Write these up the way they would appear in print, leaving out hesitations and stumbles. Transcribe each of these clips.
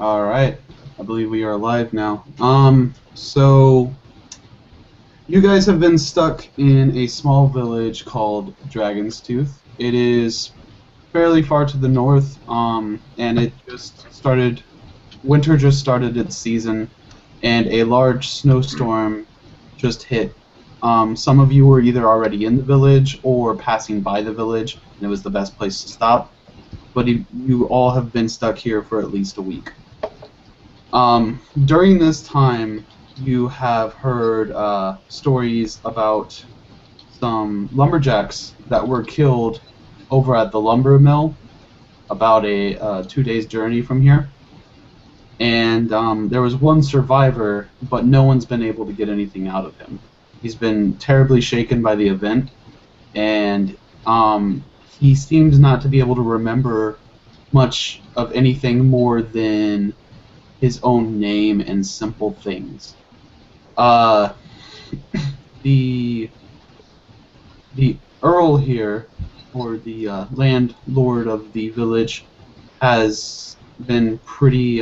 Alright, I believe we are live now. So you guys have been stuck in a small village called Dragonstooth. It is fairly far to the north, and it just started, winter just started its season, and a large snowstorm just hit. Some of you were either already in the village or passing by the village, and it was the best place to stop. But you all have been stuck here for at least a week. During this time, you have heard stories about some lumberjacks that were killed over at the lumber mill, about a 2 days journey from here. And there was one survivor, but no one's been able to get anything out of him. He's been terribly shaken by the event, and he seems not to be able to remember much of anything more than his own name and simple things. The Earl here, or the landlord of the village, has been pretty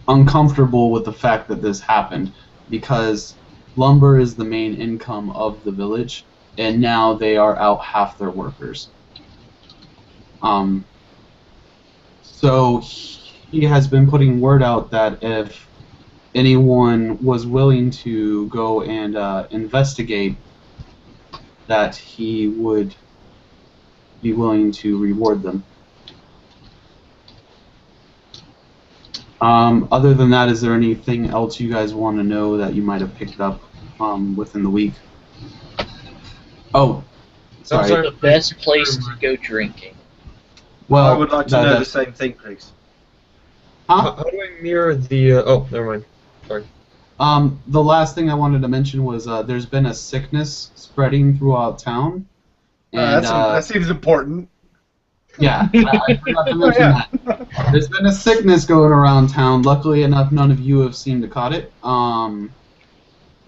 uncomfortable with the fact that this happened, because lumber is the main income of the village, and now they are out half their workers. So he has been putting word out that if anyone was willing to go and investigate, that he would be willing to reward them. Other than that, is there anything else you guys want to know that you might have picked up within the week? Oh, sorry. The best place to go drinking. Well, I would like to know the same thing, please. Huh? How do I mirror the... oh, never mind. Sorry. The last thing I wanted to mention was there's been a sickness spreading throughout town. And, that seems important. Yeah, I forgot to mention that. There's been a sickness going around town. Luckily enough, none of you have seemed to caught it.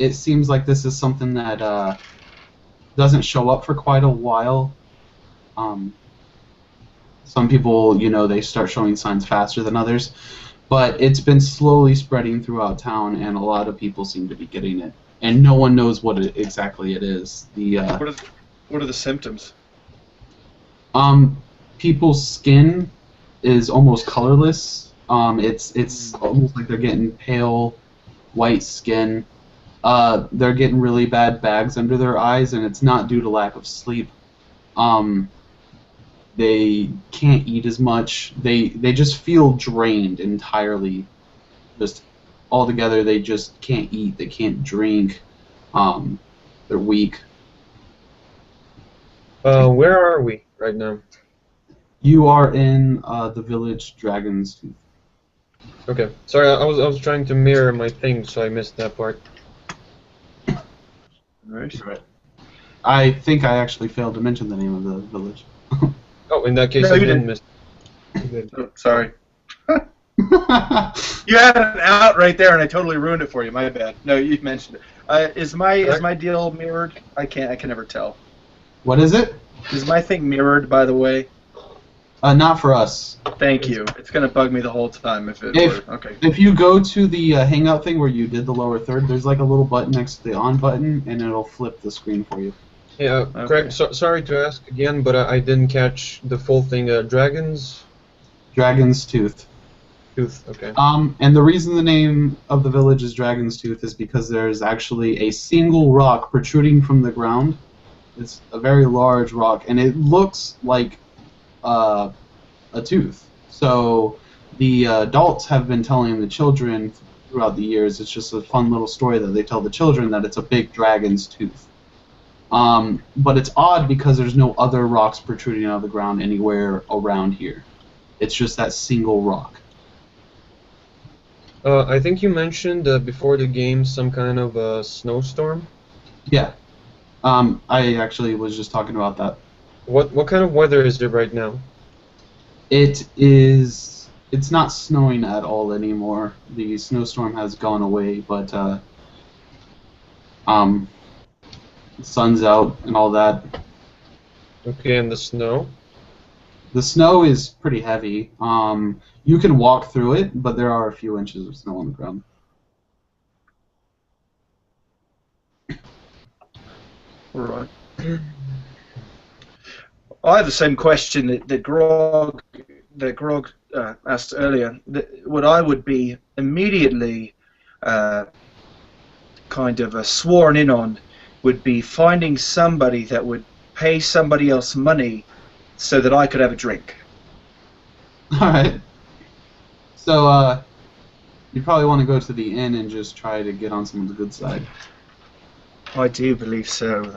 It seems like this is something that doesn't show up for quite a while. Some people, you know, they start showing signs faster than others. But it's been slowly spreading throughout town, and a lot of people seem to be getting it. And no one knows what exactly it is. What are the symptoms? People's skin is almost colorless. It's almost like they're getting pale, white skin. They're getting really bad bags under their eyes, and it's not due to lack of sleep. They can't eat as much. They just feel drained entirely. Just altogether, they just can't eat. They can't drink. They're weak. Where are we right now? You are in the village Dragonstooth. Okay. Sorry, I was trying to mirror my thing, so I missed that part. Right. I think I actually failed to mention the name of the village. Oh, in that case, No, I you didn't didn't. miss. Oh, sorry. You had an out right there, and I totally ruined it for you. My bad. No, you mentioned it. Is my deal mirrored? I can never tell. What is it? Is my thing mirrored, by the way? Not for us. Thank you. It's gonna bug me the whole time if it were. Okay. If you go to the hangout thing where you did the lower third, there's like a little button next to the on button, and it'll flip the screen for you. Yeah, Okay. correct. Sorry to ask again, but I didn't catch the full thing. Dragon's Dragonstooth. Tooth. Okay. And the reason the name of the village is Dragonstooth is because there's actually a single rock protruding from the ground. It's a very large rock, and it looks like a tooth. So the adults have been telling the children throughout the years. It's just a fun little story that they tell the children, that it's a big dragon's tooth. But it's odd because there's no other rocks protruding out of the ground anywhere around here. It's just that single rock. I think you mentioned before the game some kind of a snowstorm. Yeah. I actually was just talking about that. What kind of weather is there right now? It's not snowing at all anymore. The snowstorm has gone away, but the sun's out and all that. Okay, and the snow? The snow is pretty heavy. You can walk through it, but there are a few inches of snow on the ground. Right. I have the same question that Grog asked earlier. What I would be immediately kind of sworn in on would be finding somebody that would pay somebody else money so that I could have a drink. Alright. So, you probably want to go to the inn and just try to get on someone's good side. I do believe so.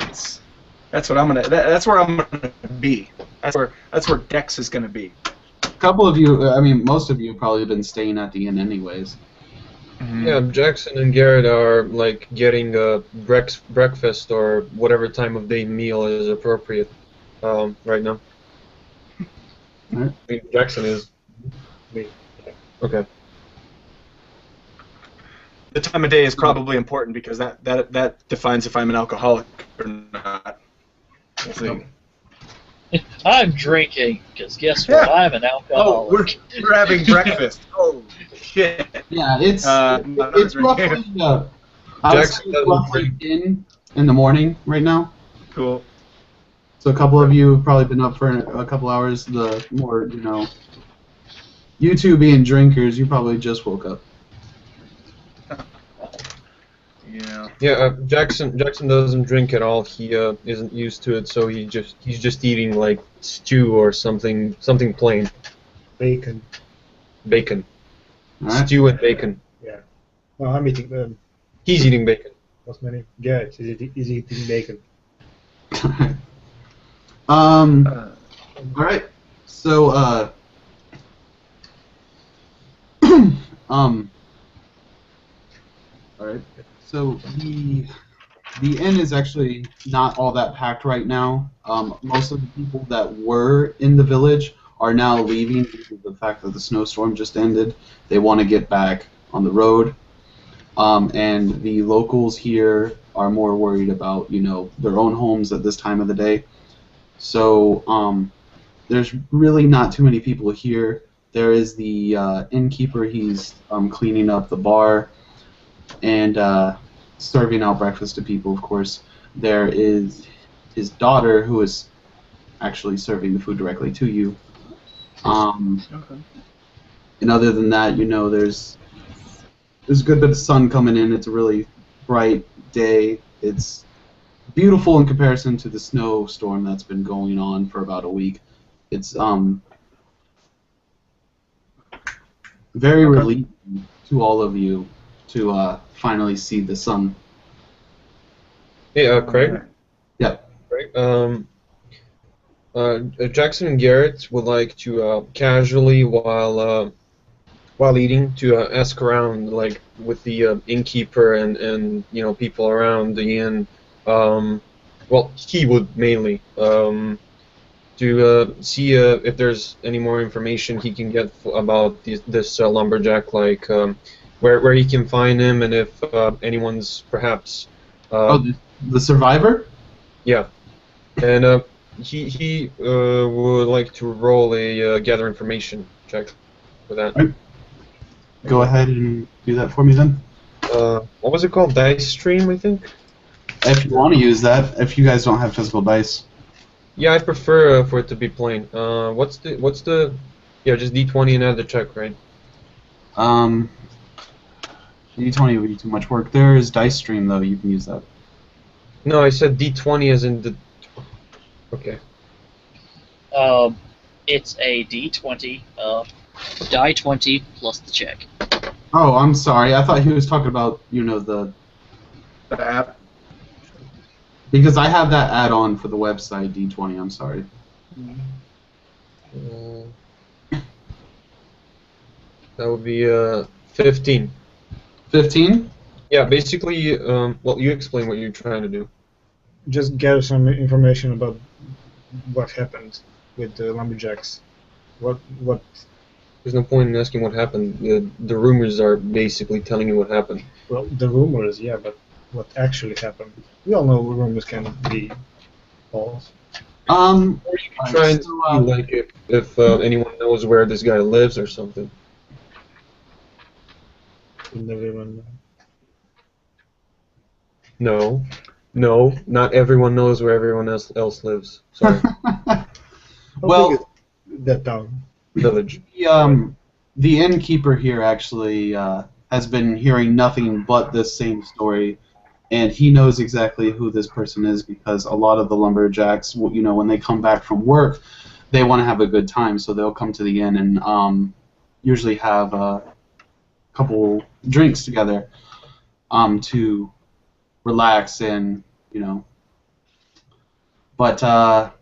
That's what I'm gonna. That's where I'm gonna be. That's where Dex is gonna be. A couple of you, I mean, most of you have probably been staying at the inn anyways. Mm-hmm. Yeah, Jackson and Garret are like getting a breakfast or whatever time of day meal is appropriate right now. Alright. I mean, Jackson is. Me. Okay. The time of day is probably important because that defines if I'm an alcoholic or not. We'll see. I'm drinking, because guess what? Yeah. I'm an Oh, alcoholic. we're having breakfast. Oh shit. Yeah, it's not roughly Jackson doesn't roughly drink. in the morning right now. Cool. So a couple of you have probably been up for a couple hours. The more, you two being drinkers, you probably just woke up. Yeah. Yeah, Jackson doesn't drink at all. He isn't used to it, so he's just eating like stew or something plain. Bacon. Bacon. All right. Stew and bacon. Yeah. Well, I'm eating. He's eating bacon. What's my name? Garret is eating bacon. All right. So all right. So the inn is actually not all that packed right now. Most of the people that were in the village are now leaving due to the fact that the snowstorm just ended. They want to get back on the road. And the locals here are more worried about, their own homes at this time of the day. So there's really not too many people here. There is the innkeeper. He's cleaning up the bar and serving out breakfast to people, of course. There is his daughter, who is actually serving the food directly to you. Okay. And other than that, there's a good bit of sun coming in. It's a really bright day. It's beautiful in comparison to the snowstorm that's been going on for about a week. It's very relieving to all of you to finally see the sun. Hey, Craig. Yep. Craig. Jackson and Garret would like to casually, while eating, to ask around, like with the innkeeper and people around the inn. Well, he would mainly to see if there's any more information he can get about this lumberjack, like where he can find him, and if anyone's perhaps. The survivor? Yeah, and he would like to roll a gather information check for that. Right. Go ahead and do that for me then. What was it called? Dice stream, I think. If you want to use that, if you guys don't have physical dice. Yeah, I prefer for it to be plain. What's the? Yeah, just D20 and add the check, right? D20 would be too much work. There is dice stream though. You can use that. No, I said D20 as in the. Okay. It's a D20, die 20 plus the check. Oh, I'm sorry. I thought he was talking about the app. Because I have that add-on for the website D20. I'm sorry. That would be 15. 15? Yeah, basically. Well, you explain what you're trying to do. Just gather some information about what happened with the lumberjacks. What? There's no point in asking what happened. The rumors are basically telling you what happened. Well, the rumors, yeah, but what actually happened? We all know rumors can be false. Or you can try and so, see like if anyone knows where this guy lives or something. Would never even know. No, not everyone knows where everyone else lives. Sorry, How Well- big is that town? village. The innkeeper here actually has been hearing nothing but this same story, and he knows exactly who this person is because a lot of the lumberjacks, when they come back from work, they want to have a good time, so they'll come to the inn and usually have a couple drinks together to relax and But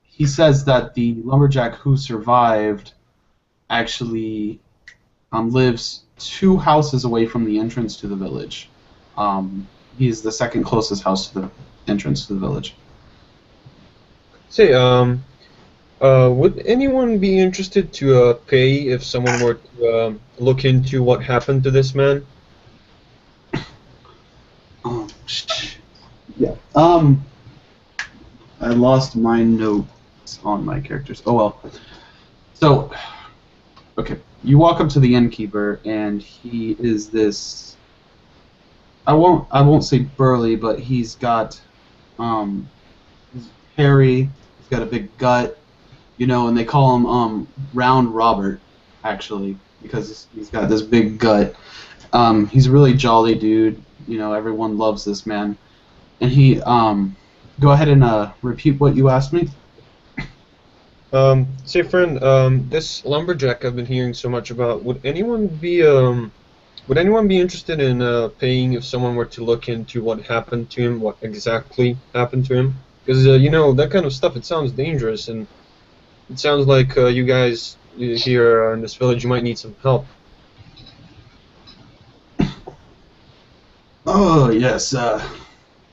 he says that the lumberjack who survived actually lives 2 houses away from the entrance to the village. He's the second closest house to the entrance to the village. Say, would anyone be interested to pay if someone were to look into what happened to this man? Yeah. I lost my notes on my characters. Oh well. So, okay, you walk up to the innkeeper, and he is this. I won't say burly, but he's got, he's hairy. He's got a big gut, and they call him Round Robert, actually, because he's got this big gut. He's a really jolly dude. Everyone loves this man, and he go ahead and repeat what you asked me. Say, friend, this lumberjack I've been hearing so much about. Would anyone be interested in paying if someone were to look into what happened to him, what exactly happened to him? Because that kind of stuff, it sounds dangerous, and it sounds like you guys here in this village, you might need some help. Oh yes,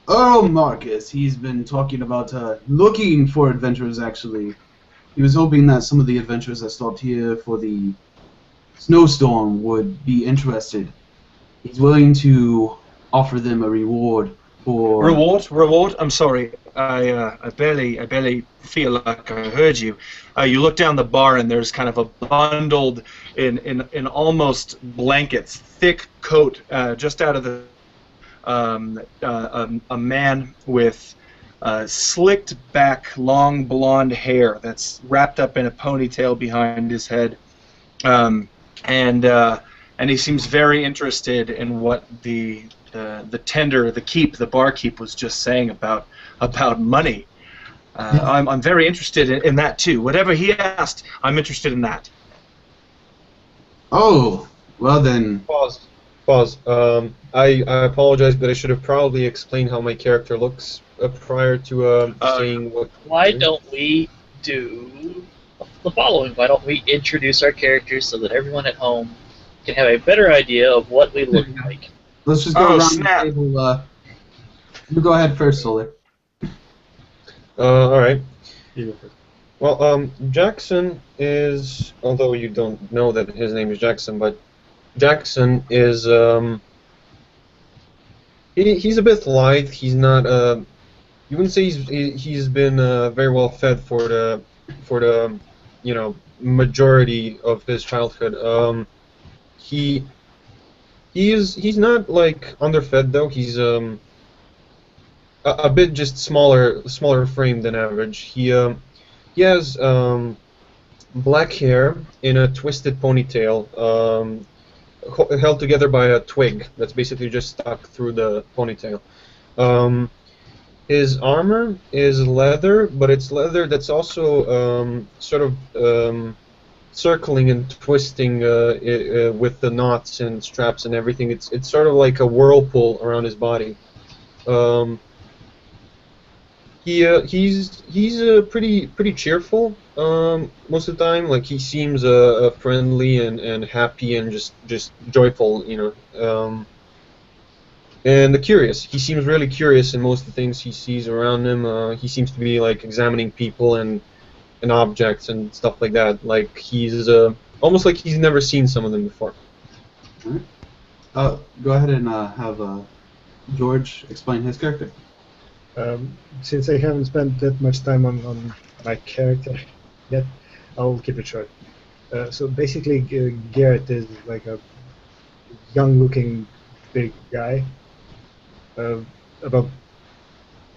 Earl Marcus. He's been talking about looking for adventurers. Actually, he was hoping that some of the adventurers that stopped here for the snowstorm would be interested. He's willing to offer them a reward for Reward. I'm sorry. I barely feel like I heard you. You look down the bar and there's kind of a bundled in almost blankets, thick coat just out of the a man with slicked back, long blonde hair that's wrapped up in a ponytail behind his head, and he seems very interested in what the barkeep was just saying about money. I'm very interested in that too. Whatever he asked, I'm interested in that. Oh, well then. Pause. I apologize, but I should have probably explained how my character looks prior to saying what. Why don't we do the following? Why don't we introduce our characters so that everyone at home can have a better idea of what we look like? Let's just go around snap. the table. You go ahead first, Solar. All right. You go first. Well, Jackson is, although you don't know that his name is Jackson, but Jackson is he's a bit light. He's not you wouldn't say he's been very well fed for the majority of his childhood. He's not like underfed though. He's a bit just smaller frame than average. He has black hair in a twisted ponytail, held together by a twig that's basically just stuck through the ponytail. His armor is leather, but it's leather that's also sort of circling and twisting with the knots and straps and everything. It's sort of like a whirlpool around his body. He's pretty cheerful most of the time. Like he seems friendly and happy and just joyful, and curious. He seems really curious in most of the things he sees around him. He seems to be like examining people and objects and stuff like that. Like he's almost like he's never seen some of them before. All right. Go ahead and have George explain his character. Since I haven't spent that much time on my character yet, I'll keep it short. So basically, Garret is like a young-looking big guy, about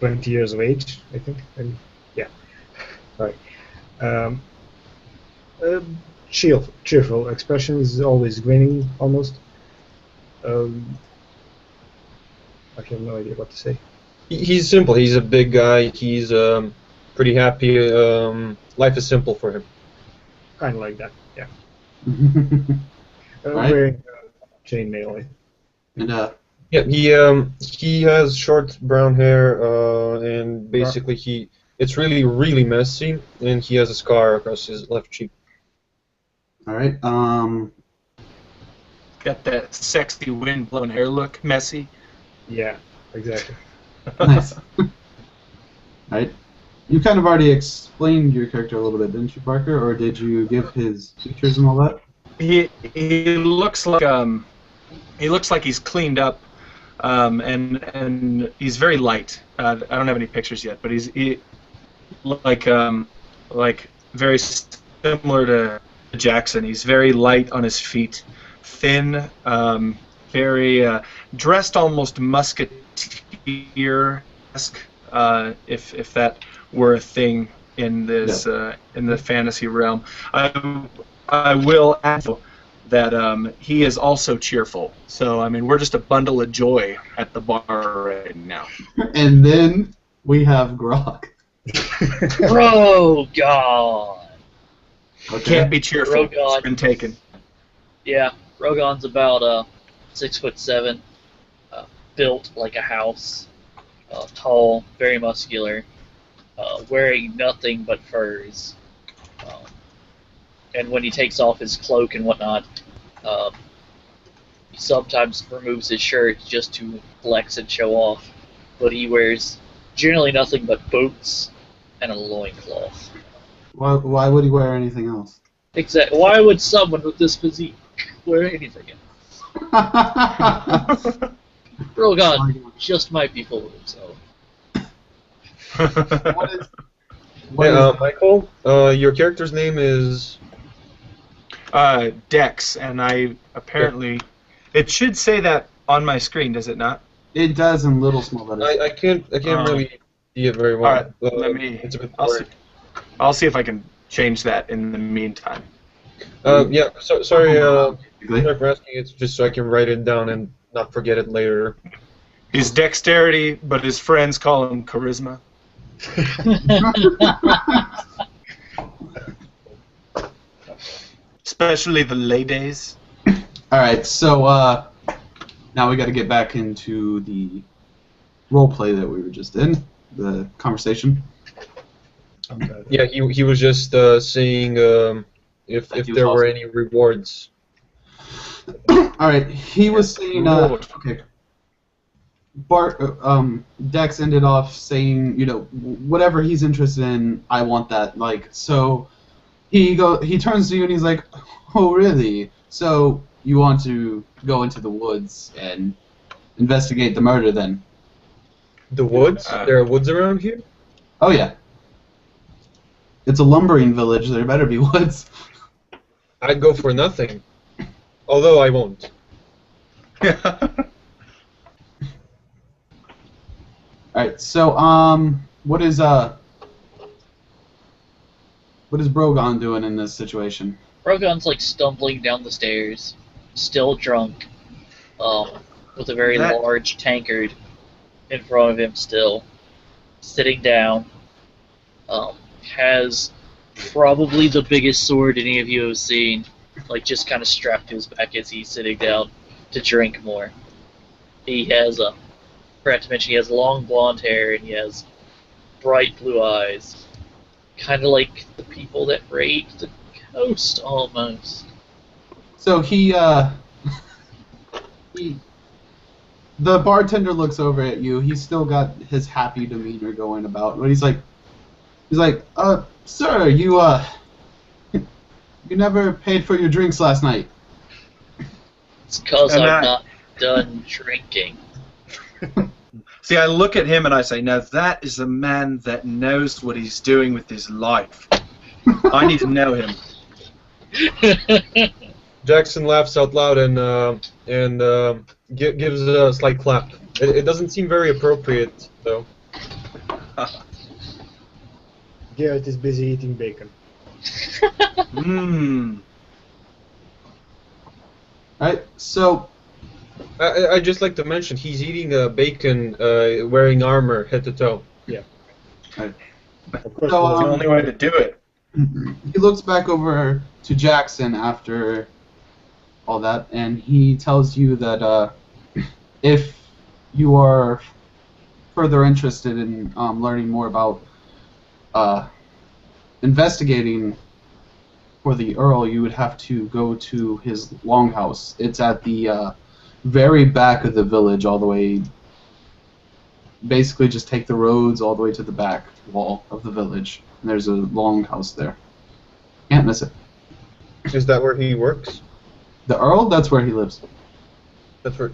20 years of age, I think. And yeah, sorry. Um, uh, cheerful expressions, always grinning, almost. I have no idea what to say. He's simple. He's a big guy. He's pretty happy. Life is simple for him. Kind of like that, yeah. Right. Wearing chainmail. And Yeah, he has short brown hair, and basically it's really messy, and he has a scar across his left cheek. all right. Got that sexy wind-blown hair look, messy. Yeah, exactly. Nice. Right. You kind of already explained your character a little bit, didn't you, Parker? Or did you give his features and all that? He looks like he's cleaned up, and he's very light. I don't have any pictures yet, but he's like very similar to Jackson. He's very light on his feet, thin, very dressed almost musketeer-esque, if that were a thing in this in the fantasy realm. I will add that he is also cheerful. So I mean, we're just a bundle of joy at the bar right now. And then we have Grog. Bro, God. Okay. Can't be cheerful. Rogan. It's been taken. Yeah, Rogan's about 6'7", built like a house, tall, very muscular, wearing nothing but furs. And when he takes off his cloak and whatnot, he sometimes removes his shirt just to flex and show off. But he wears generally nothing but boots and a loincloth. Why would he wear anything else? Exactly. Why would someone with this physique wear anything else? Rogan just might be full of himself. What is Michael, your character's name is... Dex, and I apparently... It should say that on my screen, does it not? It does in little small letters. I can't really see it very well. Alright, let me... It's a bit I'll see if I can change that in the meantime. Yeah, sorry, sorry Basically. for asking. It's just so I can write it down and not forget it later. He's dexterity, but his friends call him charisma. Especially the ladies. Alright, so now we got to get back into the role play that we were just in, the conversation. Yeah, he was just saying if was there were awesome. any rewards. Alright, he was saying, okay. Dex ended off saying, whatever he's interested in, I want that. Like, so he turns to you and he's like, oh, really? So you want to go into the woods and investigate the murder then? The woods? There are woods around here? Oh, yeah. It's a lumbering village. There better be woods. I'd go for nothing. Although I won't. Alright, so, what is Brogon doing in this situation? Rogan's like stumbling down the stairs, still drunk, with a very large tankard in front of him still, sitting down, has probably the biggest sword any of you have seen, like just kind of strapped to his back as he's sitting down to drink more. He has, forgot to mention, he has long blonde hair and he has bright blue eyes, kind of like the people that raid the coast almost. So the bartender looks over at you. He's still got his happy demeanor going about, but he's like, sir, you never paid for your drinks last night. It's because I'm not done drinking. See, I look at him and I say, now that is a man that knows what he's doing with his life. I need to know him. Jackson laughs out loud and gives a slight clap. It doesn't seem very appropriate, though. Garret is busy eating bacon. Mmm. Alright, so I'd just like to mention he's eating bacon, wearing armor head to toe. Yeah. Right. Of course, So, That's the only way to do it. he looks back over to Jackson after all that, and he tells you that if you are further interested in learning more about investigating for the Earl, you would have to go to his longhouse. It's at the very back of the village, all the way. Basically, just take the roads all the way to the back wall of the village, and there's a longhouse there. Can't miss it. Is that where he works? The Earl? That's where he lives. That's where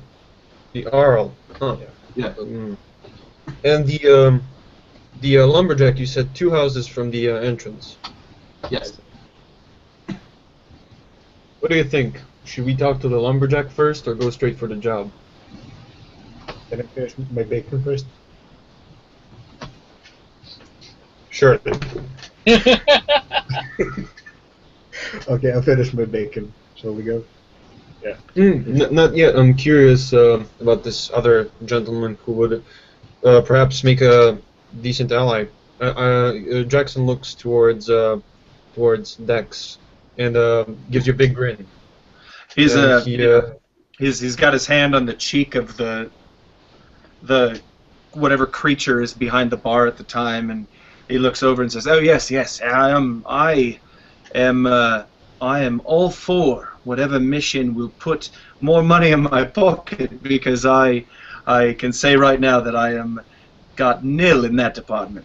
the Earl. Huh. Yeah. And the lumberjack, you said 2 houses from the entrance. Yes. What do you think? Should we talk to the lumberjack first or go straight for the job? Can I finish my bacon first? Sure. Okay, I'll finish my bacon. Shall we go? Yeah. Not yet. I'm curious about this other gentleman who would perhaps make a decent ally. Jackson looks towards Dex and gives you a big grin. He's And he's got his hand on the cheek of the whatever creature is behind the bar at the time, and he looks over and says, "Oh yes, I am all for whatever mission will put more money in my pocket, because I can say right now that I am got nil in that department.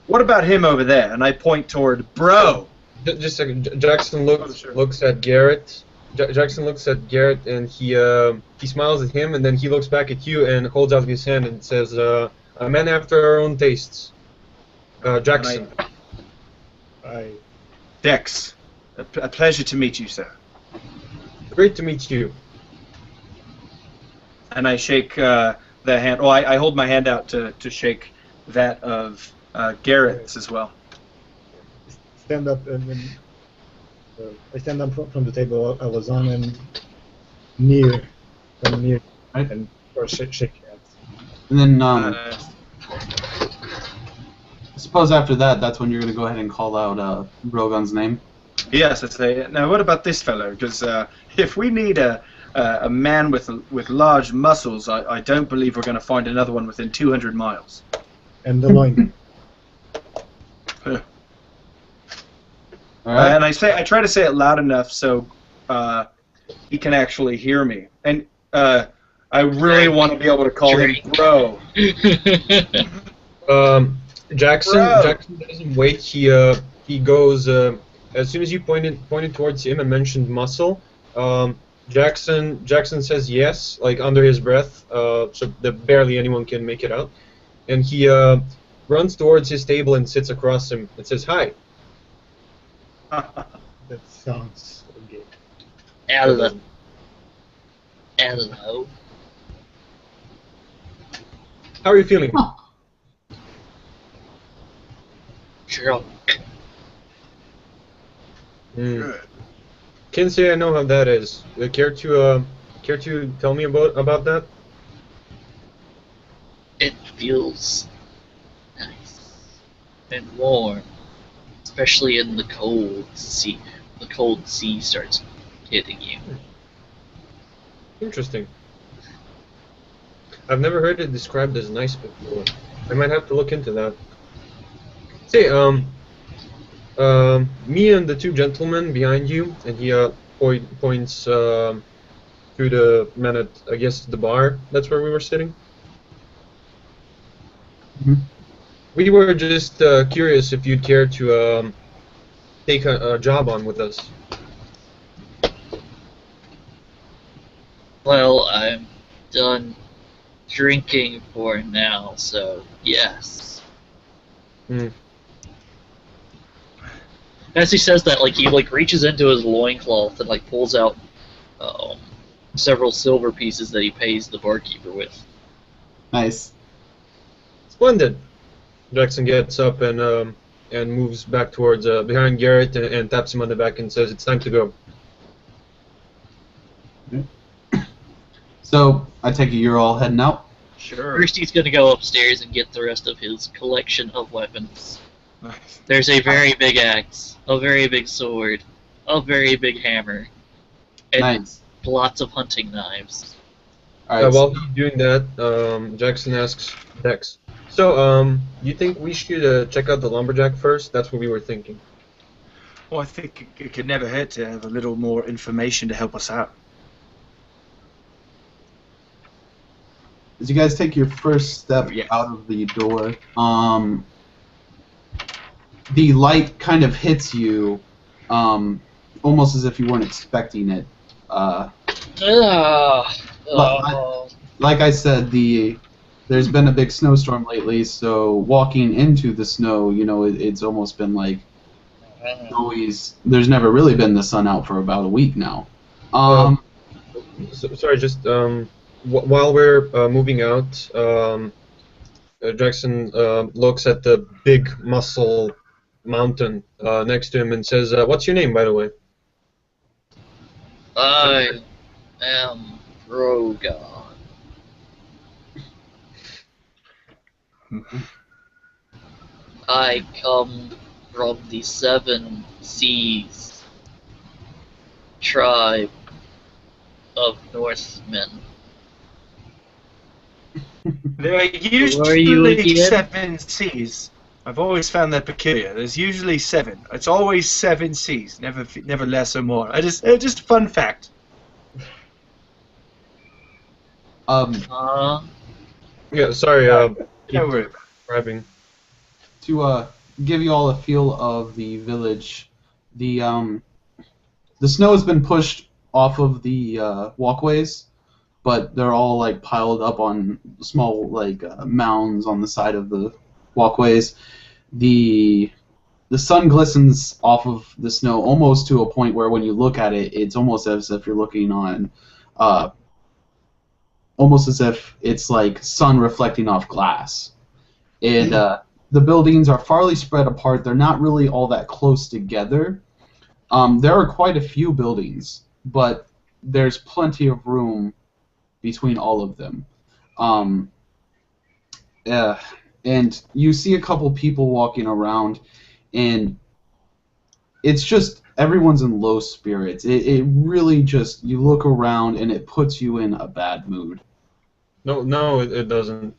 What about him over there?" And I point toward Bro. Just a second. Jackson looks at Garret. Jackson looks at Garret and he smiles at him, and then he looks back at you and holds out his hand and says, "A man after our own tastes." Jackson. Dex, a pleasure to meet you, sir. Great to meet you. And I shake the hand. Oh, I hold my hand out to shake that of Garrett's as well. Stand up and then I stand up from the table I was on and near Right. and first shake hands. And then, I suppose after that, that's when you're going to go ahead and call out Rogan's name. Yes, I say. Now, what about this fellow? Because if we need a man with large muscles, I don't believe we're going to find another one within 200 miles. And the loin. All right. And I try to say it loud enough so he can actually hear me. And I really want to be able to call him Bro. Jackson doesn't wait. He goes as soon as you pointed towards him and mentioned muscle. Jackson says yes, like under his breath, so that barely anyone can make it out. And he runs towards his table and sits across him and says hi. That sounds so good. Hello. Hello. How are you feeling? Drunk. Can't say I know how that is. Care to tell me about that? It feels nice and warm, especially in the cold sea. The cold sea starts hitting you. Interesting. I've never heard it described as nice before. I might have to look into that. Say, me and the 2 gentlemen behind you, and he points to the man at, I guess, the bar. That's where we were sitting. Mhm. We were just curious if you'd care to take a job on with us. Well, I'm done drinking for now, so yes. Hmm. As he says that, like he reaches into his loincloth and pulls out several silver pieces that he pays the barkeeper with. Nice. Splendid. Jackson gets up and moves back towards behind Garret and taps him on the back and says, "It's time to go." So I take it you're all heading out. Sure. First, he's going to go upstairs and get the rest of his collection of weapons. Nice. There's a very big axe, a very big sword, a very big hammer, and Nice. lots of hunting knives. All right. While he's doing that, Jackson asks Dex, "So, you think we should check out the lumberjack first? That's what we were thinking." Well, I think it could never hurt to have a little more information to help us out. As you guys take your first step Yes. out of the door, the light kind of hits you, almost as if you weren't expecting it. Like I said, there's been a big snowstorm lately, so walking into the snow, it's almost been like there's never really been the sun out for about a week now. Sorry, just while we're moving out, Jackson looks at the big muscle mountain next to him and says, "What's your name, by the way?" I am Drogon. I come from the Seven Seas tribe of Northmen. There are Who are you usually again? 7 C's. I've always found that peculiar. There's usually 7. It's always 7 C's, never less or more. Just a fun fact. Yeah, sorry. Don't worry. Grabbing. To give you all a feel of the village, the snow has been pushed off of the walkways, but they're all piled up on small mounds on the side of the walkways. The sun glistens off of the snow almost to a point where when you look at it, it's almost as if you're looking on, almost as if it's like sun reflecting off glass. And the buildings are farly spread apart. They're not really all that close together. There are quite a few buildings, but there's plenty of room between all of them. And you see a couple people walking around, and it's just everyone's in low spirits. It really just, you look around and it puts you in a bad mood. No, it doesn't.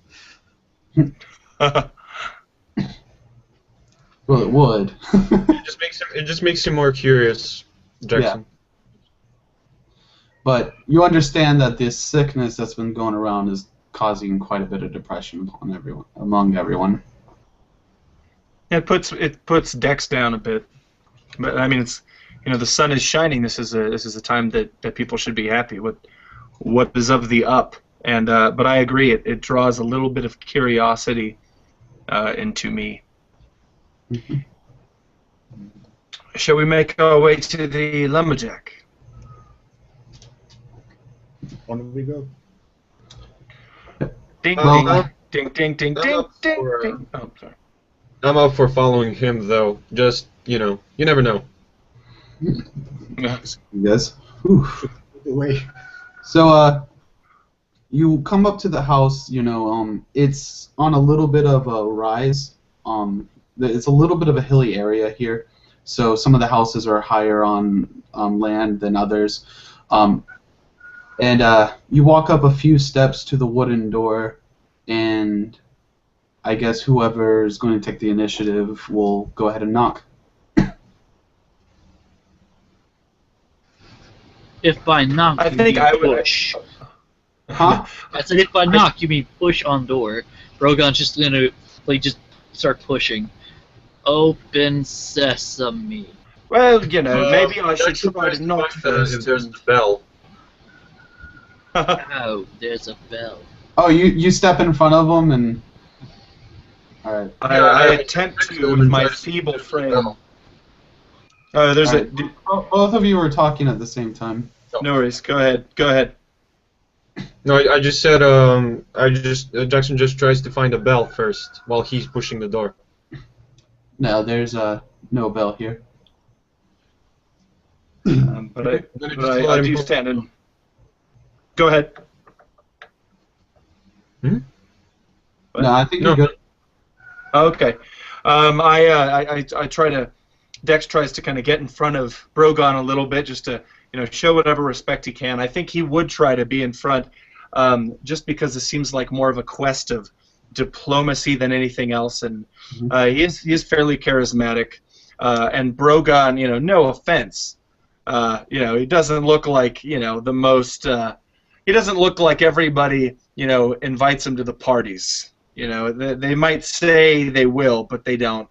Well, it would. It just makes him more curious, Jackson. But you understand that this sickness that's been going around is causing quite a bit of depression among everyone. It puts Dex down a bit, but I mean it's the sun is shining. This is a time that people should be happy. What is of the up? And but I agree. It draws a little bit of curiosity into me. Mm-hmm. Shall we make our way to the lumberjack? On we go. Ding Well, ding ding ding ding I'm ding up ding for, ding. Oh, sorry. I'm up for following him, though. Just, you never know. You guys. Whew. Wait. So, you come up to the house, it's on a little bit of a rise. It's a little bit of a hilly area here, so some of the houses are higher on land than others. And you walk up a few steps to the wooden door, and I guess whoever is going to take the initiative will go ahead and knock. If by knock, I you think mean I would- push. Huh? I said if by knock you mean push on door. Drogon's just gonna just start pushing. Open sesame. Well, maybe I should try to knock If first. there's a bell. Oh, there's a bell. Oh, you step in front of him and. All right. I attempt to with my feeble frame. There's All right. Both of you were talking at the same time. No worries. Go ahead. Go ahead. No, I just said Jackson just tries to find a bell first while he's pushing the door. No, there's no bell here. But I do stand and go ahead. Hmm? No, I think you're good. Okay. I try to. Dex tries to kind of get in front of Brogan a little bit, just to show whatever respect he can. I think he would try to be in front, just because it seems like more of a quest of diplomacy than anything else, and he is fairly charismatic. And Brogan, no offense, he doesn't look like the most. He doesn't look like everybody invites him to the parties. They might say they will, but they don't.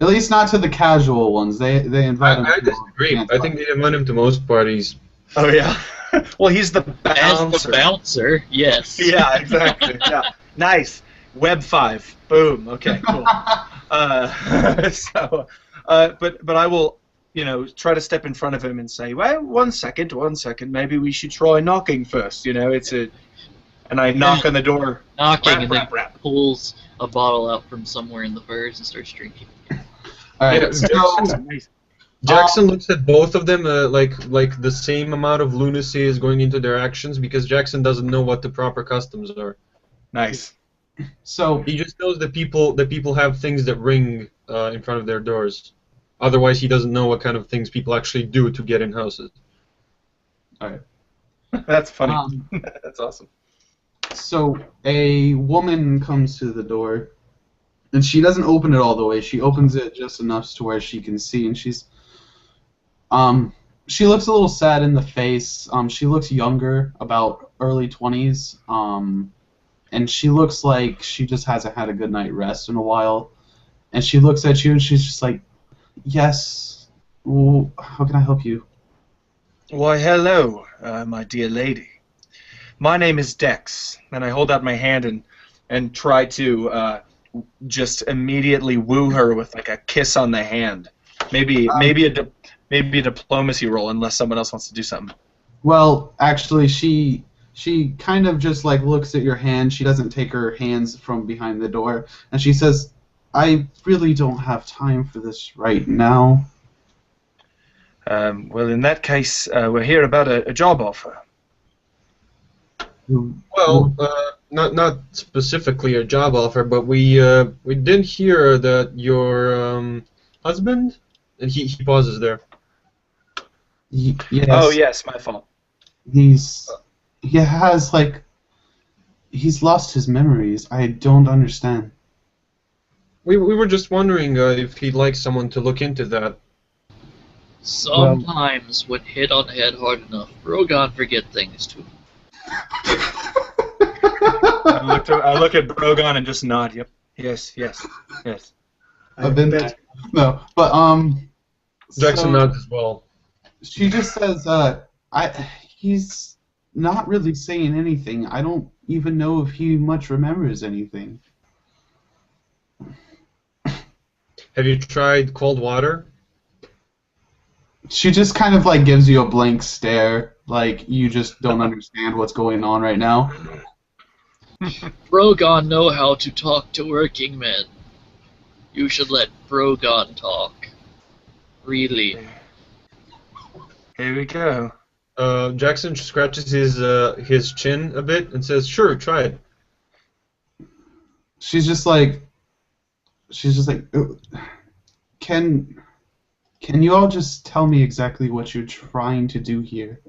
At least not to the casual ones. They invite him. I disagree. I think they invite him to most parties. Oh yeah. Well, he's the bouncer. As the bouncer, yes. Yeah, exactly. Yeah. Nice. Web 5. Boom. Okay. Cool. But I will, try to step in front of him and say, well, one second. Maybe we should try knocking first. And I knock on the door. Knocking and then rap. pulls a bottle out from somewhere in the furs and starts drinking. All right. Yeah, So, Jackson looks at both of them like the same amount of lunacy is going into their actions because Jackson doesn't know what the proper customs are. Nice. so He just knows that people have things that ring in front of their doors. Otherwise, he doesn't know what kind of things people actually do to get in houses. all right. That's funny. That's awesome. So a woman comes to the door, and she doesn't open it all the way. She opens it just enough to where she can see, and she looks a little sad in the face. She looks younger, about early 20s, and she looks like she just hasn't had a good night rest in a while. And she looks at you, and she's just like, "Yes, well, how can I help you?" Why, hello, my dear lady. My name is Dex, and I hold out my hand and try to just immediately woo her with like a kiss on the hand. Maybe a diplomacy roll, unless someone else wants to do something. Well, actually, she kind of just like looks at your hand. She doesn't take her hands from behind the door, and she says, "I really don't have time for this right now." Well, in that case, we're here about a job offer. Well, not specifically a job offer, but we did hear that your husband, and he pauses there. Yes. Oh yes, my fault. He's lost his memories. I don't understand. We were just wondering if he'd like someone to look into that. Sometimes when hit on the head hard enough, Brogan forget things too. I look at Brogan and just nod. Yep. Yes. I've been there. No, but Jackson nods as well. She just says, he's not really saying anything. I don't even know if he much remembers anything. Have you tried cold water? She just kind of like gives you a blank stare, like you just don't understand what's going on right now. Brogan know how to talk to working men. You should let Brogan talk. Really. Here we go. Jackson scratches his chin a bit and says, "Sure, try it." She's just like, can you all just tell me exactly what you're trying to do here?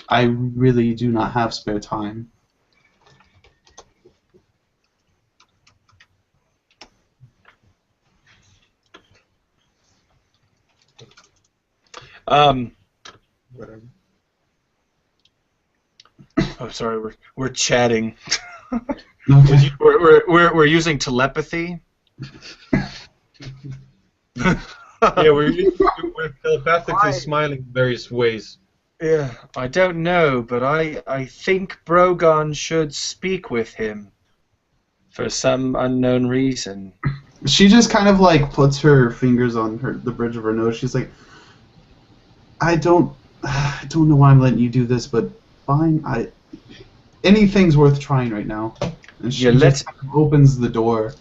I really do not have spare time. Whatever. Oh, sorry. We're chatting. Okay. We're using telepathy. Yeah, we're telepathically smiling in various ways. Yeah, I don't know, but I think Brogan should speak with him for some unknown reason. She just kind of like puts her fingers on the bridge of her nose. She's like, I don't know why I'm letting you do this, but fine. Anything's worth trying right now. And she just kind of opens the door.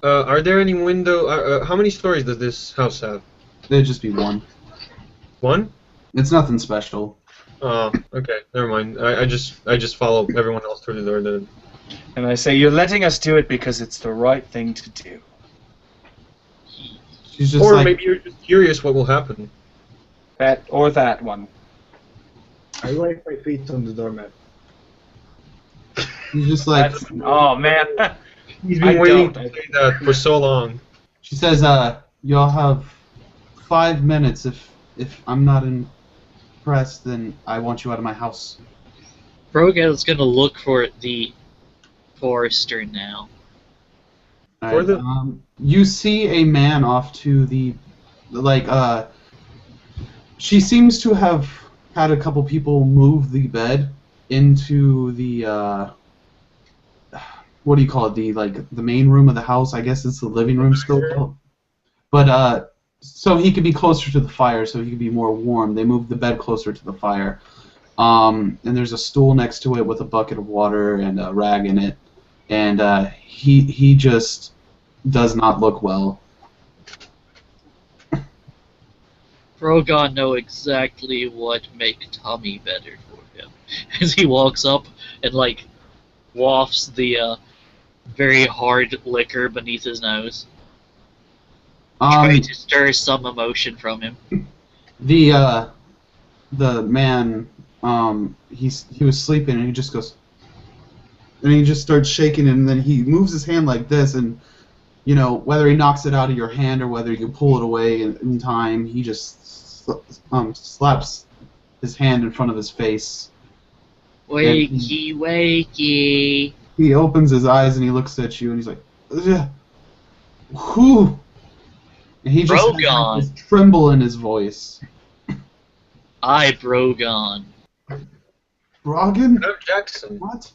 Are there any window? How many stories does this house have? There'd just be one. One? It's nothing special. Oh, okay. Never mind. I just follow everyone else through the door then. And I say, you're letting us do it because it's the right thing to do. She's just Or like, maybe you're just curious what will happen. That one. I wipe my feet on the doormat. she's just like, Oh man. He's been waiting to say that for so long. she says, you'll have 5 minutes. If I'm not impressed, then I want you out of my house. Brogan's gonna look for the forester now. You see a man off to the, she seems to have had a couple people move the bed into the, what do you call it, the main room of the house. I guess it's the living room still. But, so he could be closer to the fire, so he could be more warm. They moved the bed closer to the fire. And there's a stool next to it with a bucket of water and a rag in it. And he just does not look well. Brogan know exactly what make Tommy better for him. As he walks up and wafts the very hard liquor beneath his nose. Trying to stir some emotion from him. The man, he was sleeping and he just goes, and he just starts shaking, and then he moves his hand like this, and whether he knocks it out of your hand or whether you pull it away in time, he just slaps his hand in front of his face. Wakey, wakey. He opens his eyes and he looks at you and he's like, ugh, whew. And he just has this tremble in his voice. Brogan. Brogan? No, Jackson. What?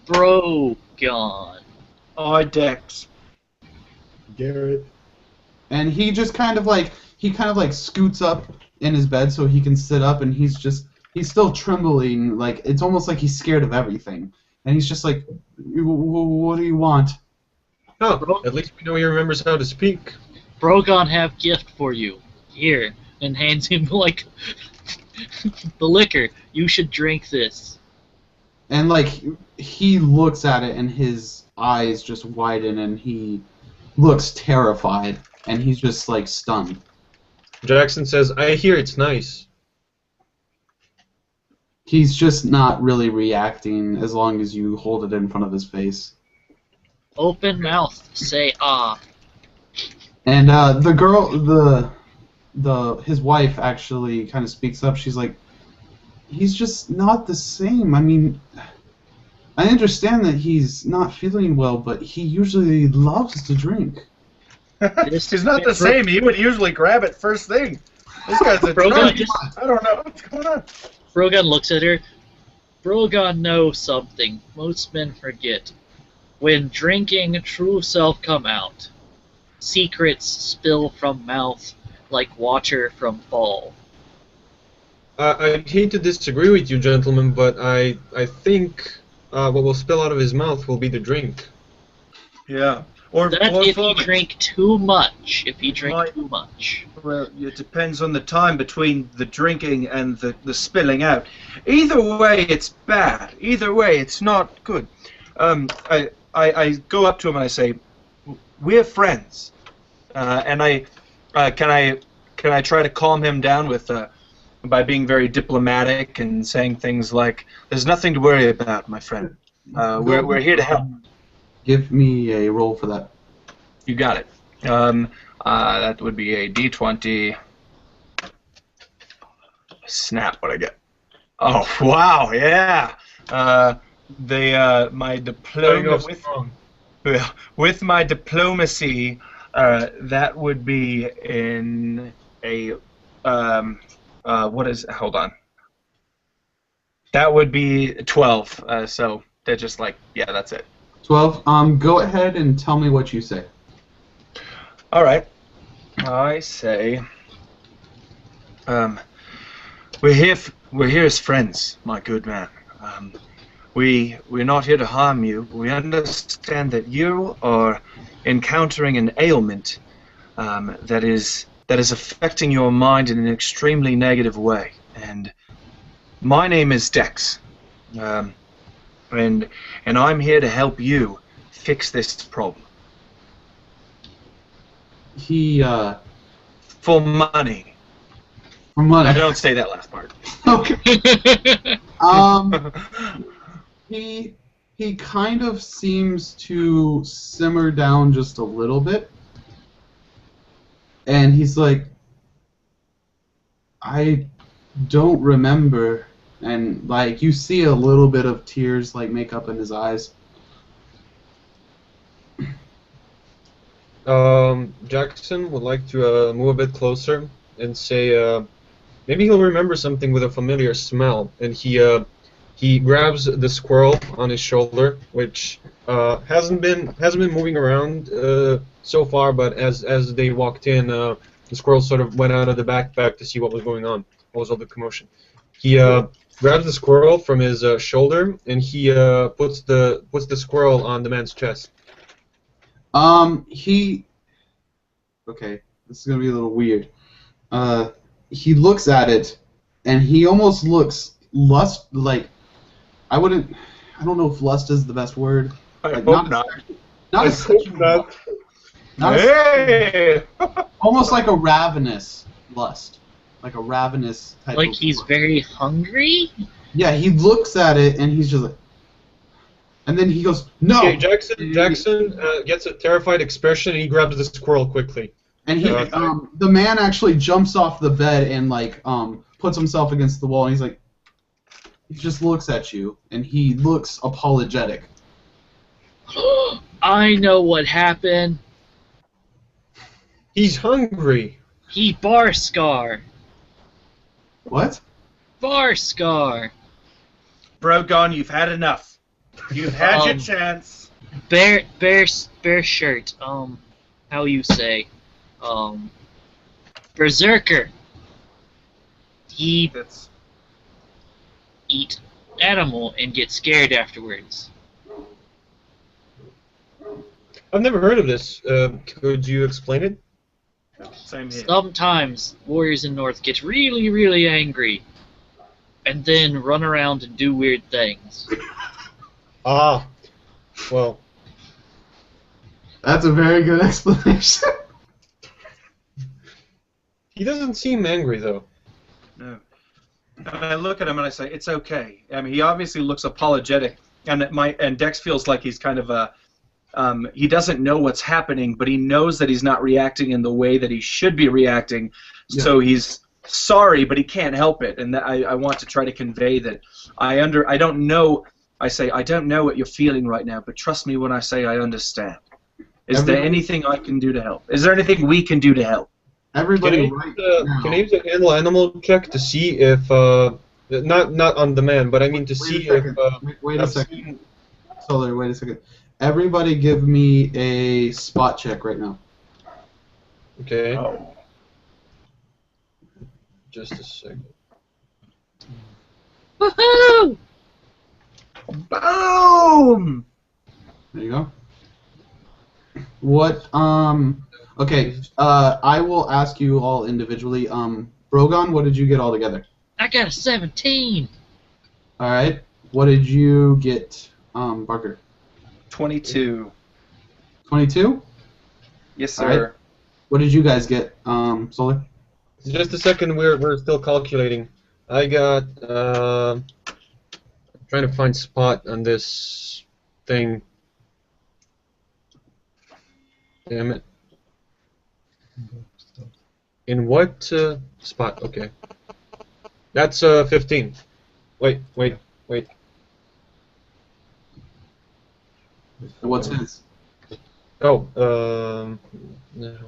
Brogan. Dex. Garret. And he just kind of scoots up in his bed so he can sit up, and he's still trembling, it's almost like he's scared of everything. And he's just like, what do you want? Oh, at least we know he remembers how to speak. Brogan have gift for you. Here. And hands him the liquor. You should drink this. And he looks at it and his eyes just widen and he looks terrified and he's just stunned. Jackson says, I hear it's nice. He's just not really reacting as long as you hold it in front of his face. Open mouth, say ah. And the girl, his wife actually kind of speaks up. She's like, he's just not the same. I mean, I understand that he's not feeling well, but he usually loves to drink. He's not the same. He would usually grab it first thing. This guy's a drunk. I don't know what's going on. Brogan looks at her. Brogan knows something most men forget. When drinking, true self come out. Secrets spill from mouth like water from fall. I hate to disagree with you, gentlemen, but I think what will spill out of his mouth will be the drink. Yeah. If he drink too much. Too much. Well, it depends on the time between the drinking and the spilling out. Either way, it's bad. Either way, it's not good. I go up to him and I say, "We're friends," and can I try to calm him down with by being very diplomatic and saying things like, "There's nothing to worry about, my friend. We're here to help." Give me a roll for that. You got it. That would be a D20. Snap! What I get? Oh wow! Yeah. My diploma with my diplomacy, that would be in a what is? Hold on. That would be 12. So they're just like, yeah, that's it. 12. Go ahead and tell me what you say. All right. I say, we're here as friends, my good man. We're not here to harm you. We understand that you are encountering an ailment that is affecting your mind in an extremely negative way. And my name is Dex, and I'm here to help you fix this problem. For money. For money. I don't say that last part. Okay. He kind of seems to simmer down just a little bit, and he's like, I don't remember, and like you see a little bit of tears like make up in his eyes. Jackson would like to move a bit closer and say, maybe he'll remember something with a familiar smell, and he grabs the squirrel on his shoulder, which hasn't been moving around so far, but as they walked in, the squirrel sort of went out of the backpack to see what was going on. What was all the commotion? He grabs the squirrel from his shoulder, and he puts the squirrel on the man's chest. Okay, this is gonna be a little weird. He looks at it, and he almost looks like I don't know if lust is the best word. I Like, hope not. Not a sexual, Hey! almost like a ravenous lust, like a ravenous type. Like of he's lust. very hungry? Yeah, he looks at it and he's just like, and then he goes, "No!" Okay, Jackson gets a terrified expression, and he grabs the squirrel quickly. And he, the man actually jumps off the bed and like puts himself against the wall, and he's like, he just looks at you, and he looks apologetic. I know what happened. He's hungry. He Barscar. What? Barscar. Brogon, you've had enough. You've had your chance. Bear shirt. How you say? Berserker. He eat animal and get scared afterwards. I've never heard of this. Could you explain it? Same here. Sometimes warriors in North get really, really angry, and then run around and do weird things. Ah, well. That's a very good explanation. He doesn't seem angry, though. No. And I look at him and I say, it's okay. I mean, he obviously looks apologetic, and Dex feels like he's kind of he doesn't know what's happening, but he knows that he's not reacting in the way that he should be reacting. Yeah. So he's sorry, but he can't help it. And I want to try to convey that I don't know. I say, I don't know what you're feeling right now, but trust me when I say I understand. Is there anything I can do to help? Is there anything we can do to help? Everybody, can I use a handle animal check to see if not on demand, but I mean to see if wait a second. Solar, wait a second. Everybody, give me a spot check right now. Okay. Oh. Just a second. Woohoo! Boom! There you go. What? Okay. I will ask you all individually. Brogon, what did you get all together? I got a 17. All right. What did you get, Barker? 22. 22? Yes, sir. Right. What did you guys get, Solar? Just a second. We're still calculating. I got. Trying to find spot on this thing. Damn it. In what spot? Okay. That's 15. Wait. What's his? Oh, no.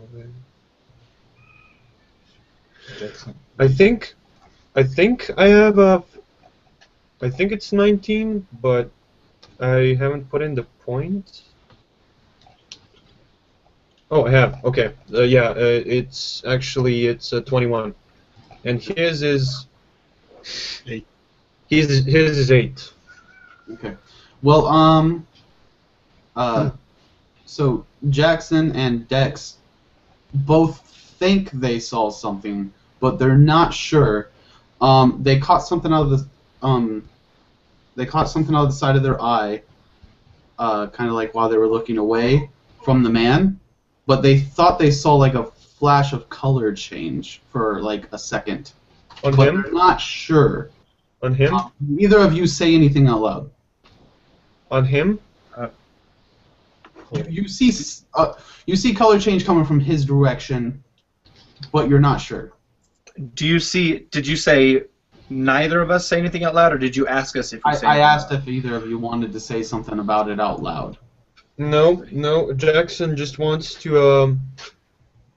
I think I think I have I think it's 19, but I haven't put in the point. Oh, I have. Okay. Yeah, it's 21, and his is 8. His is 8. Okay. Well, so Jackson and Dex both think they saw something, but they're not sure. They caught something out of the side of their eye, kind of like while they were looking away from the man, but they thought they saw like a flash of color change for like a second. On But him? they're not sure. On him? Neither of you say anything out loud. On him? You see color change coming from his direction, but you're not sure. Do you see? Did you say neither of us say anything out loud, or did you ask us if we say? I asked if either of you wanted to say something about it out loud. No. Jackson just wants to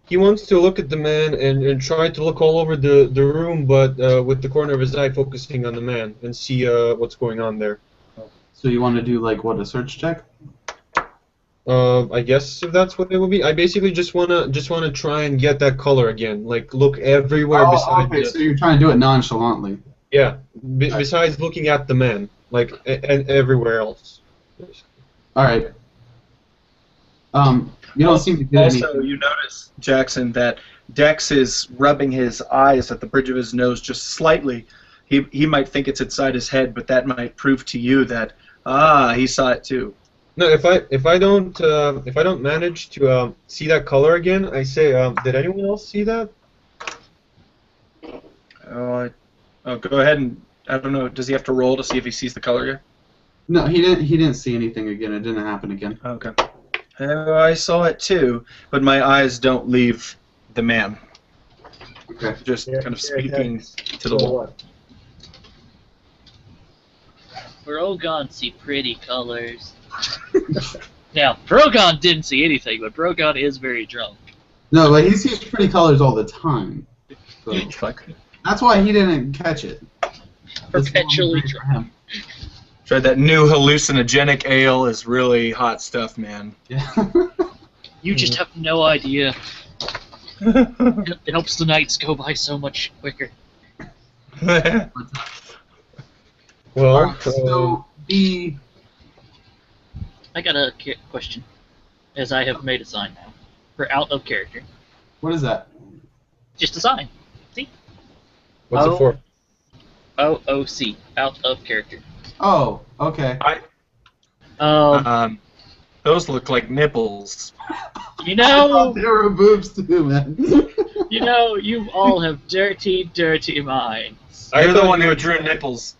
he wants to look at the man and try to look all over the room, but with the corner of his eye focusing on the man and see what's going on there. So you want to do like what, a search check? I guess if that's what it would be. I basically just wanna try and get that color again. Like look everywhere besides. Okay, so you're trying to do it nonchalantly. Yeah, besides looking at the man, like and everywhere else. All right. You don't seem to get Also, anything. you notice, Jackson, that Dex is rubbing his eyes at the bridge of his nose just slightly. He might think it's inside his head, but that might prove to you that he saw it too. No, if I don't manage to see that color again, I say, did anyone else see that? Go ahead and I don't know. Does he have to roll to see if he sees the color again? No, he didn't see anything again. It didn't happen again. Okay. I saw it too, but my eyes don't leave the man. Okay. Just Yeah, kind of yeah, speaking to the So wall. what? Brogan see pretty colors. Now, Brogan didn't see anything, but Brogan is very drunk. No, but he sees pretty colors all the time. So Fuck. that's why he didn't catch it. It's Perpetually for drunk. him. Tried that new hallucinogenic ale is really hot stuff, man. Yeah. You just have no idea. It helps the nights go by so much quicker. Well, So the I got a question, as I have made a sign now, for out of character. what is that? Just a sign. See? what's it for? OOC, out of character. Oh, okay. Those look like nipples. You know, There were boobs too, man. you all have dirty, dirty minds. You're the one who drew nipples.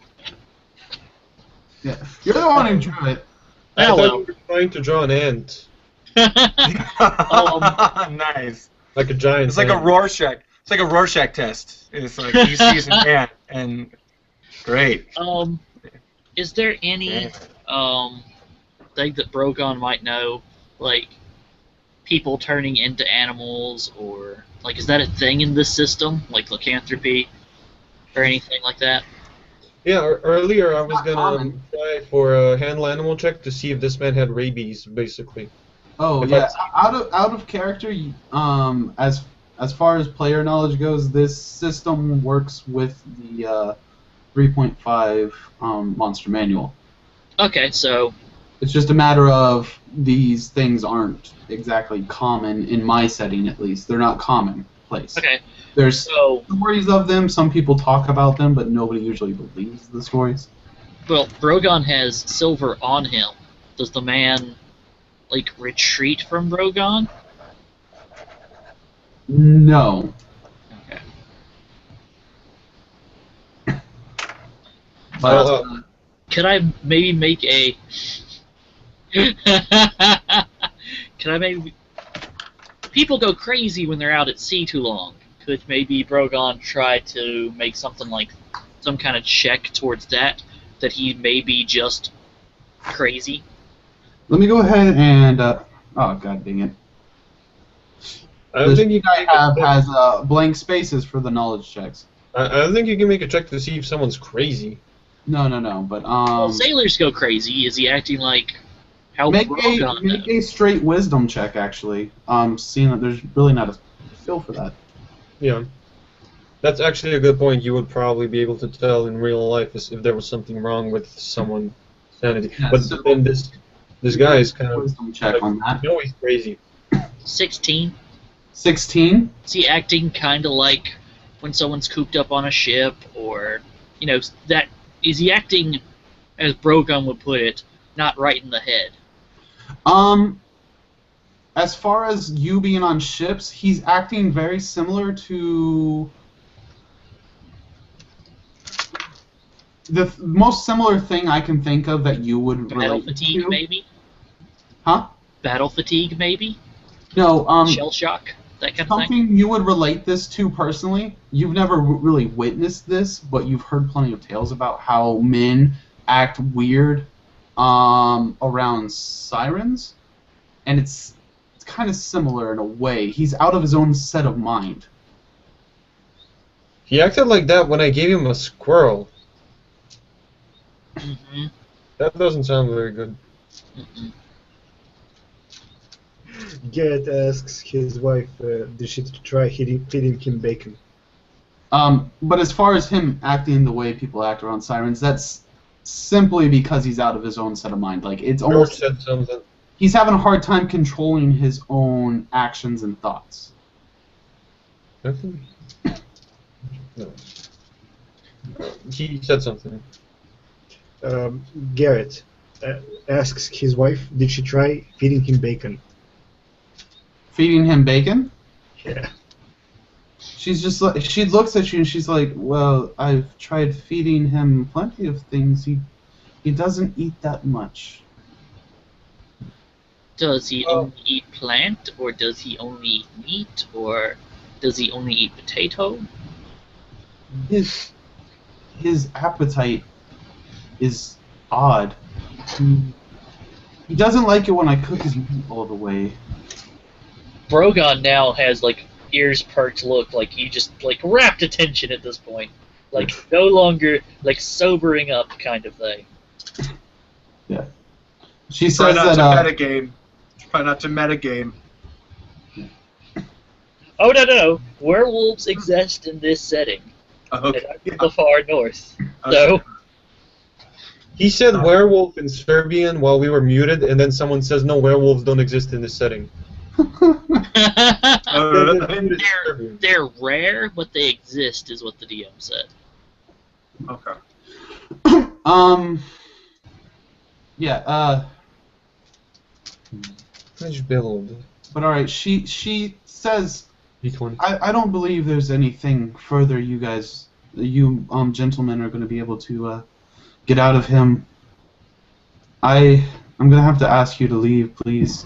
Yeah. You're the one who drew it. I Oh, thought well. you were trying to draw an ant, Nice. like a giant. It's like a ant. Rorschach. It's like a Rorschach test. It's like he sees an ant, and great. Is there any thing that Brogan might know, like people turning into animals, or like is that a thing in this system, like lycanthropy, or anything like that? Yeah, earlier I was not gonna common. try for a handle animal check to see if this man had rabies, basically. Oh If yeah. Out of character. As far as player knowledge goes, this system works with the 3.5 monster manual. Okay, so It's just a matter of these things aren't exactly common in my setting, at least. They're not commonplace. okay, There's so stories of them. Some people talk about them, but nobody usually believes the stories. well, Brogan has silver on him. Does the man like retreat from Brogan? No. Okay. But Well, Could I maybe make a? Can I maybe? People go crazy when they're out at sea too long. Could maybe Brogan try to make something like some kind of check towards that he may be just crazy? let me go ahead and. Oh god dang it! I don't This think you guy has blank spaces for the knowledge checks. I think you can make a check to see if someone's crazy. No, but Well, sailors go crazy. Is he acting like how make Brogan a straight wisdom check actually. Seeing that there's really not a skill for that. Yeah. That's actually a good point. You would probably be able to tell in real life if there was something wrong with someone's sanity. Yeah, but so- then this guy is kind of Wisdom check on that. you know he's crazy. 16? 16. Is he acting kind of like when someone's cooped up on a ship, or that? Is he acting, as Brogan would put it, not right in the head? As far as you being on ships, he's acting very similar to the most similar thing I can think of that you would Battle relate fatigue, to. maybe? Huh? Battle fatigue, maybe? No. Shell shock, that kind of thing? Something you would relate this to personally. You've never really witnessed this, but you've heard plenty of tales about how men act weird around sirens, and it's kind of similar in a way. He's out of his own set of mind. He acted like that when I gave him a squirrel. Mm-hmm. That doesn't sound very good. Mm-mm. Garret asks his wife, did she try feeding him bacon? But as far as him acting the way people act around sirens, that's simply because he's out of his own set of mind. Like it's George almost said something. he's having a hard time controlling his own actions and thoughts. Nothing? No. He said something. Garret asks his wife, did she try feeding him bacon? Feeding him bacon? Yeah. She's just like, she looks at you and she's like, well, I've tried feeding him plenty of things. He doesn't eat that much. Does he only eat plant, or does he only eat meat, or does he only eat potato? His appetite is odd. He doesn't like it when I cook his meat all the way. Brogan now has like ears perked look, like he just like rapt attention at this point, like no longer like sobering up kind of thing. Yeah. She Try says not that to metagame. Try not to metagame. Oh no! Werewolves exist in this setting, Okay. and I'm from the far north. So He said werewolf in Serbian while we were muted, and then someone says, no, werewolves don't exist in this setting. they're rare, but they exist, is what the DM said. Okay. yeah, but alright, she says, D20. I don't believe there's anything further you gentlemen are going to be able to get out of him. I'm going to have to ask you to leave, please.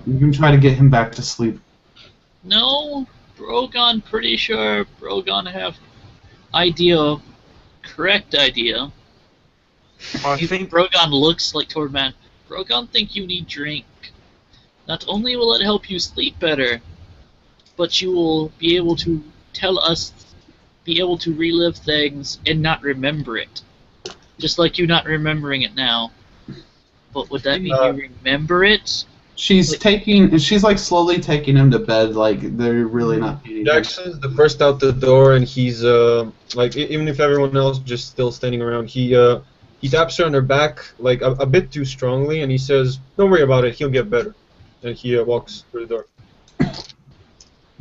You can try to get him back to sleep. No, Brogan, pretty sure Brogan have correct idea. I You think Brogan looks like Tordman? Brogan think you need drink. Not only will it help you sleep better, but you will be able to relive things and not remember it. Just like you not remembering it now. But would that mean you remember it? She's like slowly taking him to bed, like they're really not paying attention. Jackson's the first out the door, and he's like even if everyone else just still standing around, he taps her on her back like a bit too strongly, and he says, "Don't worry about it, he'll get better." And he walks through the door.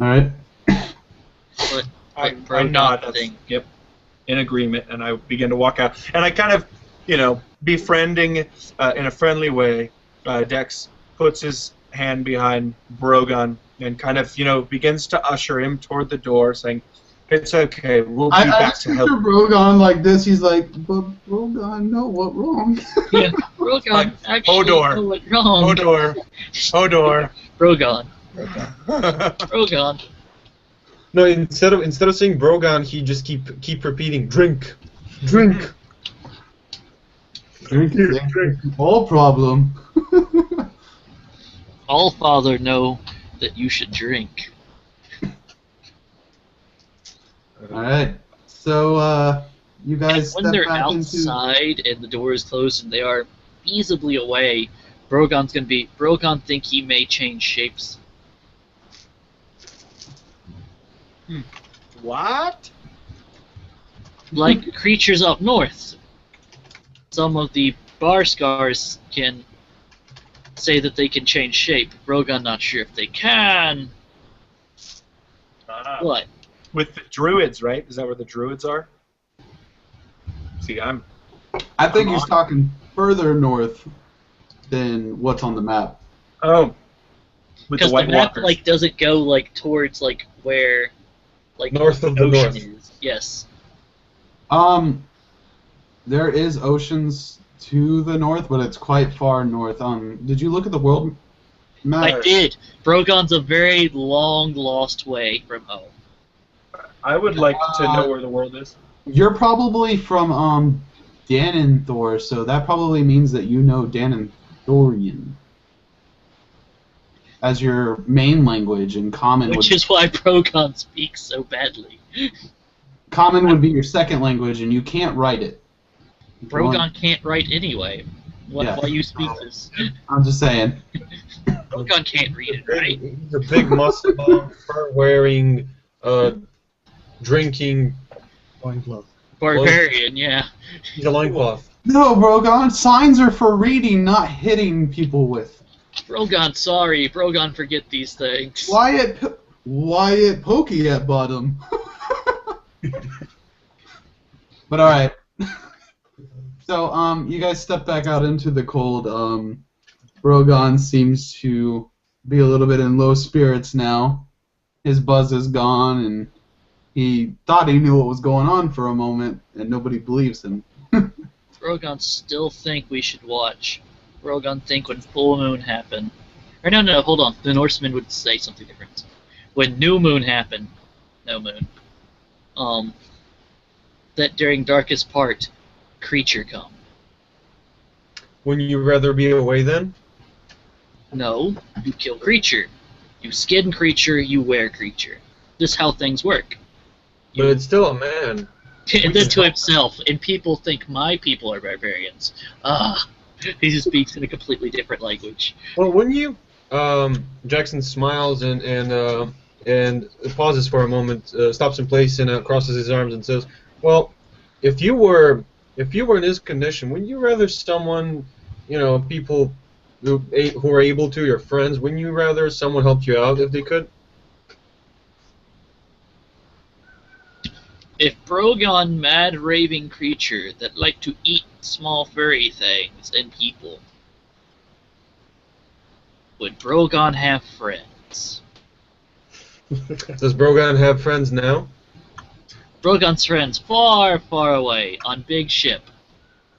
All right. But I nod. That's, yep, in agreement, and I begin to walk out. And I kind of, befriending in a friendly way. Dex puts his hand behind Brogan and kind of, begins to usher him toward the door, saying, "It's okay, we'll be back to help." I Brogan like this. He's like, "But Brogan, no, what wrong?" Yeah, Brogan actually Hodor. know what wrong. Hodor. Brogan. Brogan. No, instead of saying Brogan, he just keep repeating, "Drink, drink." Drink. All problem. All father know that you should drink. All right. So, you guys When step they're back into. outside and the door is closed and they are feasibly away, Brogon think he may change shapes. What? Like creatures up north. Some of the bar scars can say that they can change shape. Brogon not sure if they can. What? With the druids, right? Is that where the druids are? See, I think he's talking further north than what's on the map. Oh. With Because the White map Walkers. doesn't go towards where North of the ocean north. is. Yes. There is oceans to the north, but it's quite far north. Did you look at the world map? I did. Brogon's a very long lost way from home. I would like to know where the world is. You're probably from Dananthor, so that probably means that you know Dananthorian as your main language, and Common Which is why Brogon speaks so badly. Common would be your second language, and you can't write it. Brogon can't write anyway. Yeah. Why you speak this? I'm just saying. Brogon can't read it, right? He's a big muscle, fur-wearing, drinking. Loincloth. Barbarian, yeah. He's a loincloth. No, Brogon, signs are for reading, not hitting people with. Brogon, sorry. Brogon, forget these things. Wyatt Pokey at bottom. But alright. So, you guys step back out into the cold. Brogon seems to be a little bit in low spirits now. His buzz is gone, and he thought he knew what was going on for a moment, and nobody believes him. Brogon still think we should watch. Brogon think when full moon happened. Or no, hold on. The Norseman would say something different. When new moon happened, no moon. That during darkest part, creature come. Wouldn't you rather be away then? No, you kill creature. You skin creature, you wear creature. This how things work. But it's still a man. And then to himself, and people think my people are barbarians. He just speaks in a completely different language. Well, wouldn't you? Jackson smiles and pauses for a moment, stops in place and crosses his arms and says, "Well, if you were in this condition, wouldn't you rather someone, people who are able to, your friends, wouldn't you rather someone helped you out if they could?" If Brogon mad raving creature that like to eat small furry things and people, would Brogon have friends? Does Brogan have friends now? Brogon's friends far, far away on big ship.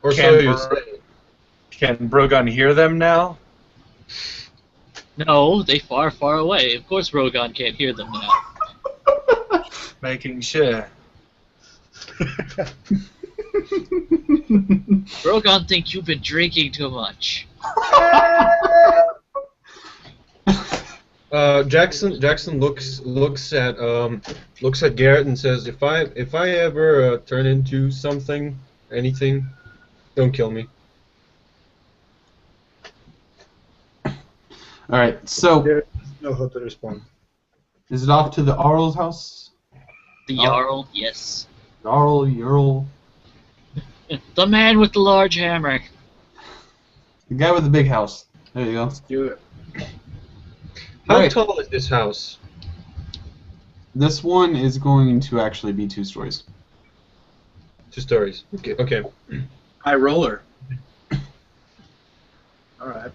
Or so you say. Can Brogon hear them now? No, they far, far away. Of course Brogon can't hear them now. Making sure. Brogon think you've been drinking too much. Jackson looks at Garret and says, "If I ever turn into anything, don't kill me." All right. So, There is no how to respond. is it off to the Earl's house? The Jarl, yes. Earl. The man with the large hammer. The guy with the big house. There you go. Do it. How Right. tall is this house? This one is going to actually be 2 stories. 2 stories. Okay. High roller. Alright.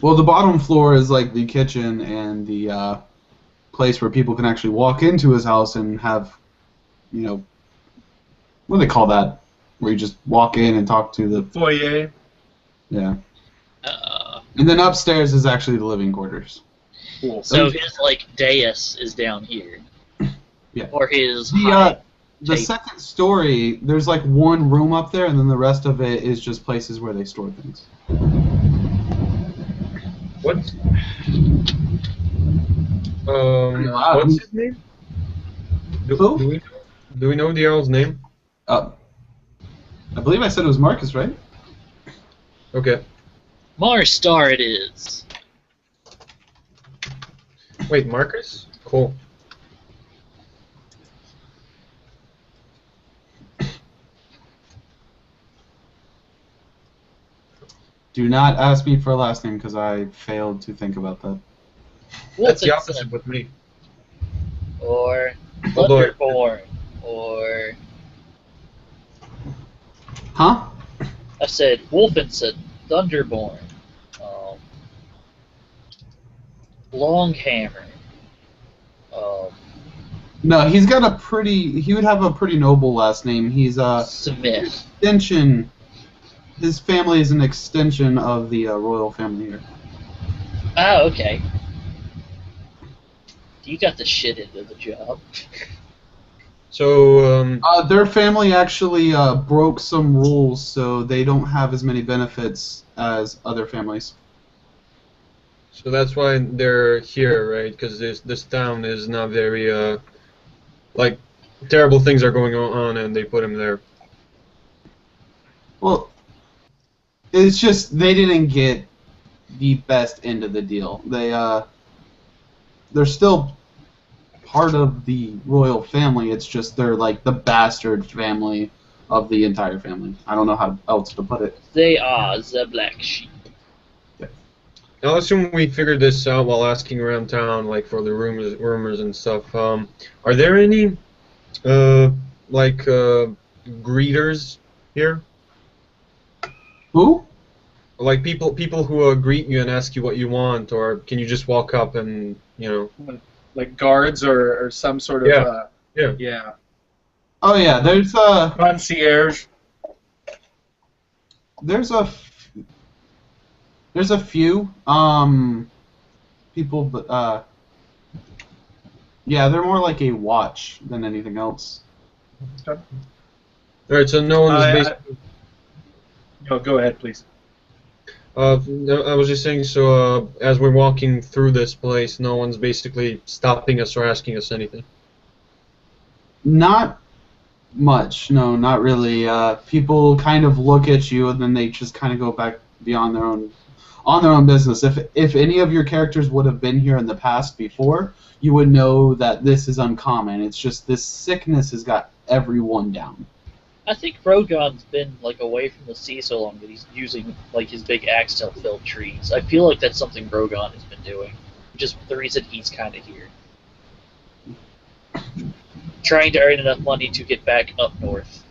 Well, the bottom floor is like the kitchen and the place where people can actually walk into his house and have, what do they call that? Where you just walk in and talk to the... Foyer. Yeah. And then upstairs is actually the living quarters. Cool. So his dais is down here. Yeah. Or his The second story, there's like one room up there, and then the rest of it is just places where they store things. What? Wow. What's his name? Do, Who? do we know the Earl's name? I believe I said it was Marcus, right? Okay. Marstar it is. Wait, Marcus? Cool. Do not ask me for a last name because I failed to think about that. That's the Wolfenson, opposite with me. or Although- Thunderborn, or Huh? I said Wolfenson, Thunderborn, Longhammer. No, he's got a pretty. He would have a pretty noble last name. He's a Smith. extension. His family is an extension of the royal family here. Ah, okay. You got the shit into the job. So, Their family actually broke some rules, so they don't have as many benefits as other families. so that's why they're here, right? Because this town is not very, like, terrible things are going on, and they put him there. Well, it's just they didn't get the best end of the deal. They're still part of the royal family. It's just they're like the bastard family of the entire family. I don't know how else to put it. They are the black sheep. I'll assume we figured this out while asking around town, like for the rumors and stuff. Are there any, greeters here? Who? Like people who greet you and ask you what you want, or can you just walk up and Like guards or some sort of Yeah. Oh yeah, concierge. there's a few people, but yeah, they're more like a watch than anything else. All right, so no one's basically. No, go ahead, please. No, I was just saying, so as we're walking through this place, no one's basically stopping us or asking us anything. Not much, no, not really. People kind of look at you and then they just kind of go back beyond on their own business. If any of your characters would have been here in the past before, you would know that this is uncommon. It's just this sickness has got everyone down. I think Rogon's been like away from the sea so long that he's using like his big axe to fell trees. I feel like that's something Rogon has been doing, which is the reason he's kind of here. Trying to earn enough money to get back up north.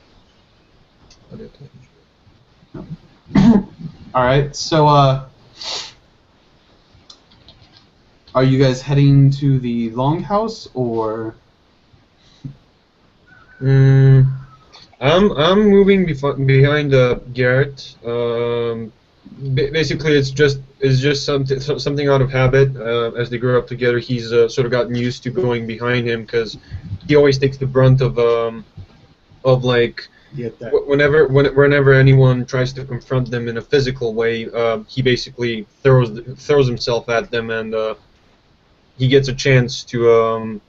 Alright, so are you guys heading to the longhouse or? I'm moving behind Garret. Basically, it's just something out of habit. As they grew up together, he's sort of gotten used to going behind him because he always takes the brunt of like whenever anyone tries to confront them in a physical way, he basically throws himself at them, and he gets a chance to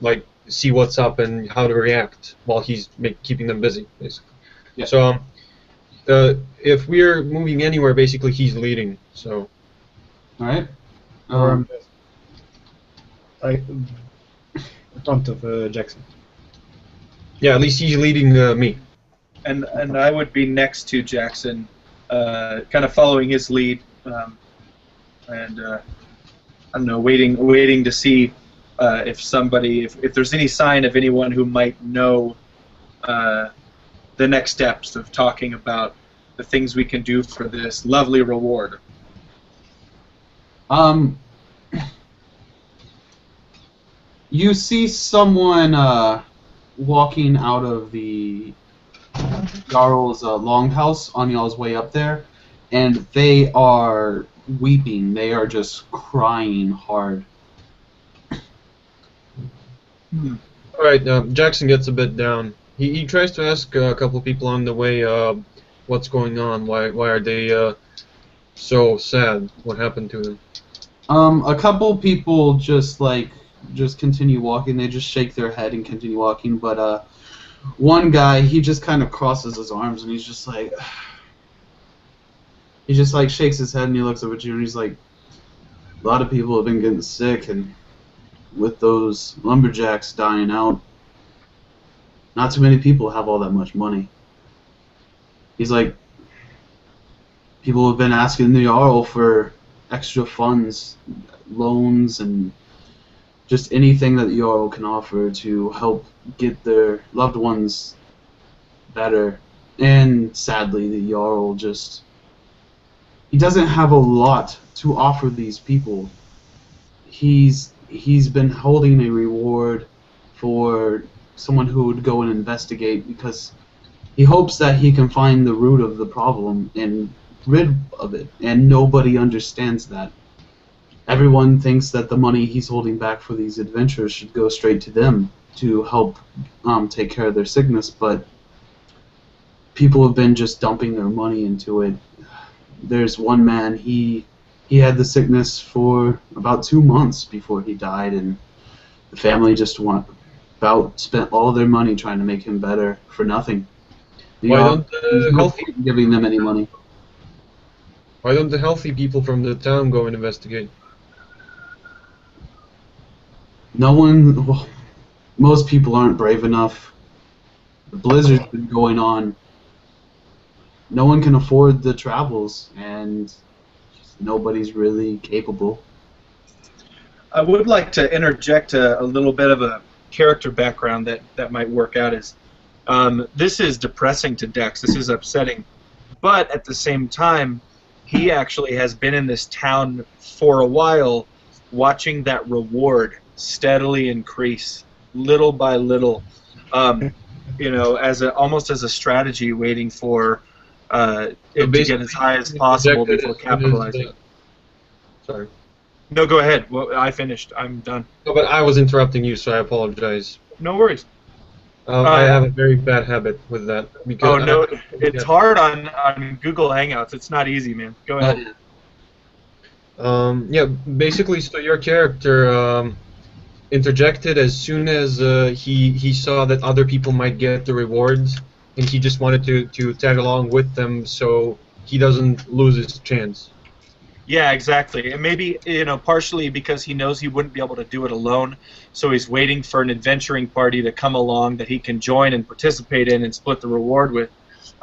like see what's up and how to react while he's keeping them busy, basically. Yeah. So, if we're moving anywhere, basically he's leading. So. All right. In front of Jackson. Yeah, at least he's leading me. And I would be next to Jackson, kind of following his lead, and I don't know, waiting to see if there's any sign of anyone who might know the next steps of talking about the things we can do for this lovely reward. You see someone walking out of the Jarl's longhouse on y'all's way up there, and they are weeping. They are just crying hard. All right, Jackson gets a bit down. He tries to ask a couple of people on the way what's going on. Why are they so sad? What happened to them? A couple people just like just continue walking. They just shake their head and continue walking. But one guy, he just kind of crosses his arms and he's just like, he just like shakes his head and he looks up at you and he's like, a lot of people have been getting sick, and with those lumberjacks dying out, not too many people have all that much money. He's like, people have been asking the Earl for extra funds, loans, and just anything that the Earl can offer to help get their loved ones better. And sadly, the Earl just, he doesn't have a lot to offer these people. He's been holding a reward for someone who would go and investigate, because he hopes that he can find the root of the problem and rid of it, and nobody understands that. Everyone thinks that the money he's holding back for these adventures should go straight to them to help take care of their sickness, but people have been just dumping their money into it. There's one man, he had the sickness for about 2 months before he died, and the family just spent all their money trying to make him better for nothing. Why don't the healthy giving them any money? Why don't the healthy people from the town go and investigate? No one. Well, most people aren't brave enough. The blizzard's been going on. No one can afford the travels, and nobody's really capable. I would like to interject a little bit of a character background that might work out. Is this is depressing to Dex. This is upsetting, but at the same time, he actually has been in this town for a while, watching that reward steadily increase, little by little. You know, almost as a strategy, waiting for it to get as high as possible before capitalizing. Sorry. No, go ahead. Well, I finished. I'm done. No, but I was interrupting you, so I apologize. No worries. I have a very bad habit with that. Because it's hard on Google Hangouts. It's not easy, man. Go ahead. Yeah, basically, so your character interjected as soon as he saw that other people might get the rewards, and he just wanted to tag along with them so he doesn't lose his chance. Yeah, exactly. And maybe, partially because he knows he wouldn't be able to do it alone, so he's waiting for an adventuring party to come along that he can join and participate in and split the reward with.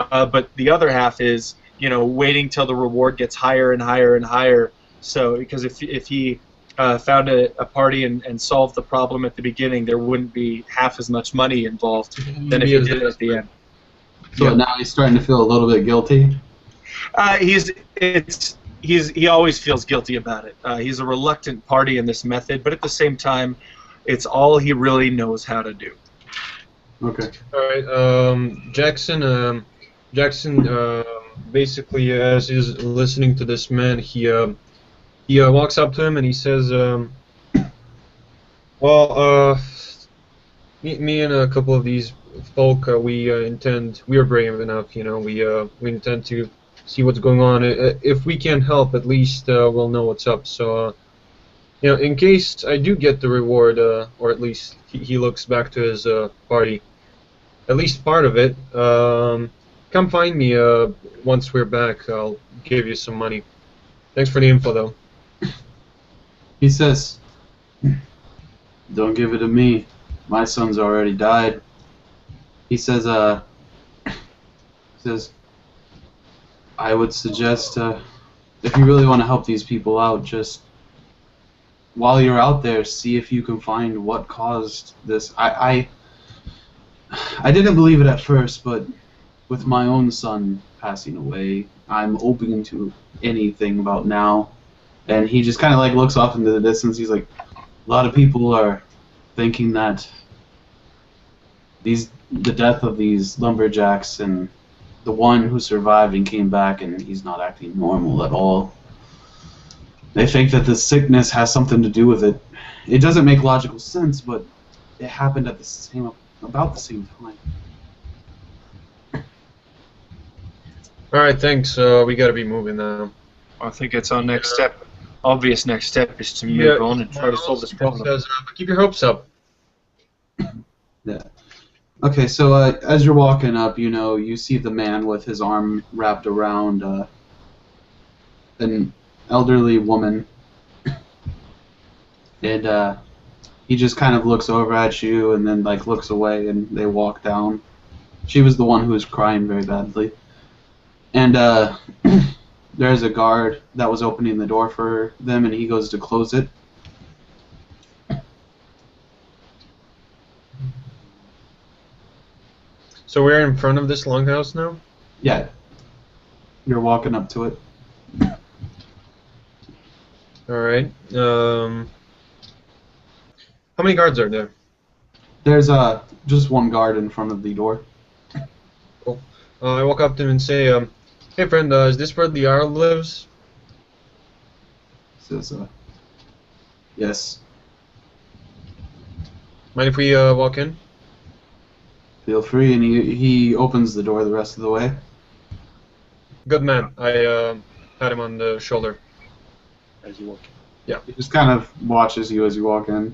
But the other half is, waiting till the reward gets higher and higher and higher. So, because if he found a party and solved the problem at the beginning, there wouldn't be half as much money involved than if he did it at the end. So now he's starting to feel a little bit guilty? He always feels guilty about it. He's a reluctant party in this method, but at the same time, it's all he really knows how to do. Okay. All right. Jackson. Basically, as he's listening to this man, he walks up to him and he says, "Well, me and a couple of these folk, we are brave enough. We intend to see what's going on. If we can help, at least we'll know what's up. So, in case I do get the reward, or at least he looks back to his party, at least part of it, come find me once we're back. I'll give you some money. Thanks for the info, though." He says, "Don't give it to me. My son's already died." He says, "I would suggest, if you really want to help these people out, just while you're out there, see if you can find what caused this. I didn't believe it at first, but with my own son passing away, I'm open to anything about now." And he just kind of like looks off into the distance. He's like, "A lot of people are thinking that the death of these lumberjacks and the one who survived and came back and he's not acting normal at all. They think that the sickness has something to do with it. It doesn't make logical sense, but it happened at about the same time." All right, thanks. We gotta be moving now. I think it's our next step. obvious next step is to move on and try to solve this problem. Says, keep your hopes up. Yeah. Okay, so as you're walking up, you see the man with his arm wrapped around an elderly woman, and he just kind of looks over at you and then like looks away, and they walk down. She was the one who was crying very badly, and there's a guard that was opening the door for them, and he goes to close it. So we're in front of this longhouse now? Yeah. You're walking up to it. Alright. How many guards are there? There's just one guard in front of the door. Cool. I walk up to him and say, hey friend, is this where the Earl lives? Says, yes. Mind if we walk in? Feel free, and he opens the door the rest of the way. Good man. I pat him on the shoulder. As you walk. Yeah. He just kind of watches you as you walk in.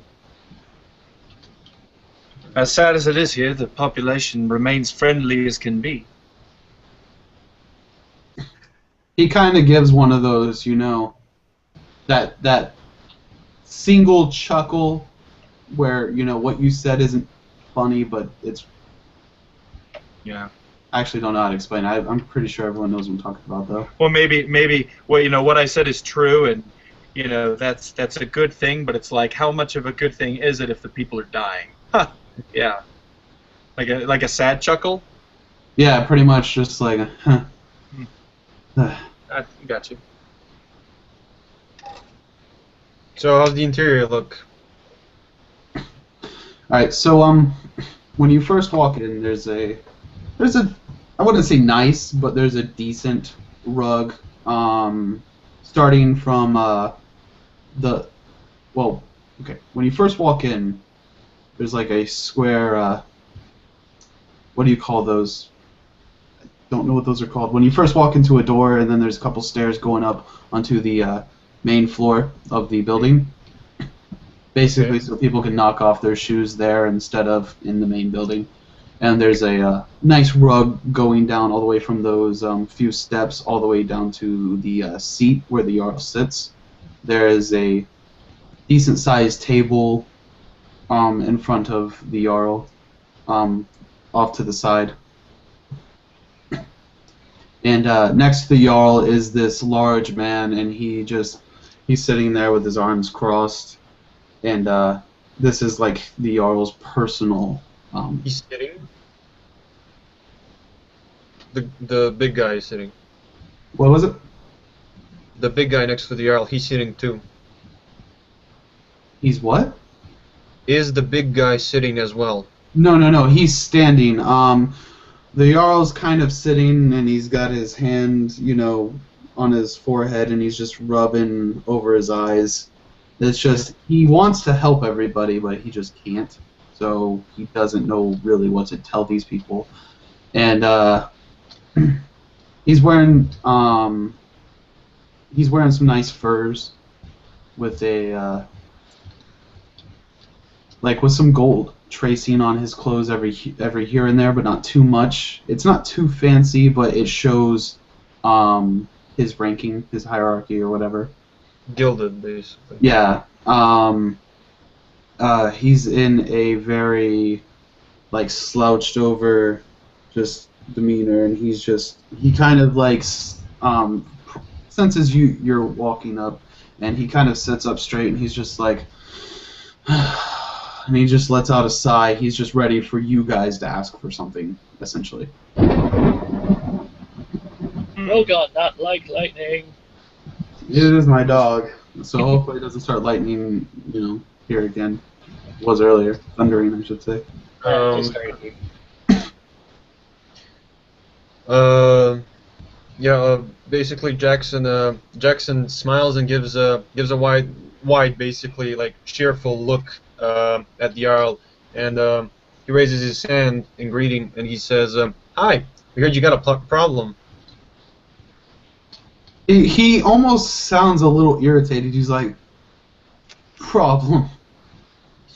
As sad as it is here, the population remains friendly as can be. He kind of gives one of those, that single chuckle where, what you said isn't funny, but it's... Yeah. I actually don't know how to explain it. I'm pretty sure everyone knows what I'm talking about, though. Well, maybe. Well, what I said is true, and that's a good thing. But it's like, how much of a good thing is it if the people are dying? Huh. Yeah. Like a sad chuckle. Yeah, pretty much just like, huh. I got you. So how's the interior look? Alright, so when you first walk in, there's a I wouldn't say nice, but there's a decent rug, starting from when you first walk in, there's like a square, what do you call those? I don't know what those are called. When you first walk into a door, and then there's a couple stairs going up onto the main floor of the building. Basically, Okay. so people can knock off their shoes there instead of in the main building. And there's a nice rug going down all the way from those few steps all the way down to the seat where the Earl sits. There is a decent-sized table in front of the Earl, off to the side. And next to the Jarl is this large man, and he's sitting there with his arms crossed. And this is like the Jarl's personal. He's sitting? The big guy is sitting. What was it? The big guy next to the Earl, he's sitting too. He's what? Is the big guy sitting as well? No. He's standing. The Jarl's kind of sitting, and he's got his hand, on his forehead, and he's just rubbing over his eyes. It's just, he wants to help everybody, but he just can't. So he doesn't know really what to tell these people. And he's wearing some nice furs with a with some gold tracing on his clothes every here and there, but not too much. It's not too fancy, but it shows his ranking, his hierarchy, or whatever. Gilded, basically. Yeah. He's in a very slouched over just demeanor, and he kind of senses you're walking up, and he kind of sits up straight, and he's just like and he just lets out a sigh. He's just ready for you guys to ask for something, essentially. Oh god, not like lightning. It is my dog, so hopefully it doesn't start lightning, here again. It was earlier. Thundering, I should say. Just started. Basically Jackson smiles and gives a wide basically cheerful look at the Earl, and he raises his hand in greeting, and he says, "Hi, we heard you got a problem." He almost sounds a little irritated. He's like, problem.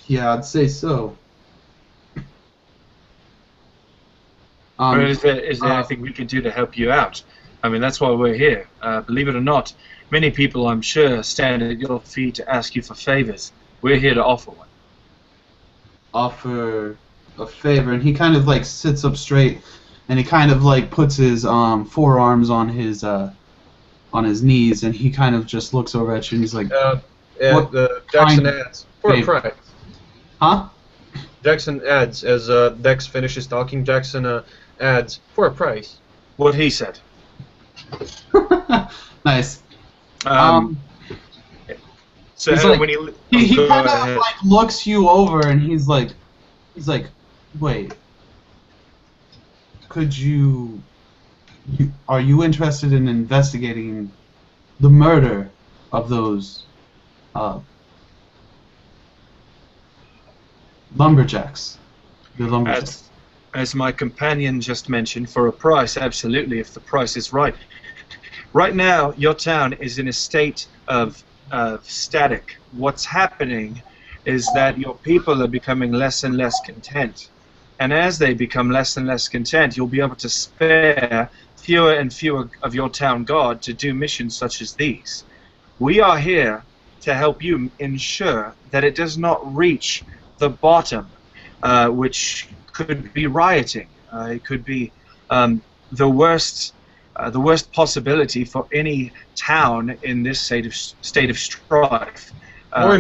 Yeah, I'd say so. Or is there anything we can do to help you out? I mean, that's why we're here. Believe it or not, many people, I'm sure, stand at your feet to ask you for favors. We're here to offer one. Offer a favor, and he kind of like sits up straight, and he kind of like puts his forearms on his knees, and he kind of just looks over at you, and he's like, Jackson adds for a price. Huh? Jackson adds as Dex finishes talking. Jackson adds for a price. What he said. Nice. So like, when he kind of like looks you over, and he's like, wait, could are you interested in investigating the murder of those lumberjacks? The lumberjacks. As my companion just mentioned, for a price, absolutely, if the price is right. Right now, your town is in a state of static. What's happening is that your people are becoming less and less content. And as they become less and less content, you'll be able to spare fewer and fewer of your town guard to do missions such as these. We are here to help you ensure that it does not reach the bottom, which could be rioting. It could be the worst possibility for any town in this state of strife.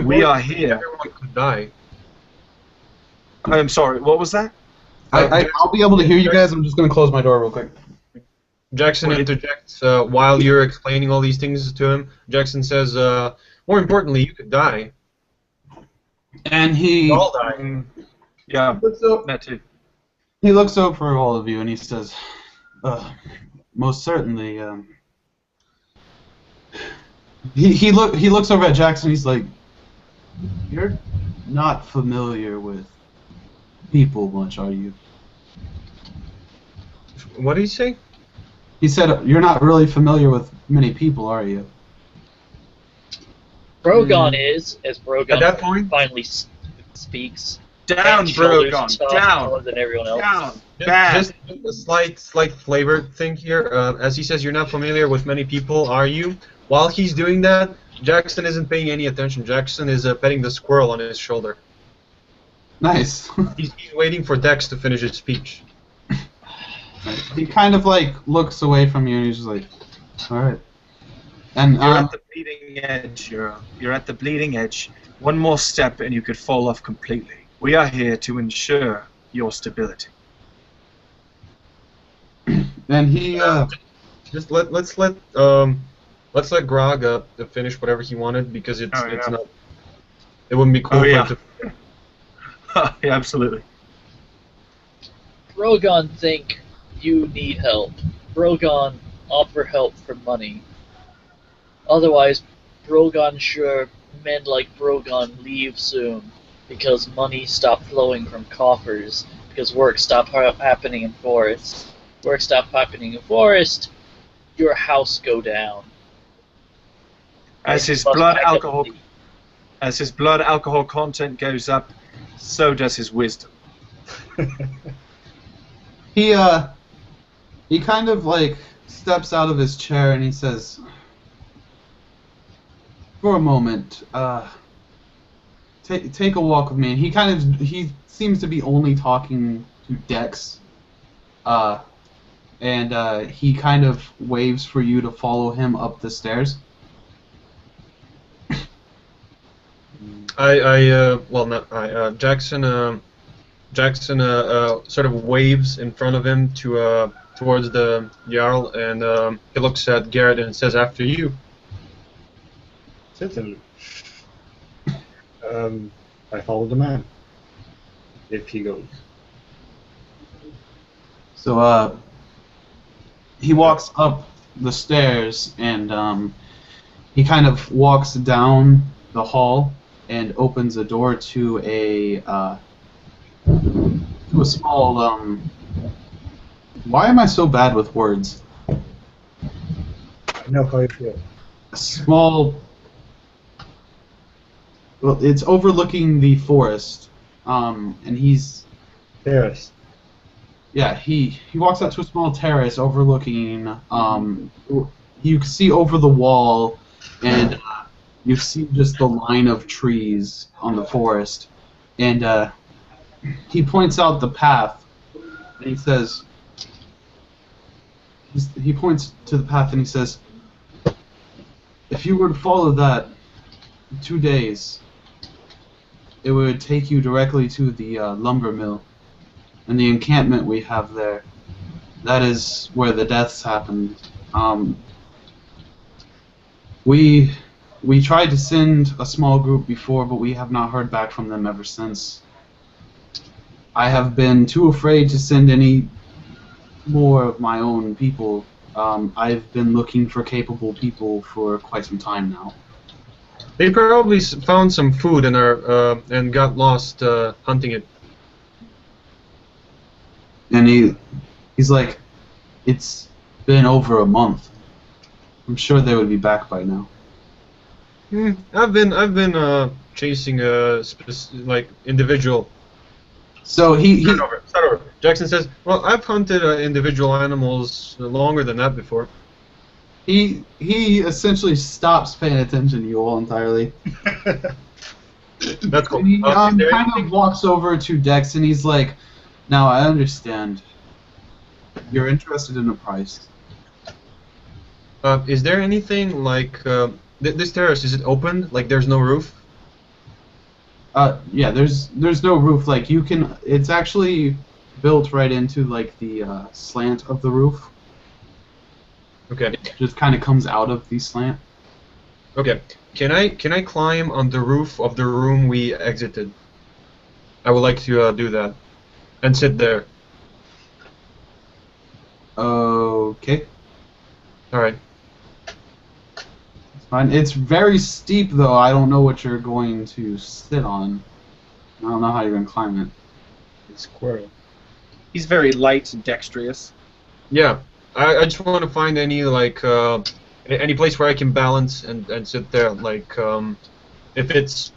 We are here. Everyone could die. I'm sorry. What was that? I'll be able to hear you guys. I'm just going to close my door real quick. Jackson interjects while you're explaining all these things to him. Jackson says, more importantly, you could die. And he... All die. Yeah, that too. He looks over all of you and he says, most certainly. He looks over at Jackson. He's like, "You're not familiar with people much, are you?" What did he say? He said, "You're not really familiar with many people, are you?" Brogan is, as Brogan At that point? finally speaks. Down, Brogan. Down. Taller than everyone else. Down. Bad. Just a slight flavor thing here. As he says, you're not familiar with many people, are you? While he's doing that, Jackson isn't paying any attention. Jackson is petting the squirrel on his shoulder. Nice. He's waiting for Dex to finish his speech. He kind of like looks away from you and he's just like, "All right." And You're at the bleeding edge, Earl. You're at the bleeding edge. One more step and you could fall off completely. We are here to ensure your stability. and he Just let's let Grog finish whatever he wanted because it's not. It wouldn't be cool for him to. Yeah, absolutely. Brogan think you need help. Brogan offer help for money. Otherwise, Brogan sure men like Brogan leave soon because money stopped flowing from coffers because work stopped happening in forest. Work stopped happening in forest, your house go down. As his blood alcohol content goes up, so does his wisdom. He kind of like steps out of his chair and he says, "For a moment, take a walk with me." And he seems to be only talking to Dex, and he kind of waves for you to follow him up the stairs. Jackson sort of waves in front of him towards the Jarl, and he looks at Garret and says, "After you." Certainly. I follow the man. If he goes. So he walks up the stairs and he kind of walks down the hall and opens a door to a small. Why am I so bad with words? know how you feel. a small. Well, it's overlooking the forest, and he's Terrace. yeah. He walks up to a small terrace overlooking. You can see over the wall, and you see just the line of trees on the forest, and he points out the path, and he says. He points to the path and he says, if you were to follow that in 2 days, it would take you directly to the lumber mill and the encampment we have there. That is where the deaths happened. We tried to send a small group before, but we have not heard back from them ever since. I have been too afraid to send any more of my own people. I've been looking for capable people for quite some time now. They probably found some food and are and got lost hunting it. And he's like, it's been over a month. I'm sure they would be back by now. I've been chasing a like individual. So he Start over. Jackson says, "Well, I've hunted individual animals longer than that before." he essentially stops paying attention to you all entirely. That's cool. And he Is there kind anything- of walks over to Dex and he's like, now I understand. You're interested in a price. Is there anything like this terrace? Is it open? Like there's no roof? Yeah, there's no roof. Like you can, it's actually built right into like the slant of the roof. Okay. It just kind of comes out of the slant. Okay. Can I climb on the roof of the room we exited? I would like to do that and sit there. Okay, All right. it's fine. It's very steep though. I don't know what you're going to sit on. I don't know how you're gonna climb it. Squirrel. He's very light and dexterous. Yeah. I just want to find any like any place where I can balance and sit there. Like if it's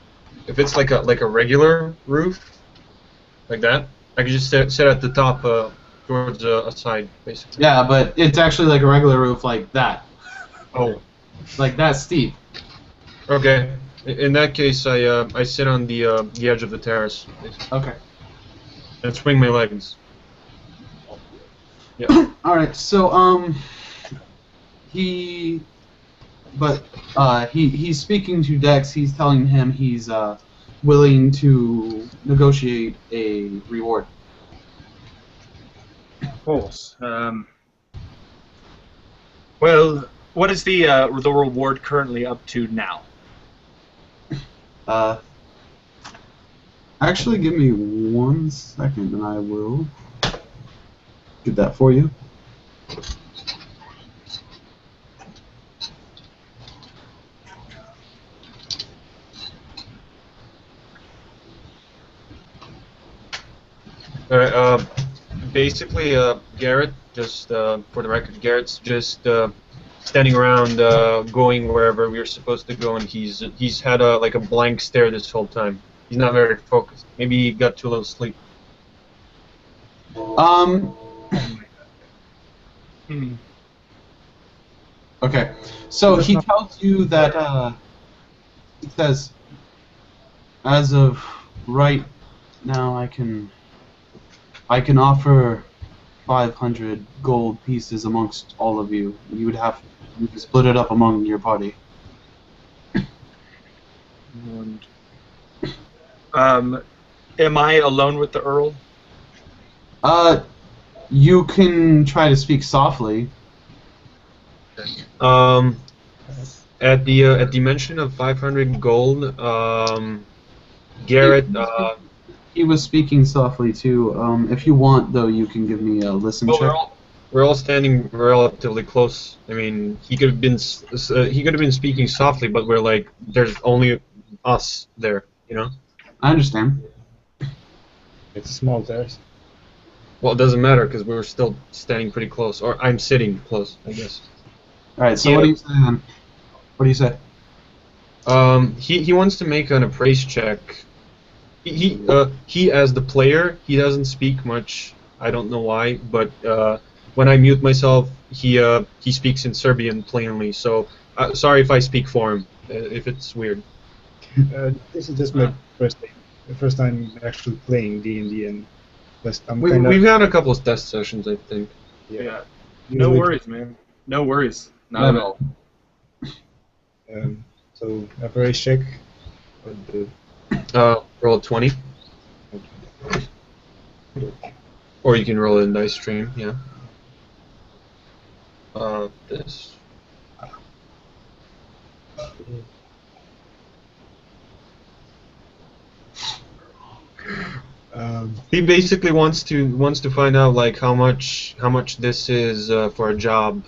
like a regular roof, like that, I could just sit at the top towards a side, basically. Yeah, but it's actually like a regular roof, like that, Oh. like that steep. Okay. In that case, I sit on the edge of the terrace, basically, Okay. and swing my legs. Yeah. All right. So he's speaking to Dex. He's telling him he's willing to negotiate a reward. Of course. Well, what is the reward currently up to now? Actually, give me 1 second, and I will get that for you. All right. Basically, Garret, just for the record, Garret's just standing around, going wherever we were supposed to go, and he's had like a blank stare this whole time. He's not very focused. Maybe he got too little sleep. Okay. So he tells you that he says, as of right now, I can offer 500 gold pieces amongst all of you. You would have to split it up among your party. Am I alone with the Earl? You can try to speak softly. At the mention of 500 gold, Garret. He was speaking softly too. If you want, though, you can give me a listen check. We're all standing relatively close. I mean, he could have been speaking softly, but we're like, there's only us there, you know. I understand. It's a small terrace. Well, it doesn't matter because we were still standing pretty close, or I'm sitting close, I guess. All right. So Yeah. what do you say then? What do you say? He wants to make an appraise check. He as the player, he doesn't speak much. I don't know why, but when I mute myself, he speaks in Serbian plainly. So sorry if I speak for him, if it's weird. This is just my first time actually playing D&D, and plus I'm We've had a couple of test sessions, I think. Yeah. No usually- worries, man. No worries. Not at all. So appraise check. Roll a 20. Or you can roll it in dice stream, yeah. This. He basically wants to find out like how much this is for a job,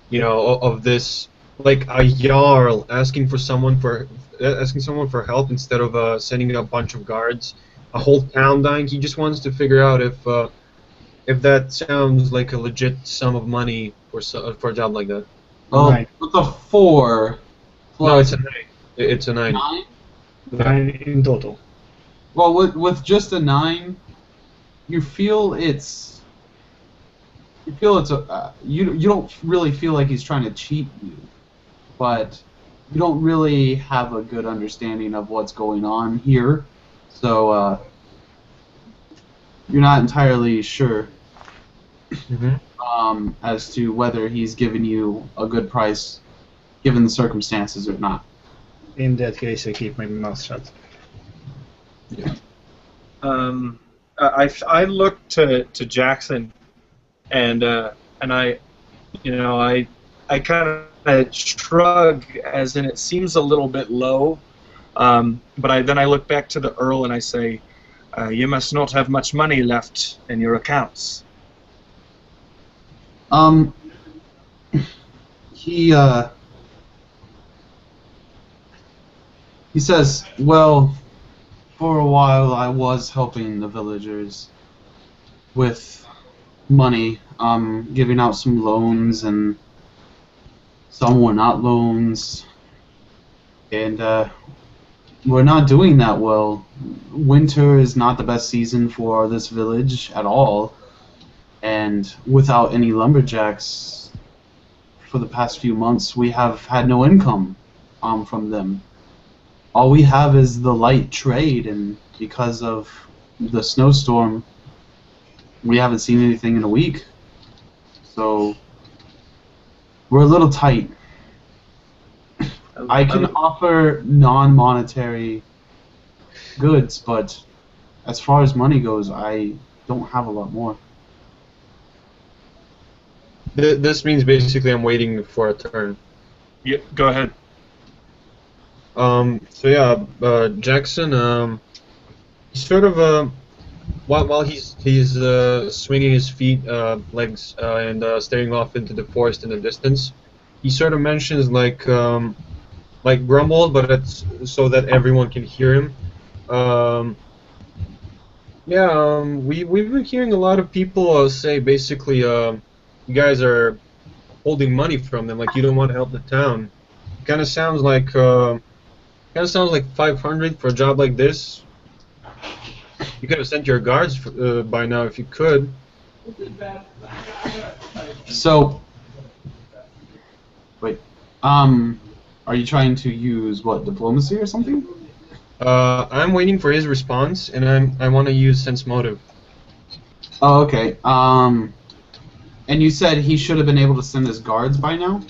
you know, of this, like a jarl asking someone for help instead of sending a bunch of guards, a whole town dying. He just wants to figure out if that sounds like a legit sum of money for a job like that. Well, Nine. with a 4 No, plus it's a 9. It's a 9. 9. 9 in total. Well, with just a 9, you feel it's a you don't really feel like he's trying to cheat you, but you don't really have a good understanding of what's going on here, so you're not entirely sure as to whether he's giving you a good price given the circumstances or not. In that case, I keep my mouth shut. I look to Jackson, and I, you know, I kind of shrug, as in it seems a little bit low, but then I look back to the Earl and I say, you must not have much money left in your accounts. He says, well, for a while I was helping the villagers with money, giving out some loans, and some were not loans, and we're not doing that well. Winter is not the best season for this village at all, and without any lumberjacks for the past few months, we have had no income from them. All we have is the light trade, and because of the snowstorm, we haven't seen anything in a week. So we're a little tight. I can offer non-monetary goods, but as far as money goes, I don't have a lot more. This means basically I'm waiting for a turn. Yeah, go ahead. So yeah, Jackson, he's sort of while he's swinging his legs and staring off into the forest in the distance, he sort of mentions like grumble, but it's so that everyone can hear him. We've been hearing a lot of people say basically you guys are holding money from them, like you don't want to help the town. Kind of sounds like 500 for a job like this. You could have sent your guards by now if you could. So, wait, are you trying to use what, diplomacy or something? I'm waiting for his response, and I want to use sense motive. Oh, okay. And you said he should have been able to send his guards by now?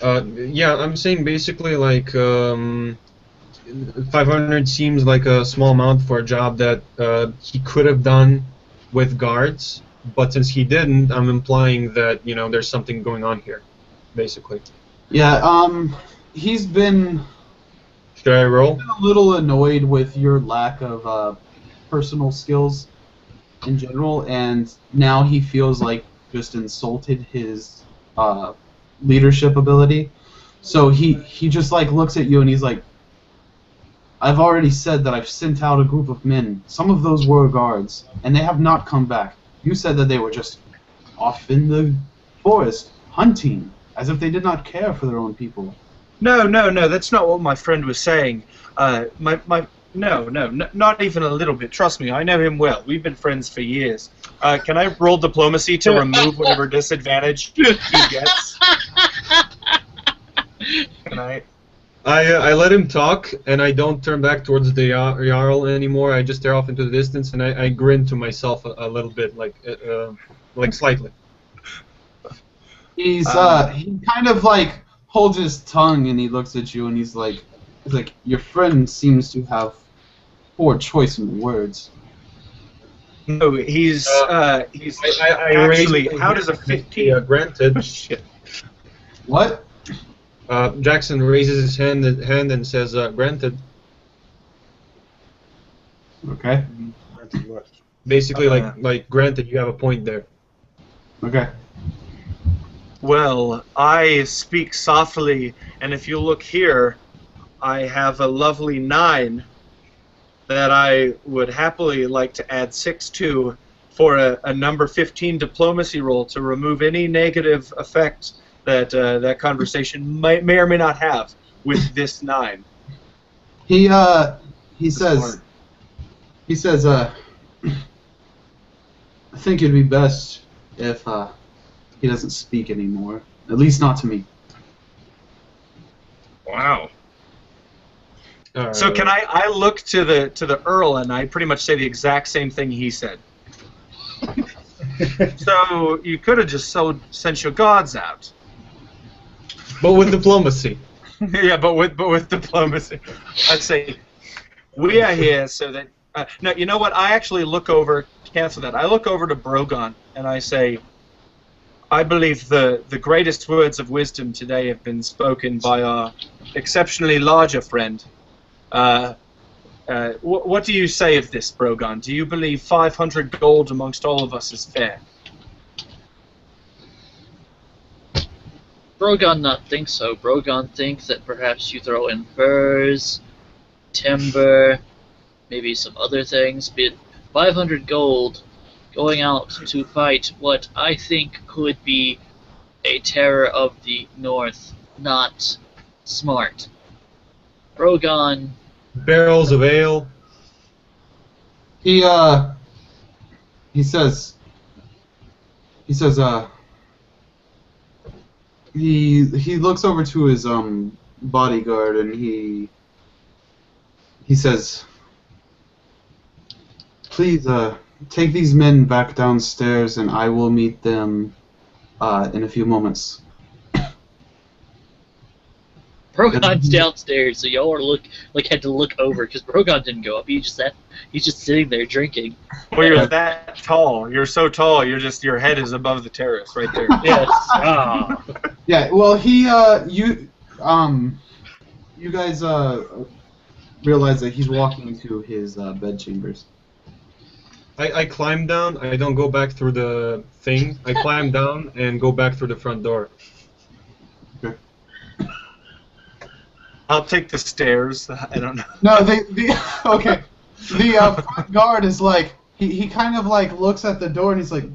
Yeah, I'm saying basically like 500 seems like a small amount for a job that he could have done with guards, but since he didn't, I'm implying that, you know, there's something going on here, basically. Yeah, he's been Should I roll? a little annoyed with your lack of personal skills in general, and now he feels like just insulted his leadership ability. So he just like looks at you and he's like, I've already said that I've sent out a group of men. Some of those were guards, and they have not come back. You said that they were just off in the forest hunting. as if they did not care for their own people. No, that's not what my friend was saying. Not even a little bit. Trust me, I know him well. We've been friends for years. Can I roll diplomacy to remove whatever disadvantage he gets? Can I? I let him talk, and I don't turn back towards the Jarl anymore. I just stare off into the distance, and I grin to myself a little bit, like slightly. He kind of like holds his tongue and he looks at you and he's like, your friend seems to have poor choice in words. No, he's I actually. How does a 15? Granted. Oh, shit. What? Jackson raises his hand and says, "Granted." Okay. Basically, like granted, you have a point there. Okay. Well, I speak softly, and if you look here, I have a lovely 9 that I would happily like to add 6 to for a number 15 diplomacy roll to remove any negative effect that that conversation may or may not have with this 9. He says, I think it'd be best if he doesn't speak anymore. At least not to me. Wow. So can I look to the Earl and I pretty much say the exact same thing he said? So you could have just sent your guards out. But with diplomacy. Yeah, but with diplomacy. I'd say we are here so that. No, you know what? I actually look over. Cancel that. I look over to Brogan and I say, I believe the greatest words of wisdom today have been spoken by our exceptionally larger friend. What do you say of this, Brogan? Do you believe 500 gold amongst all of us is fair? Brogan not think so. Brogan thinks that perhaps you throw in furs, timber, maybe some other things, but 500 gold going out to fight what I think could be a terror of the north, not smart. Brogan. Barrels of ale. He says, he looks over to his bodyguard and he says, please take these men back downstairs and I will meet them in a few moments. Brogan's downstairs, so y'all are had to look over because Brogan didn't go up. He's just sitting there drinking. Well, you're that tall. You're so tall. Your head is above the terrace, right there. Yes. Ah. Yeah. Well, you guys realize that he's walking to his bed chambers. I climb down. I don't go back through the thing. I climb down and go back through the front door. Okay. I'll take the stairs. I don't know. No, okay. The front guard is like he kind of like looks at the door and he's like,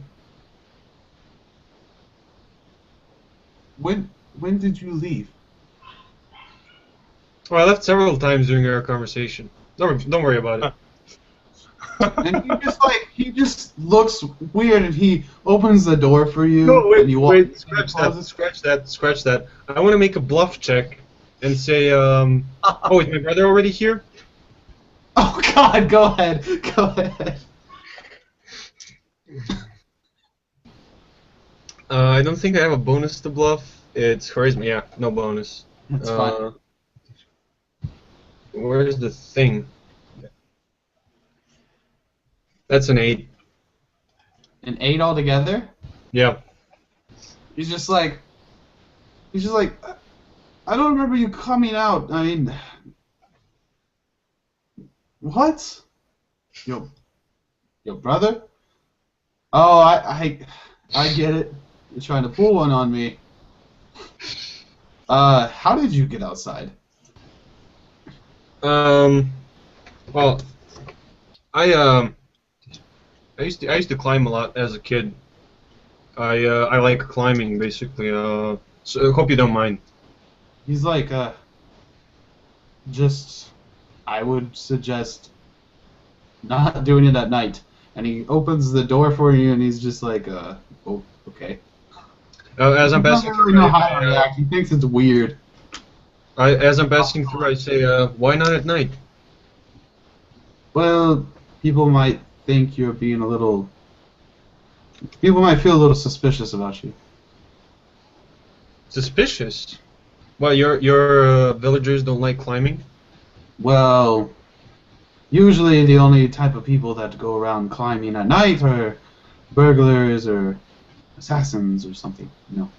when did you leave? Well, I left several times during our conversation. Don't worry about it. And he just looks weird and he opens the door for you. No, and you walk scratch that. I want to make a bluff check and say, oh, is my brother already here? Oh God, go ahead. I don't think I have a bonus to bluff. It's charisma. Yeah, no bonus. That's fine. Where's the thing? That's an 8. An 8 altogether? Yeah. He's just like, I don't remember you coming out. I mean, what? Yo, brother? Oh, I get it. You're trying to pull one on me. How did you get outside? Well, I used to climb a lot as a kid. I like climbing basically. So I hope you don't mind. He's like, just, I would suggest not doing it at night. And he opens the door for you, and he's just like, oh, okay. As I'm He passing doesn't really through, know how to react. He thinks it's weird. as I'm passing through, I say, why not at night? Well, people might think you're being a little... People might feel a little suspicious about you. Suspicious? Well, your villagers don't like climbing? Well, usually the only type of people that go around climbing at night are burglars or assassins or something, you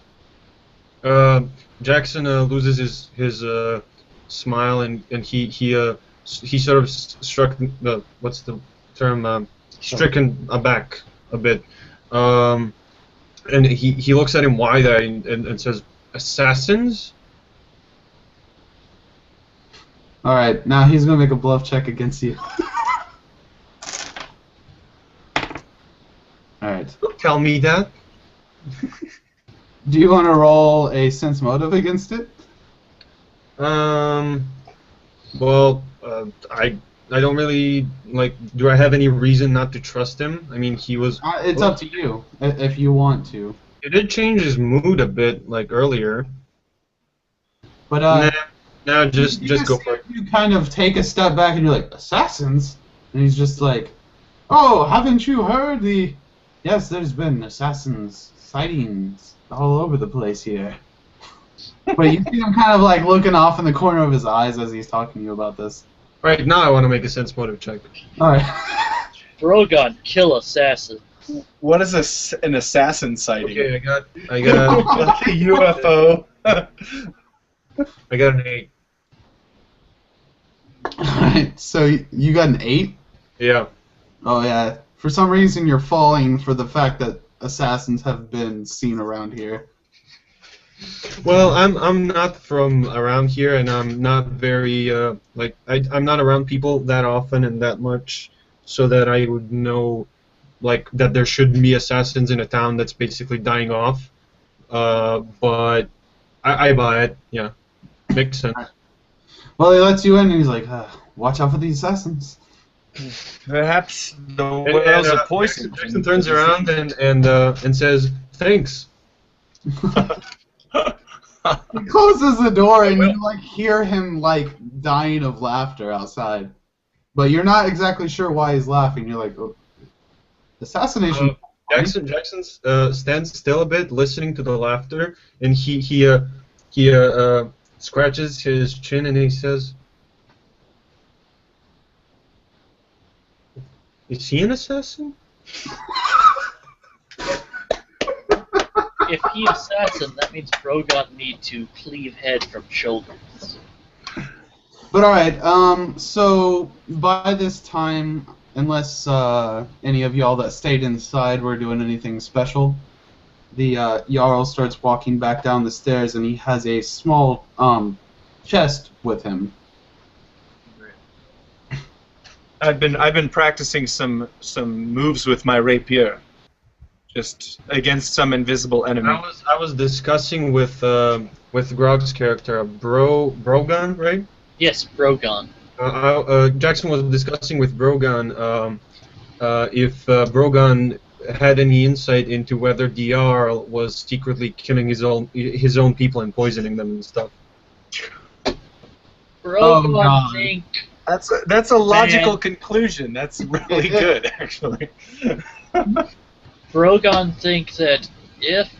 know. Jackson loses his smile and he sort of struck the what's the term stricken aback a bit, and he looks at him wide-eyed and says, "Assassins?" All right, now he's gonna make a bluff check against you. All right. Don't tell me that. Do you want to roll a sense motive against it? Well, I don't really like. Do I have any reason not to trust him? I mean, he was. It's up to you if you want to. It did change his mood a bit, like earlier. But Now just go for it. You kind of take a step back and you're like, assassins? And he's just like, oh, haven't you heard the... Yes, there's been assassins sightings all over the place here. But you see him kind of like looking off in the corner of his eyes as he's talking to you about this. Right, now I want to make a sense motive check. Alright. Drogon, kill assassin. What is an assassin sighting? Okay, I got Like a UFO. I got an 8. Alright, so you got an 8? Yeah. Oh yeah. For some reason you're falling for the fact that assassins have been seen around here. Well, I'm not from around here, and I'm not very like I'm not around people that often and that much, so that I would know like that there shouldn't be assassins in a town that's basically dying off. But I buy it. Yeah, makes sense. Well, he lets you in and he's like, watch out for these assassins. Perhaps the whales are poisoned. Jackson turns around and says, "Thanks." He closes the door and you like hear him like dying of laughter outside, but you're not exactly sure why he's laughing. You're like, oh, assassination. Jackson stands still a bit, listening to the laughter, and he scratches his chin and he says, "Is he an assassin?" If he assassin, that means Drogon need to cleave head from shoulders. But alright, so by this time, unless any of y'all that stayed inside were doing anything special, the Jarl starts walking back down the stairs and he has a small chest with him. I've been practicing some moves with my rapier, just against some invisible enemy. I was discussing with Grog's character, Brogan, right? Yes, Drogon. Jackson was discussing with Brogan if Brogan had any insight into whether the Jarl was secretly killing his own people and poisoning them and stuff. Drogon think. That's a logical conclusion. That's really good, actually. Drogon think that if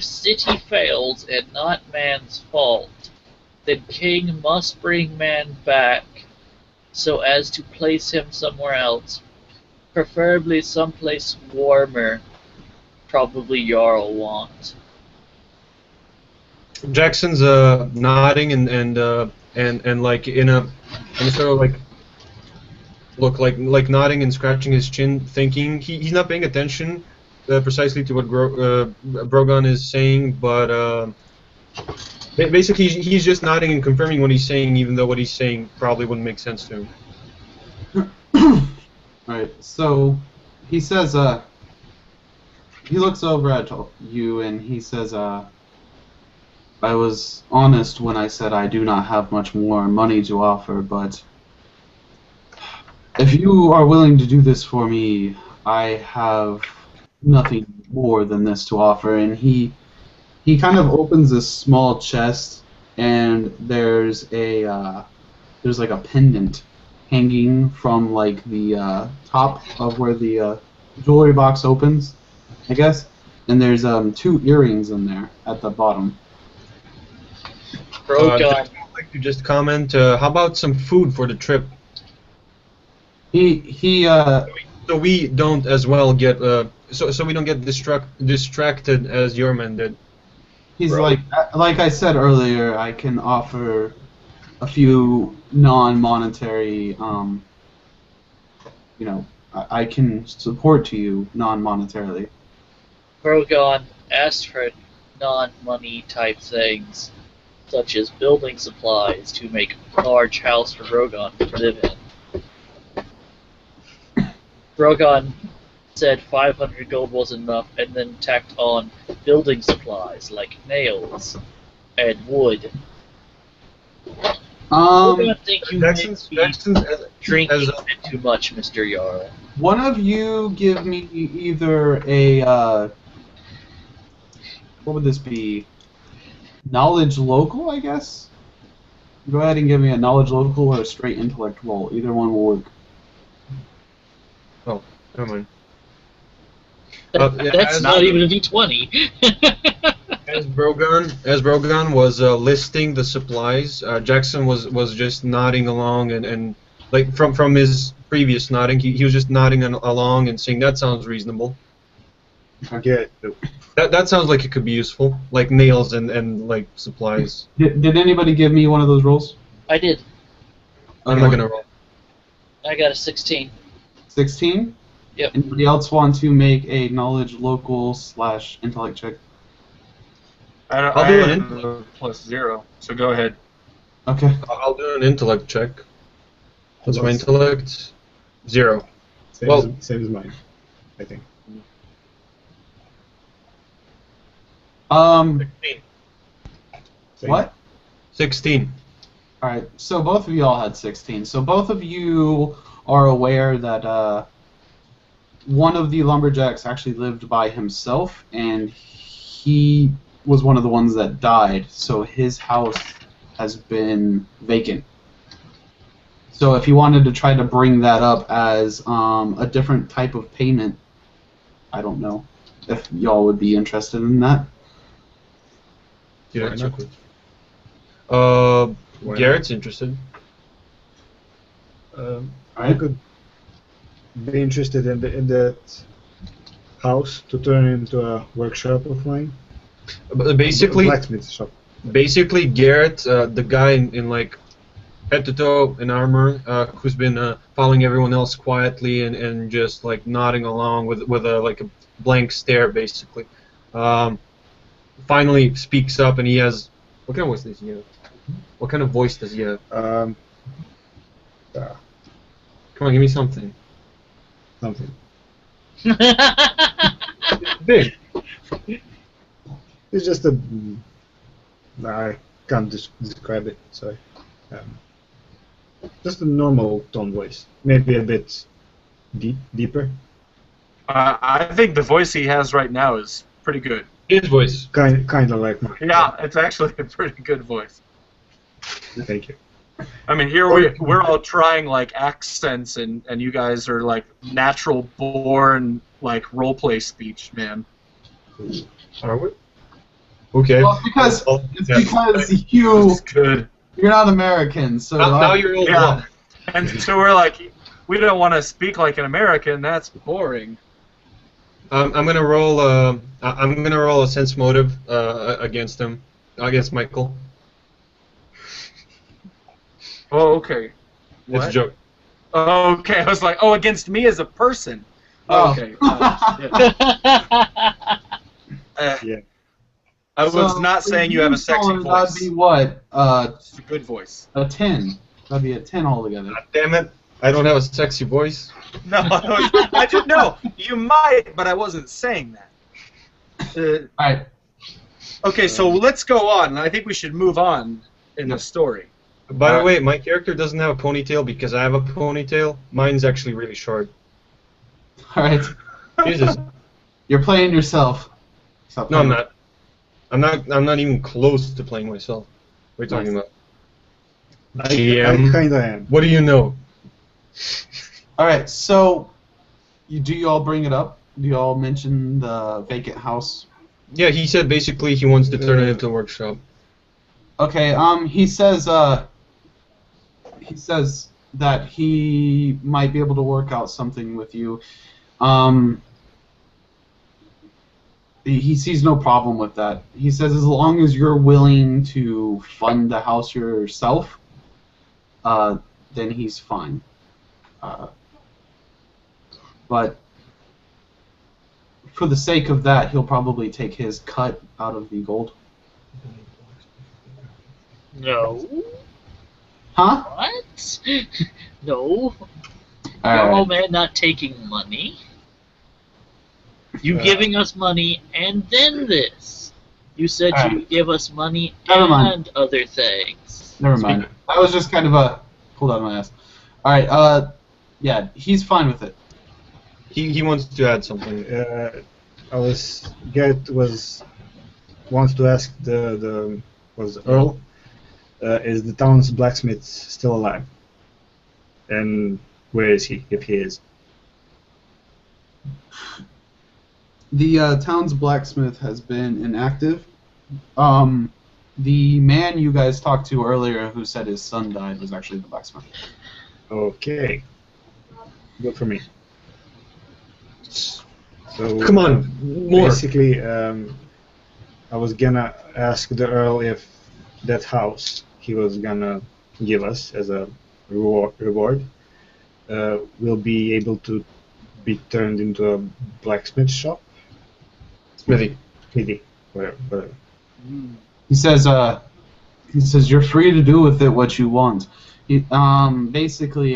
city fails and not man's fault, then king must bring man back so as to place him somewhere else, preferably someplace warmer. Probably Jarl want. Jackson's nodding and like in a sort of like look like nodding and scratching his chin, thinking he's not paying attention precisely to what Brogan is saying, but basically he's just nodding and confirming what he's saying, even though what he's saying probably wouldn't make sense to him. Alright, so he says, he looks over at you and he says, I was honest when I said I do not have much more money to offer, but if you are willing to do this for me, I have nothing more than this to offer. And he kind of opens this small chest, and there's like a pendant hanging from like the top of where the jewelry box opens, I guess. And there's 2 earrings in there at the bottom. Brogan. I'd like to just comment. How about some food for the trip? So we don't as well get so we don't get distracted as your man did. He's like I said earlier, I can offer a few non-monetary, I can support to you non-monetarily. Brogan asked for non-money type things, such as building supplies to make a large house for Brogan to live in. Brogan said 500 gold wasn't enough, and then tacked on building supplies like nails and wood. I think you may be drinking a bit too much, Mr. Jarl. One of you give me either a what would this be? Knowledge local, I guess. Go ahead and give me a knowledge local or a straight intellect roll. Either one will work. Oh, never mind. That's not even a D20. As Brogan was listing the supplies, Jackson was just nodding along and like from his previous nodding, he was just nodding along and saying that sounds reasonable. Garret. That sounds like it could be useful, like nails and like supplies. Did anybody give me one of those rolls? I did. I'm not gonna roll. I got a 16. 16? Yep. Anybody else want to make a knowledge local / intellect check? I'll do an +0, so go ahead. Okay. I'll do an intellect check. What's my intellect? 0. Same as mine, I think. 16. Same. What? 16. Alright, so both of you all had 16. So both of you are aware that one of the lumberjacks actually lived by himself, and he was one of the ones that died, so his house has been vacant. So if you wanted to try to bring that up as a different type of payment, I don't know if y'all would be interested in that. Yeah, Garrett's interested. I could be interested in that house to turn into a workshop of mine. Basically, Blacksmith shop. Basically, Garret, the guy in like head to toe in armor, who's been following everyone else quietly and just like nodding along with a like a blank stare, basically. Finally speaks up, and he has what kind of voice does he have? What kind of voice does he have? Come on, give me something. Something. Big. It's just a. I can't describe it. Sorry. Just a normal tone voice. Maybe a bit deeper. I think the voice he has right now is pretty good. His voice. Kind of like mine. Yeah, it's actually a pretty good voice. Thank you. I mean, here we're all trying like accents, and you guys are like natural born like roleplay speech, man. Are we? Okay. Well, because That's good. you're not American, so Now you're old. Yeah. And so we're like, we don't want to speak like an American. That's boring. I'm gonna roll. I'm gonna roll a sense motive against him, against Michael. Oh, okay. It's a joke. Oh, okay. I was like, oh, against me as a person. Oh. Okay. Yeah. I was not saying you have a sexy voice. That'd be what? It's a good voice. A 10. That'd be a 10 altogether. God damn it! I don't have a sexy voice. No, I didn't know. You might, but I wasn't saying that. All right. Okay, so let's go on. I think we should move on in the story. By the way, my character doesn't have a ponytail because I have a ponytail. Mine's actually really short. All right. Jesus. You're playing yourself. Stop No, I'm playing. not. I'm not even close to playing myself. What are you talking about? I GM. kind of am. What do you know? All right. So, do you all bring it up? Do you all mention the vacant house? Yeah, he said basically he wants to turn it into a workshop. Okay. He says that he might be able to work out something with you. He sees no problem with that. He says as long as you're willing to fund the house yourself, then he's fine. But for the sake of that, he'll probably take his cut out of the gold. No. Huh? What? No. Alright. No, man, not taking money. You giving us money and then this. You said Alright. you give us money Never and mind. other things. Never mind. That was just kind of a pulled out of my ass. Alright, yeah, he's fine with it. He wants to add something. Garret wants to ask was Earl, is the town's blacksmith still alive? And where is he, if he is? The town's blacksmith has been inactive. The man you guys talked to earlier who said his son died was actually the blacksmith. Okay. Good for me. So Come on, more. basically, I was gonna ask the Earl if that house he was gonna give us as a reward will be able to be turned into a blacksmith shop. Smithy. Maybe, whatever. He says you're free to do with it what you want. Basically,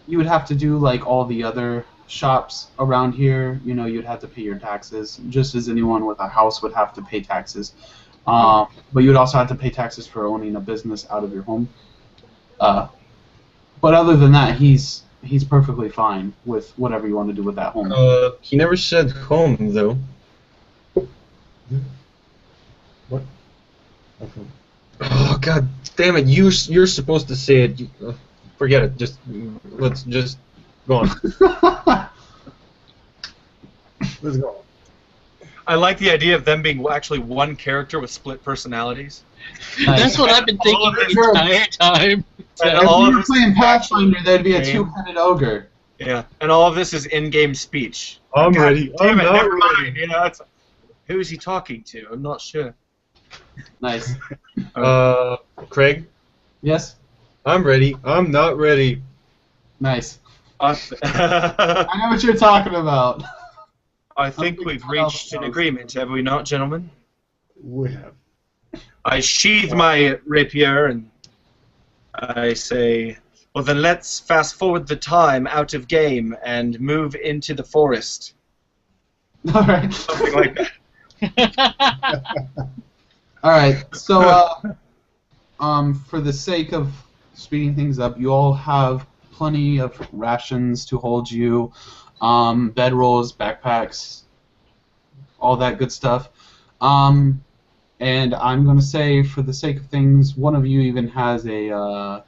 you would have to do like all the other shops around here. You know, you'd have to pay your taxes, just as anyone with a house would have to pay taxes. But you would also have to pay taxes for owning a business out of your home. But other than that, he's perfectly fine with whatever you want to do with that home. He never said home though. What? Oh god damn it! You're supposed to say it. Forget it. Let's just go on. Let's go. I like the idea of them being actually one character with split personalities. That's what I've been thinking the entire time. And If all you of were this playing is Pathfinder, there'd be a game. two-headed ogre. Yeah, and all of this is in-game speech. I'm God ready. Damn I'm it, not never ready. mind. You know, who is he talking to? I'm not sure. Nice. Craig, Yes? I'm ready. I'm not ready. Nice. I I know what you're talking about. think we've reached an agreement, have we not, gentlemen? We have. I sheathe my rapier and I say, well then let's fast forward the time out of game and move into the forest. Alright. Something like that. Alright, so, for the sake of speeding things up, you all have plenty of rations to hold you, bedrolls, backpacks, all that good stuff. And I'm going to say, for the sake of things, one of you even has a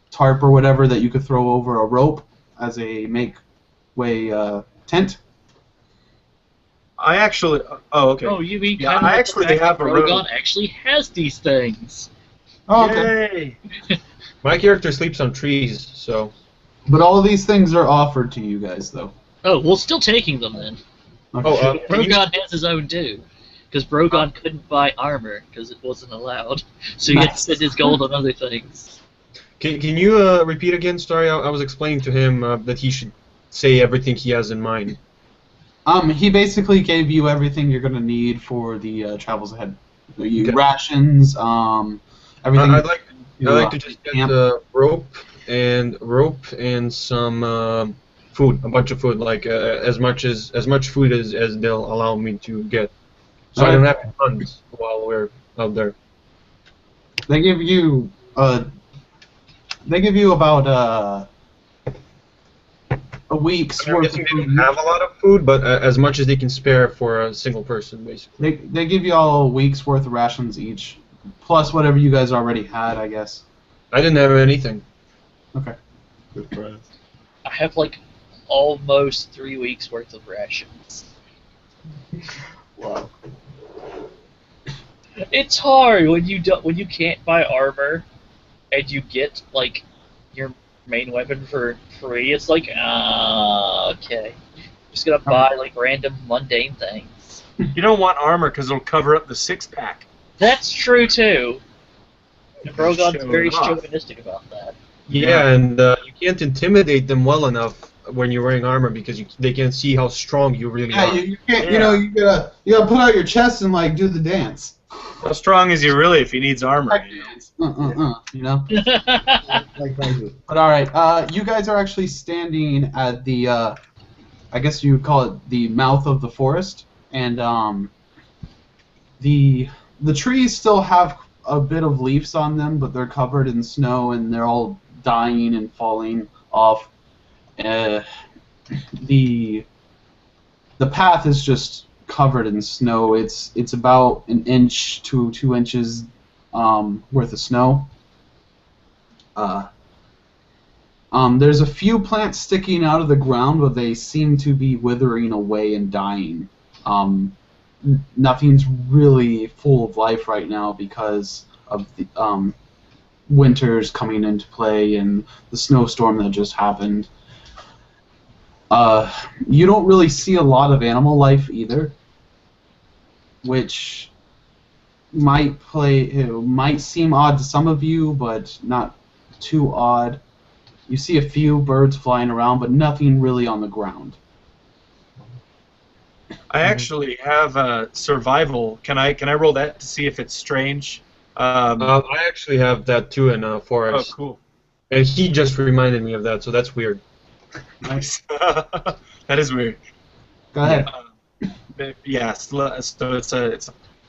tarp or whatever that you could throw over a rope as a make-way tent. I actually... Oh, okay. Oh, you mean Yeah, kind of I like actually the fact have that a rope. Rogan actually has these things. Oh, okay. Yay! My character sleeps on trees, so. But all of these things are offered to you guys, though. Oh, well, still taking them then. Okay. Oh, Brogon has his own too. Because Brogon couldn't buy armor because it wasn't allowed. So he had to Nice. spend his gold on other things. Can you repeat again? Sorry, I was explaining to him that he should say everything he has in mind. He basically gave you everything you're going to need for the travels ahead. Okay. Rations, everything. I'd like to just get camp. rope and some food, a bunch of food, like as much food as they'll allow me to get, so I don't have to hunt while we're out there. They give you about a week's I'm worth guessing of they food. don't have a lot of food, but as much as they can spare for a single person, basically. They give you all a week's worth of rations each, plus whatever you guys already had, I guess. I didn't have anything. Okay. Good for us. I have like almost 3 weeks worth of rations. Wow. It's hard when you can't buy armor, and you get like your main weapon for free. It's like okay, just gonna buy like random mundane things. You don't want armor because it'll cover up the six-pack. That's true too. And Brogon's Show very it off. chauvinistic about that. Yeah, and you can't intimidate them well enough when you're wearing armor because they can't see how strong you really Yeah, are. you can't. Yeah. You know, you gotta put out your chest and like do the dance. How strong is he really if he needs armor? You know? You know. Like I do. But all right, you guys are actually standing at the, I guess you would call it the mouth of the forest, and the trees still have a bit of leaves on them, but they're covered in snow and they're all dying and falling off. The path is just covered in snow. It's about 1 inch to 2 inches worth of snow. There's a few plants sticking out of the ground, but they seem to be withering away and dying. Nothing's really full of life right now because of the winters coming into play and the snowstorm that just happened. You don't really see a lot of animal life either, which might seem odd to some of you, but not too odd. You see a few birds flying around, but nothing really on the ground. I actually have survival. Can I roll that to see if it's strange? I actually have that too in Oh, Forest. cool. And he just reminded me of that, so that's weird. Nice. That is weird. Go ahead. Yeah, so it's a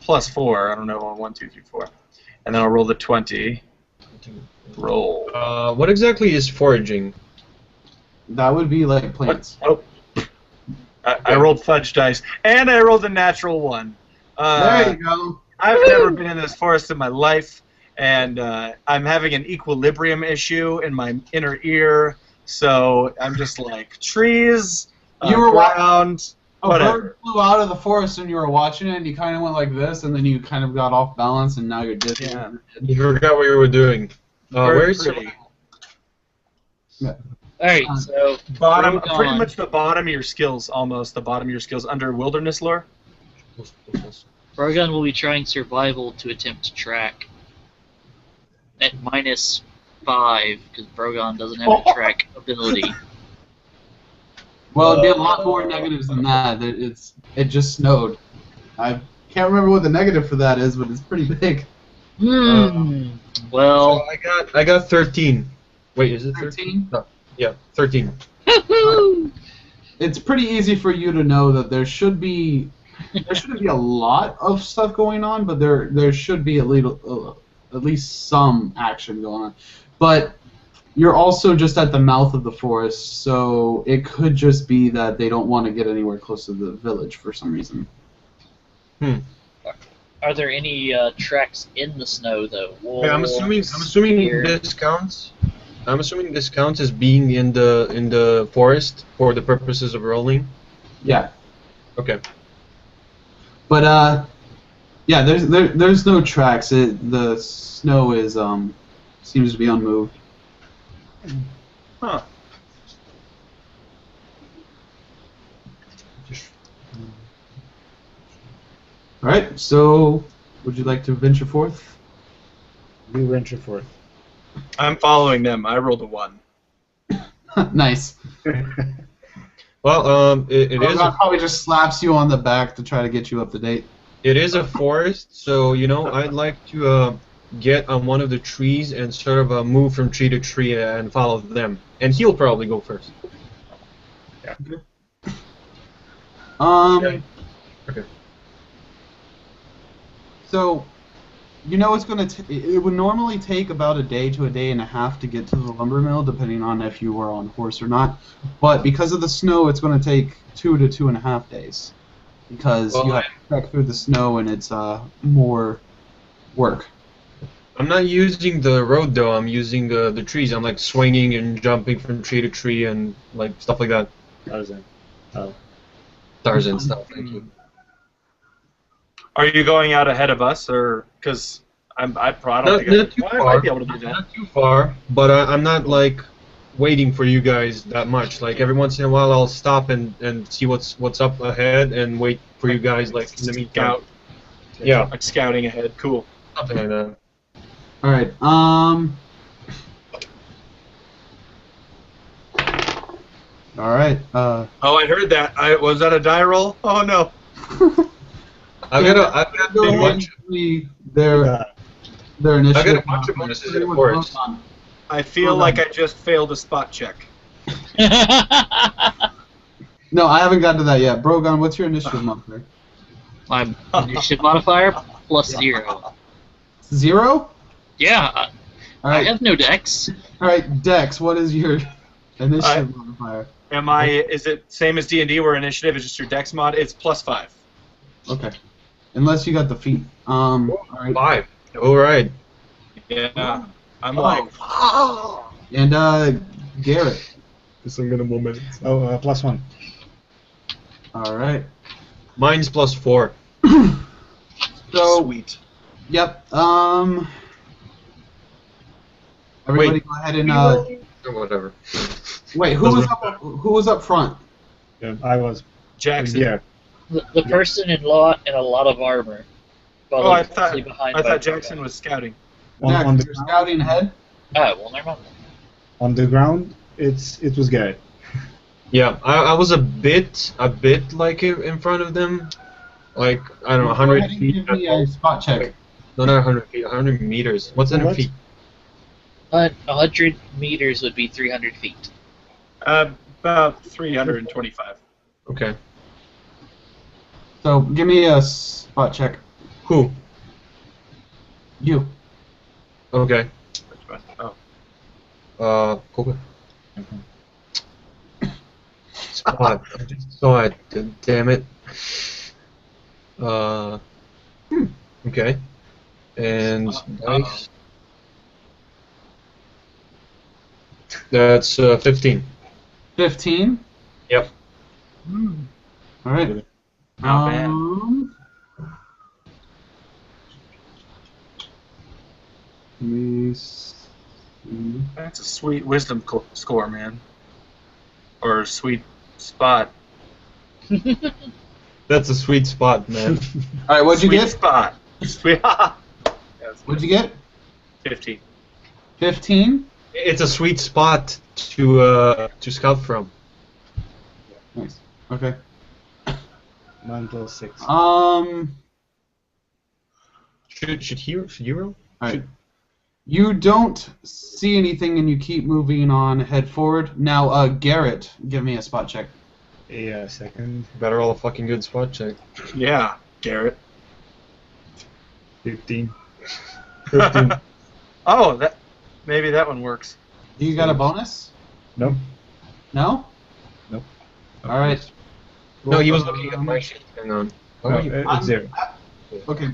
+4. I don't know, 1, 2, 3, 4, and then I'll roll the 20. Roll. What exactly is foraging? That would be like plants. Oh. I rolled fudge dice, and I rolled a natural 1. There you go. I've never been in this forest in my life, and I'm having an equilibrium issue in my inner ear, so I'm just like, trees, You were ground, A whatever. bird flew out of the forest and you were watching it, and you kind of went like this, and then you kind of got off balance, and now you're dizzy. Yeah. You forgot what you were doing. Where's Pretty. Alright, so Bottom, Brogon- pretty much the bottom of your skills, almost the bottom of your skills under wilderness lore. Brogon will be trying survival to attempt to track at -5 because Brogon doesn't have a track ability. Well, it'd be a lot more negatives than that. It just snowed. I can't remember what the negative for that is, but it's pretty big. Well, So I got 13. Wait, is it 13? 13? No. Yeah, 13. It's pretty easy for you to know that there shouldn't be a lot of stuff going on, but there should be at least some action going on. But you're also just at the mouth of the forest, so it could just be that they don't want to get anywhere close to the village for some reason. are there any tracks in the snow though? Okay, I'm assuming Here. this counts. I'm assuming this counts as being in the forest for the purposes of rolling. Yeah. Okay. But yeah, there's no tracks. The snow is seems to be unmoved. Huh. All right. So, would you like to venture forth? We venture forth. I'm following them. I rolled a 1. Nice. Well, it is Probably just slaps you on the back to try to get you up to date. it is a forest, so I'd like to get on one of the trees and sort of move from tree to tree and follow them. And he'll probably go first. Um. Okay. So, you know it's going to. It would normally take about a day to a day and a half to get to the lumber mill, depending on if you were on horse or not. But because of the snow, it's going to take 2 to 2.5 days, because you have to trek through the snow and it's more work. I'm not using the road though. I'm using the trees. I'm like swinging and jumping from tree to tree and like stuff like that. Tarzan. Oh. Tarzan stuff. Thank you. Are you going out ahead of us, or because I don't Not think too I far. might be able to do that. Not too far, but I'm not like waiting for you guys that much. Like every once in a while, I'll stop and see what's up ahead and wait for you guys. Like in the meantime. Scout. Yeah, Like scouting ahead. Cool. something like that. All right. All right. Oh, I heard that. Was that a die roll? Oh no. I've got a bunch. Their initiative. I got a bunch of bonuses in the forest. I feel like I just failed a spot check. No, I haven't gotten to that yet. Brogan, what's your initiative modifier? My initiative modifier +0. 0? Yeah, All I right. have no dex. All right, Dex. What is your initiative modifier? Is it same as D&D where initiative is just your dex mod? It's +5. Okay. Unless you got the feat. All right. 5. All right. Yeah. I'm like, And Garrett. Just I'm gonna moment. Oh, +1. All right. Mine's +4. So. sweet. Yep. Everybody, go ahead and Or whatever. wait. Who was up front? Yeah, I was. Jackson. Yeah. The person in a lot of armor. Oh, I closely behind I by thought Jackson was scouting. Jack, On the you're scouting ahead. Oh, well, never mind. On the ground, it was Garret. Yeah, I was a bit like in front of them, like I don't know, Go 100 ahead and feet. give me a spot check. No, not 100 feet, 100 meters. What's 100 What? feet? 100 meters would be 300 feet. About 325. Okay. So give me a spot check. Who? You. Okay. Oh. Okay. Spot. I just saw it. Damn it. Okay. And dice. That's 15. 15. Yep. All right. Not bad. Let me see. That's a sweet wisdom score, man. Or sweet spot. That's a sweet spot, man. All right, what'd you Sweet get? spot. Sweet. What'd you get? 15. 15. It's a sweet spot to scout from. Nice. Okay. Mine +6. Should you roll? All right. You don't see anything, and you keep moving on. Head forward. Now, Garrett, give me a spot check. A second. Better roll a fucking good spot check. Yeah, Garrett. 15. 15. Oh, maybe that one works. Do you got a bonus? Nope. No. Nope. All right. No, he was looking at my shit. Hang on. No, I'm- it's 0. Okay.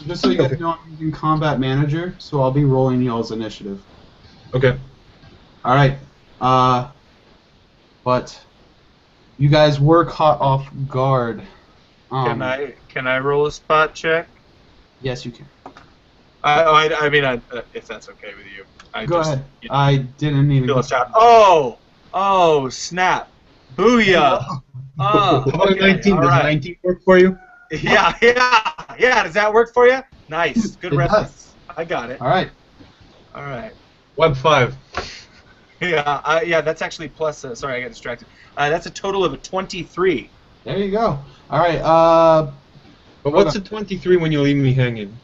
Just so you guys know, I'm using Combat Manager, so I'll be rolling y'all's initiative. Okay. All right. But you guys were caught off guard. Can I roll a spot check? Yes, you can. I mean, if that's okay with you. Go ahead. I didn't even. Feel us out. Oh, snap. Booyah. Oh, How about okay, 19? all Does right. 19 work for you? Yeah. Does that work for you? Nice. Good It reference. I got it. All right. All right. Web 5. Yeah, that's actually plus. Sorry, I got distracted. That's a total of a 23. There you go. All right. But what's a 23 when you leave me hanging?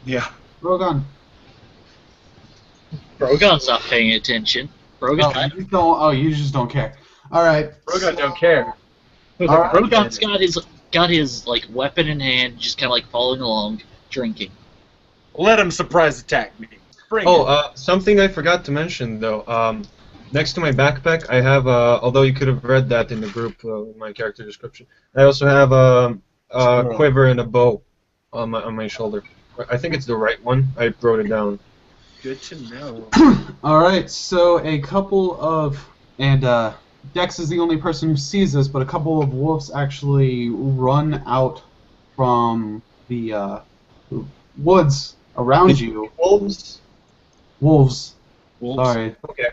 Yeah. Rogan. Brogan's not paying attention. Brogan, You just don't care. All right. Rogan don't care. All right. Rogan's got his like weapon in hand, just kind of like following along, drinking. Let him surprise attack me. Bring it. Something I forgot to mention though. Next to my backpack, I have although you could have read that in the group in my character description, I also have a quiver and a bow on my shoulder. I think it's the right one. I wrote it down. Good to know. All right. So a couple of Dex is the only person who sees this, but a couple of wolves actually run out from the woods around you. Wolves. Wolves. Wolves. Sorry. Okay.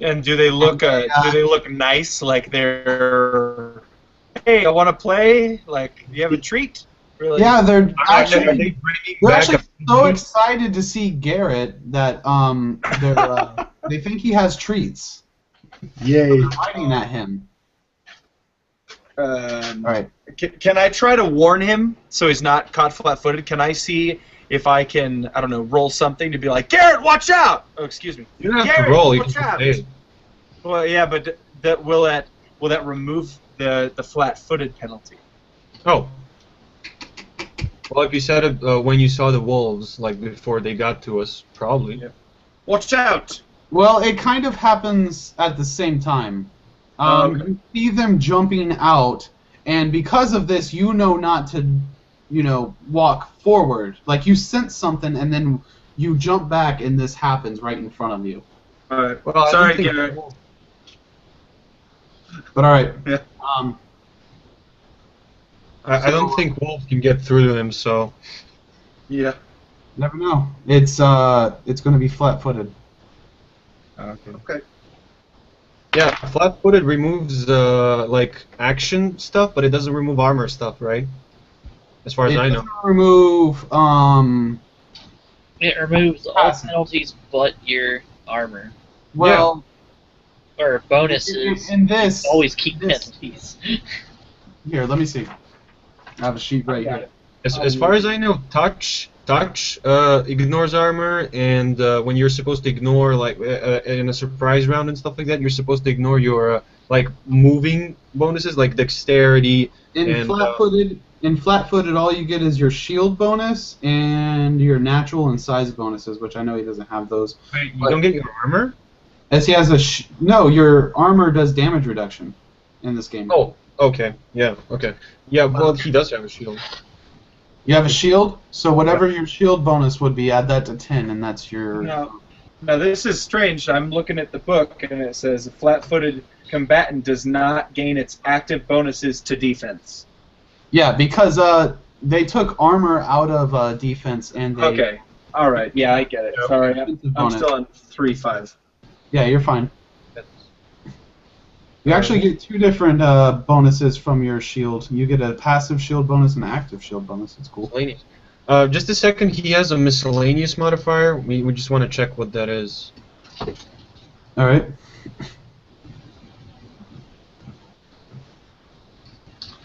And do they look? Do they look nice? Like they're. Hey, I want to play. Like, do you have a treat? Really? Yeah, they're actually back so excited to see Garret that they think he has treats. Yay. They're fighting at him. All right. Can I try to warn him so he's not caught flat-footed? Can I see if I can, I don't know, roll something to be like, Garret, watch out! Oh, excuse me. You don't have Garret, to roll. You watch can out! say. Well, yeah, but will that remove the flat-footed penalty? Oh. Well, if you said it when you saw the wolves, like before they got to us, probably. Yeah. Watch out! Well, it kind of happens at the same time. Okay. You see them jumping out, and because of this, you know not to, walk forward. Like, you sense something, and then you jump back, and this happens right in front of you. Alright. Well, Sorry, Garret. But all right. Yeah. I don't think wolves can get through to him, so. Yeah. Never know. It's going to be flat-footed. Okay. Yeah, flat-footed removes like action stuff, but it doesn't remove armor stuff, right? As far as I know. It doesn't remove It removes all penalties but your armor. well. Or bonuses. In this, Always keep this- penalties. Here, let me see. I have a sheet right here. As far as I know, touch ignores armor, and when you're supposed to ignore, like in a surprise round and stuff like that, you're supposed to ignore your like moving bonuses, like dexterity. In flat-footed, all you get is your shield bonus and your natural and size bonuses, which I know he doesn't have those. Wait, you don't get your armor? As he has no, your armor does damage reduction in this game. Oh, okay. Yeah, okay. Yeah, well, he does have a shield. You have a shield, so whatever your shield bonus would be, add that to 10, and that's your. Now, this is strange. I'm looking at the book, and it says a flat-footed combatant does not gain its active bonuses to defense. Yeah, because they took armor out of defense, and they. Okay. All right. Yeah, I get it. Yep. Sorry, I'm still on 3-5. Yeah, you're fine. You actually get two different bonuses from your shield. You get a passive shield bonus and an active shield bonus. It's cool. Miscellaneous. Just a second, he has a miscellaneous modifier. We just want to check what that is. All right.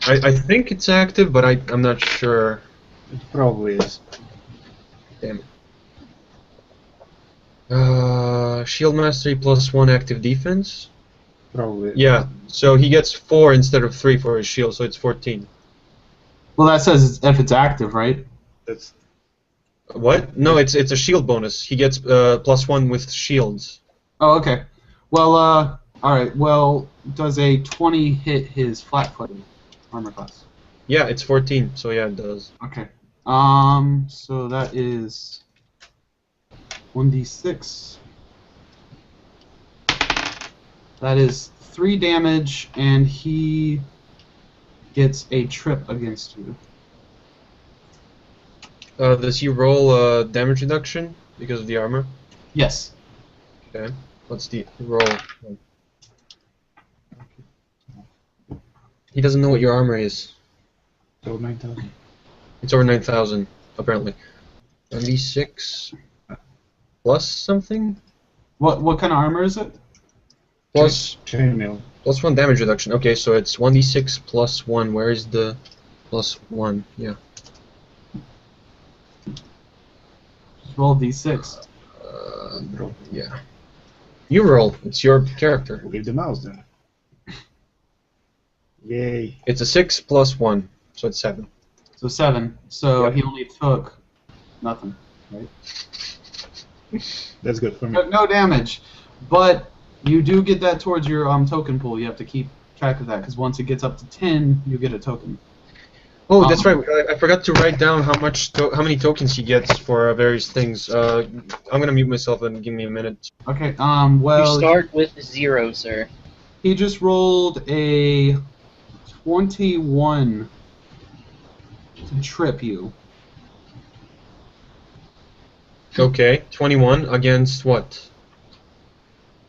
I think it's active, but I'm not sure. It probably is. Damn it. Shield mastery +1 active defense. Probably. Yeah, so he gets 4 instead of 3 for his shield, so it's 14. Well, that says if it's active, right? That's What? No, it's a shield bonus. He gets +1 with shields. Oh, okay. Well, all right. Well, does a 20 hit his flat-footed armor class? Yeah, it's 14, so yeah, it does. Okay. So that is 1d6. That is 3 damage, and he gets a trip against you. Does he roll damage reduction because of the armor? Yes. Okay. What's the roll? He doesn't know what your armor is. so 9,000. It's over 9,000, apparently. 1d6 plus something? What kind of armor is it? Plus Chainmail. +1 damage reduction. Okay, so it's 1d6 plus 1. Where is the +1? Yeah. Just roll d6. Yeah. You roll. It's your character. Leave the mouse there. Yay. It's a 6 plus 1, so it's 7. So 7. So Yep. he only took nothing, right? That's good for me. No damage, but you do get that towards your token pool. You have to keep track of that because once it gets up to 10, you get a token. Oh, that's right. I forgot to write down how many tokens he gets for various things. I'm gonna mute myself and give me a minute. Okay. You Well, start with 0, sir. he just rolled a 21 to trip you. Okay, 21 against what?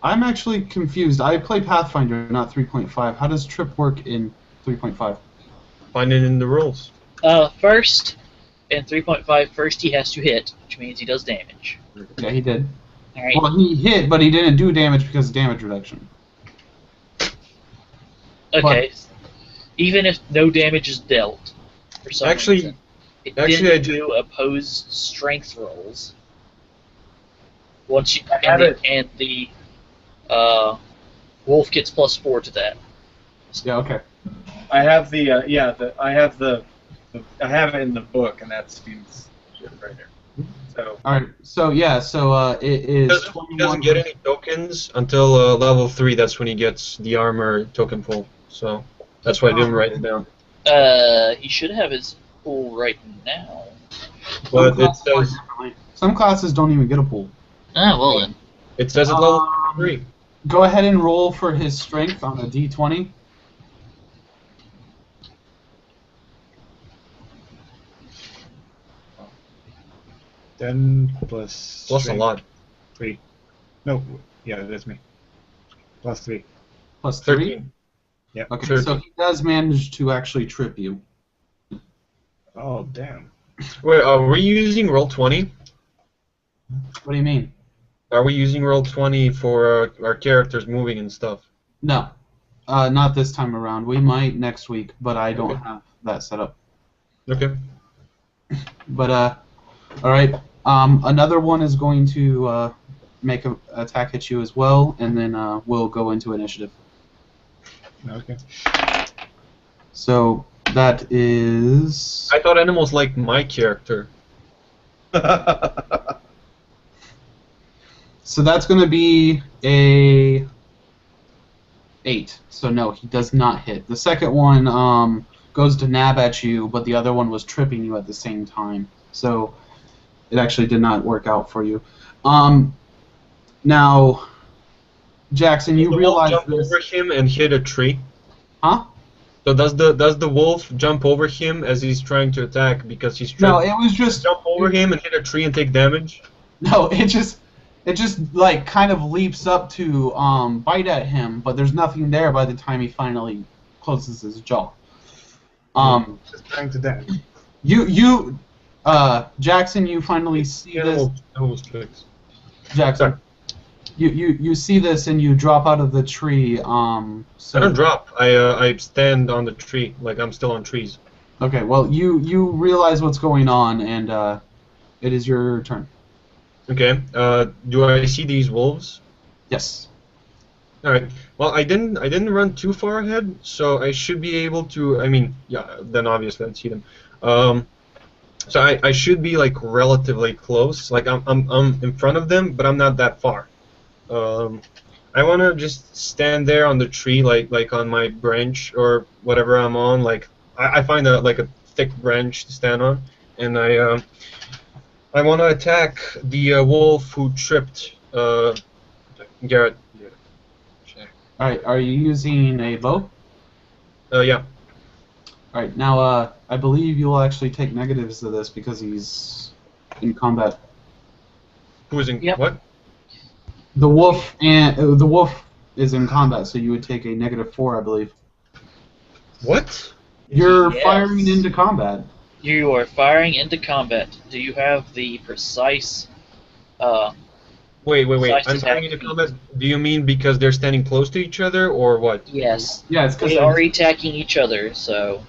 I'm actually confused. I play Pathfinder, not 3.5. How does trip work in 3.5? Find it in the rules. First, in 3.5, first he has to hit, which means he does damage. Yeah, he did. Alright. Well, he hit, but he didn't do damage because of damage reduction. Okay. Even if no damage is dealt, for some reason, it actually, I do opposed strength rolls. Once you have and the wolf gets +4 to that. Yeah. Okay. I have the I have it in the book, and that seems shit right here. So All right. So yeah. So it is He doesn't get any tokens until level 3. That's when he gets the armor token pool. So that's why I didn't write it down. He should have his pool right now. But it says Some classes don't even get a pool. Ah, well then. it says at level 3. Go ahead and roll for his strength on a d20. Then plus Plus a strength, lot. 3. No, yeah, that's me. Plus 3. Plus 3? 13. Yeah. Okay, 13. so he does manage to actually trip you. Oh, damn. Wait, are we using roll 20? What do you mean? Are we using roll 20 for our characters moving and stuff? No. Not this time around. We might next week, but I don't Okay. have that set up. Okay. But, alright. Another one is going to make an attack at you as well, and then we'll go into initiative. Okay. So, that is... I thought animals liked my character. So that's going to be a 8. So no, he does not hit. The second one goes to nab at you, but the other one was tripping you at the same time. So it actually did not work out for you. Now, Jackson, you Does the realize wolf jump this? over him and hit a tree? Huh? So does the wolf jump over him as he's trying to attack because he's No, trying it was just jump over him and hit a tree and take damage? no. It just like kind of leaps up to bite at him, but there's nothing there by the time he finally closes his jaw. Just trying to dance. Jackson, you finally see this. Animals tricks. Jackson, you see this and you drop out of the tree. I don't drop. I stand on the tree like I'm still on trees. Okay, well you realize what's going on, and it is your turn. Okay. Do I see these wolves? Yes. All right. Well, I didn't run too far ahead, so I should be able to. I mean, yeah. Then obviously I'd see them. So I should be like relatively close. Like I'm in front of them, but I'm not that far. I want to just stand there on the tree, like on my branch or whatever I'm on. Like I find a thick branch to stand on, and I want to attack the wolf who tripped Garret. All right. Are you using a bow? Yeah. All right. Now, I believe you'll actually take negatives to this because he's in combat. Who's in Yep. what? The wolf is in combat, so you would take a -4, I believe. What? You're Yes. firing into combat. You are firing into combat. Do you have the precise? Wait. Precise I'm firing attack into feat. combat. Do you mean because they're standing close to each other, or what? Yes. Yeah, it's because They are attacking each other, so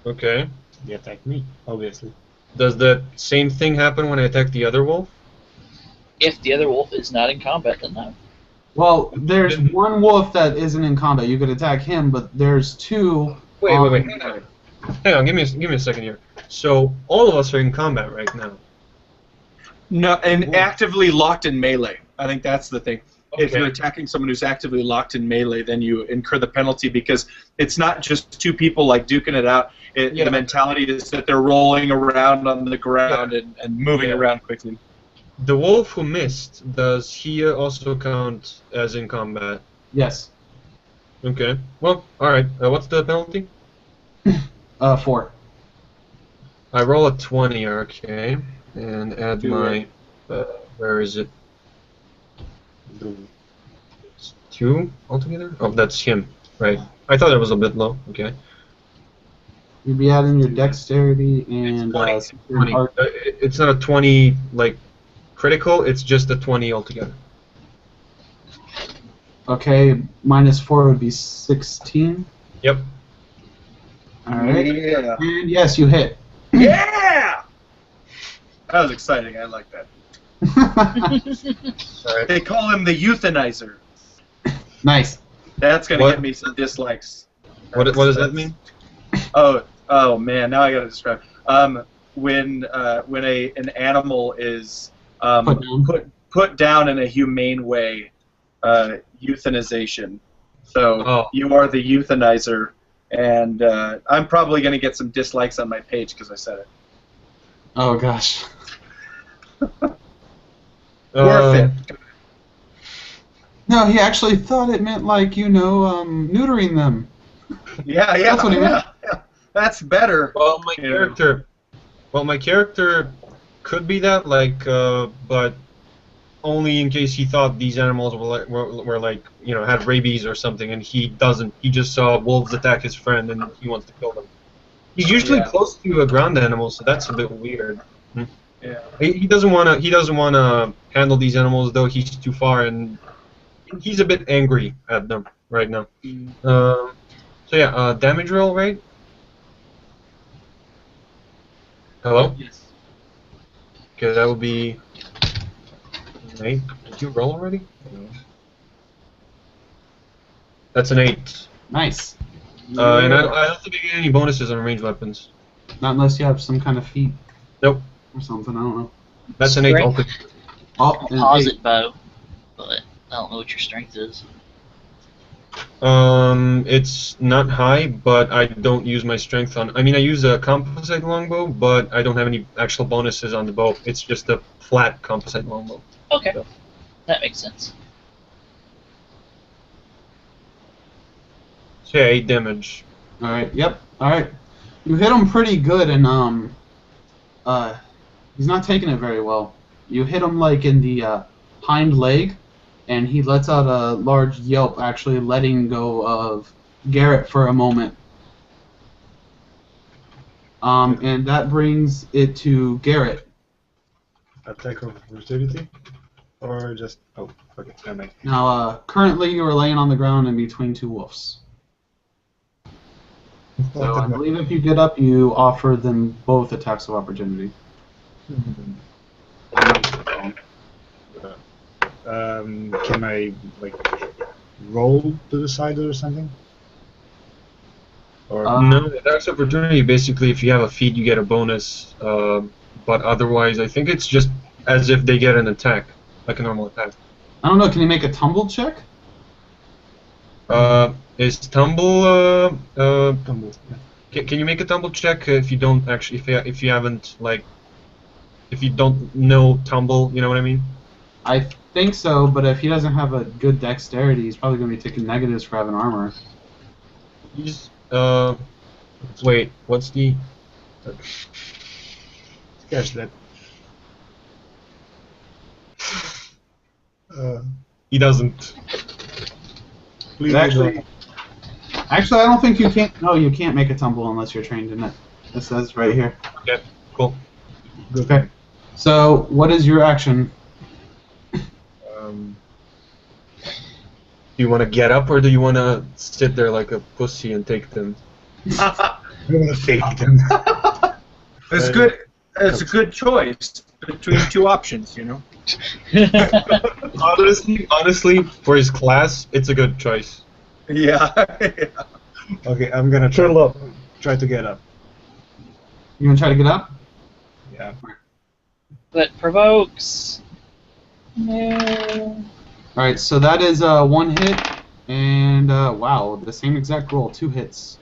Okay. They attacked me, obviously. Does the same thing happen when I attack the other wolf? if the other wolf is not in combat, then no. Well, there's one wolf that isn't in combat. You could attack him, but there's two Wait. Hang on. Give me a second here. So all of us are in combat right now. No, and actively locked in melee. I think that's the thing. If Okay. you're attacking someone who's actively locked in melee, then you incur the penalty because it's not just two people like duking it out. Yeah. The mentality is that they're rolling around on the ground and moving around quickly. The wolf who missed, does he also count as in combat? Yes. Okay. Well, all right. What's the penalty? 4. I roll a 20. Okay, and add my. Where is it? 2 altogether? Oh, that's him, right? I thought it was a bit low. Okay. You'd be adding your dexterity and 20. It's not a 20 like critical. It's just a 20 altogether. Okay, minus 4 would be 16. Yep. Alright. Yeah. And yes, you hit. Yeah! That was exciting. I like that. All right. They call him the euthanizer. Nice. That's gonna What? get me some dislikes. What does that mean? Oh man, now I gotta describe. When an animal is put down in a humane way, euthanization. So you are the euthanizer, and I'm probably gonna get some dislikes on my page because I said it. Oh gosh. Worth it. No, he actually thought it meant like, neutering them. Yeah, That's what he meant. yeah. That's better. Well, my character could be that, like, but only in case he thought these animals were like, had rabies or something, and he doesn't. He just saw wolves attack his friend, and he wants to kill them. He's usually close to a ground animal, so that's a bit weird. Yeah. He doesn't want to handle these animals, though he's too far, and he's a bit angry at them right now. So yeah, damage roll, right? Hello? Yes. Okay, that would be 8. Did you roll already? That's an 8. Nice. And I don't think I get any bonuses on ranged weapons. Not unless you have some kind of feat Nope. or something, I don't know. That's an 8 Strength? altogether. Oh, an Composite 8. bow, but I don't know what your strength is. It's not high, but I don't use my strength on. I mean, I use a composite longbow, but I don't have any actual bonuses on the bow. It's just a flat composite longbow. Okay, So. that makes sense. So yeah, 8 damage. Alright, yep. Alright. You hit him pretty good, and he's not taking it very well. You hit him like in the hind leg, and he lets out a large yelp, actually letting go of Garret for a moment. And that brings it to Garret. Attack of opportunity? Or just... Oh, okay, never mind. Now, currently you are laying on the ground in between 2 wolves. So I believe if you get up, you offer them both attacks of opportunity. Can I, roll to the side or something? Or No, attacks of opportunity. Basically, if you have a feat, you get a bonus. But otherwise, I think it's just as if they get an attack, like a normal attack. I don't know, can you make a tumble check? Is tumble? tumble? Yeah. Can you make a tumble check if you don't actually, if you haven't if you don't know tumble? You know what I mean? I think so, but if he doesn't have a good dexterity, he's probably going to be taking negatives for having armor. He's wait, what's the? Catch that. He doesn't. Please Actually, I don't think you can't. No, you can't make a tumble unless you're trained in it. It says right here. Okay, cool. Okay. So, what is your action? Do you want to get up or do you want to sit there like a pussy and take them? I'm gonna fake them. It's good. It's a good choice between 2 options, Honestly, for his class, it's a good choice. Yeah. Okay, I'm gonna try to get up. You gonna try to get up? Yeah. That provokes. No. All right, so that is 1 hit, and wow, the same exact roll, 2 hits.